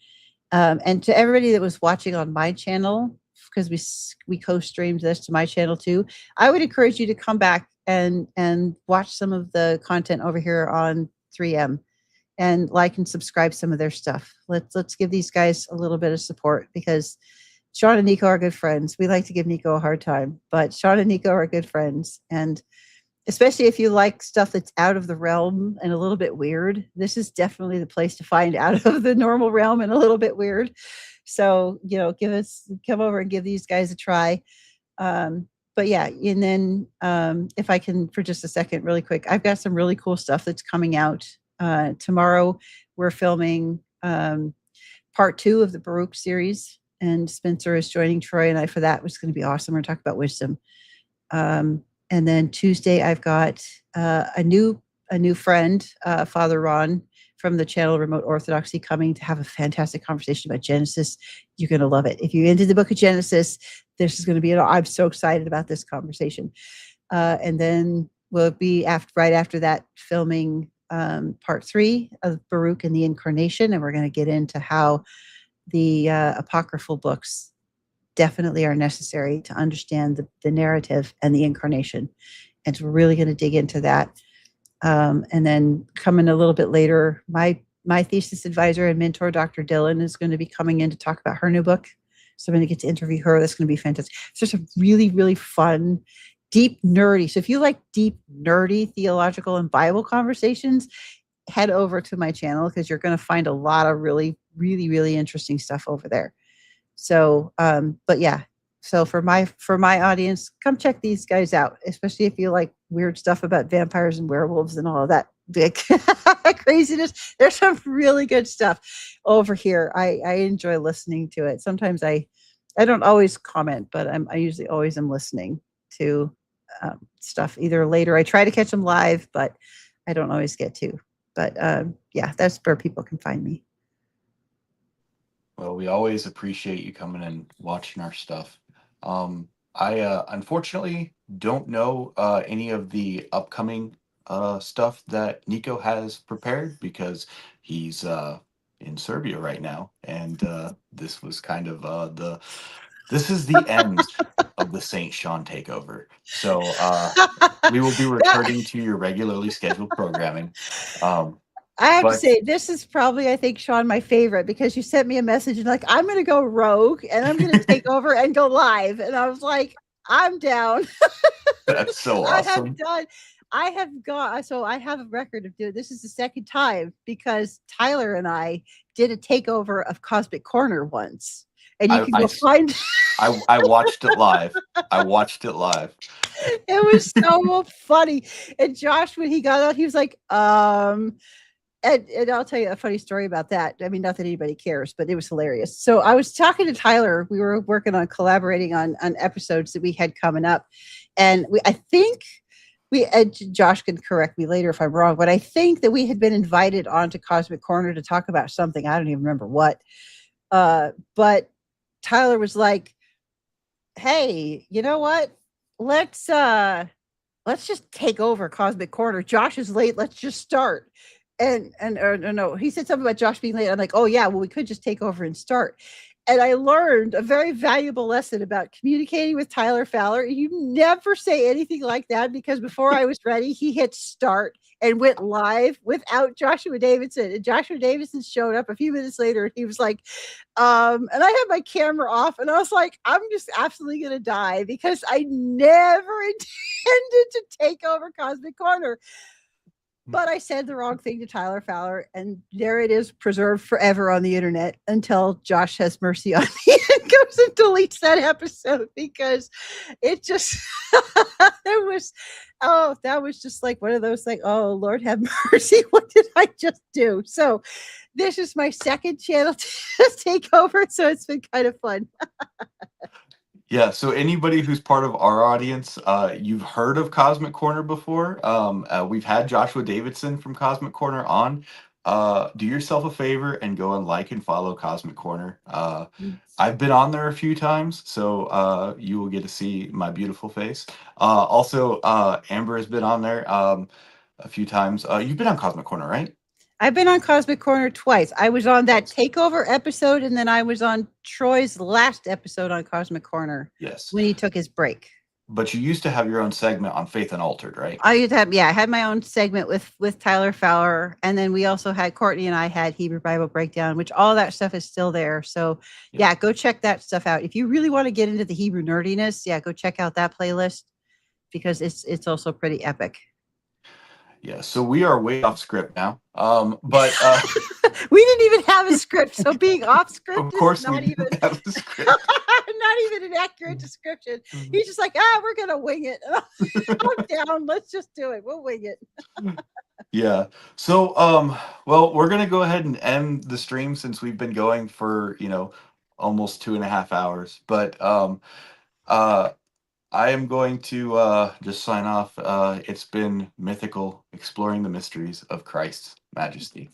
And to everybody that was watching on my channel, because we co-streamed this to my channel too, I would encourage you to come back and watch some of the content over here on 3M and like and subscribe some of their stuff. Let's give these guys a little bit of support, because Shaun and Nico are good friends. We like to give Nico a hard time, but Shaun and Nico are good friends. And especially if you like stuff that's out of the realm and a little bit weird, this is definitely the place to find out of the normal realm and a little bit weird. So, come over and give these guys a try. But yeah, and then if I can, for just a second, really quick, I've got some really cool stuff that's coming out. Tomorrow, we're filming part 2 of the Baruch series, and Spencer is joining Troy and I for that, which is going to be awesome. We're going to talk about wisdom. And then Tuesday, I've got a new friend, Father Ron, from the channel Remote Orthodoxy, coming to have a fantastic conversation about Genesis. You're going to love it. If you're into the book of Genesis, this is going to be, I'm so excited about this conversation. And then we'll be right after that filming part 3 of Baruch and the Incarnation. And we're going to get into how the apocryphal books definitely are necessary to understand the narrative and the incarnation. And so we're really going to dig into that. And then coming a little bit later, my thesis advisor and mentor, Dr. Dillon, is going to be coming in to talk about her new book. So I'm going to get to interview her. That's going to be fantastic. It's just a really, really fun, deep, nerdy. So if you like deep, nerdy theological and Bible conversations, head over to my channel, because you're going to find a lot of really, really, really interesting stuff over there. So, but yeah. So for my audience, come check these guys out, especially if you like weird stuff about vampires and werewolves and all of that big craziness. There's some really good stuff over here. I enjoy listening to it. Sometimes I don't always comment, but I usually always am listening to stuff either later. I try to catch them live, but I don't always get to. But yeah, that's where people can find me. Well, we always appreciate you coming and watching our stuff. I unfortunately don't know any of the upcoming stuff that Nico has prepared, because he's in Serbia right now, and this was kind of this is the end of the Saint Shaun takeover. So we will be returning to your regularly scheduled programming. I have to say, this is probably, I think, Shaun, my favorite, because you sent me a message and like, I'm going to go rogue and I'm going to take over and go live. And I was like, I'm down. That's so awesome. I have a record of doing this is the second time because Tyler and I did a takeover of Cosmic Corner once. And you can go find I watched it live. I watched it live. It was so funny. And Josh, when he got out, he was like, and I'll tell you a funny story about that. I mean, not that anybody cares, but it was hilarious. So I was talking to Tyler. We were working on collaborating on episodes that we had coming up. And I think Josh can correct me later if I'm wrong, but I think that we had been invited onto Cosmic Corner to talk about something. I don't even remember what. But Tyler was like, hey, you know what? Let's just take over Cosmic Corner. Josh is late. Let's just start. And no, he said something about Josh being late. I'm like, oh yeah, well, we could just take over and start. And I learned a very valuable lesson about communicating with Tyler Fowler. You never say anything like that, because before I was ready, he hit start and went live without Joshua Davidson. And Joshua Davidson showed up a few minutes later and he was like, and I had my camera off and I was like, I'm just absolutely going to die because I never intended to take over Cosmic Corner. But I said the wrong thing to Tyler Fowler, and there it is, preserved forever on the internet until Josh has mercy on me and goes and deletes that episode, because it just, that was just like one of those like, oh, Lord have mercy, what did I just do? So this is my second channel to take over, so it's been kind of fun. Yeah, so anybody who's part of our audience, you've heard of Cosmic Corner before. We've had Joshua Davidson from Cosmic Corner on. Do yourself a favor and go and like and follow Cosmic Corner. I've been on there a few times, so you will get to see my beautiful face. Also, Amber has been on there a few times. You've been on Cosmic Corner, right? I've been on Cosmic Corner twice. I was on that takeover episode, and then I was on Troy's last episode on Cosmic Corner. Yes. When he took his break. But you used to have your own segment on Faith Unaltered, right? I had my own segment with Tyler Fowler, and then we also had Courtney and I had Hebrew Bible Breakdown, which all that stuff is still there. So yeah, go check that stuff out. If you really want to get into the Hebrew nerdiness, go check out that playlist, because it's also pretty epic. Yeah, so we are way off script now. But we didn't even have a script, so being off script of course is not even have a script. not even an accurate description. He's just like, we're gonna wing it. I'm down. Let's just do it. We'll wing it. Yeah. So well, we're gonna go ahead and end the stream since we've been going for almost 2.5 hours. But I am going to just sign off. It's been mythical, exploring the mysteries of Christ's Majesty.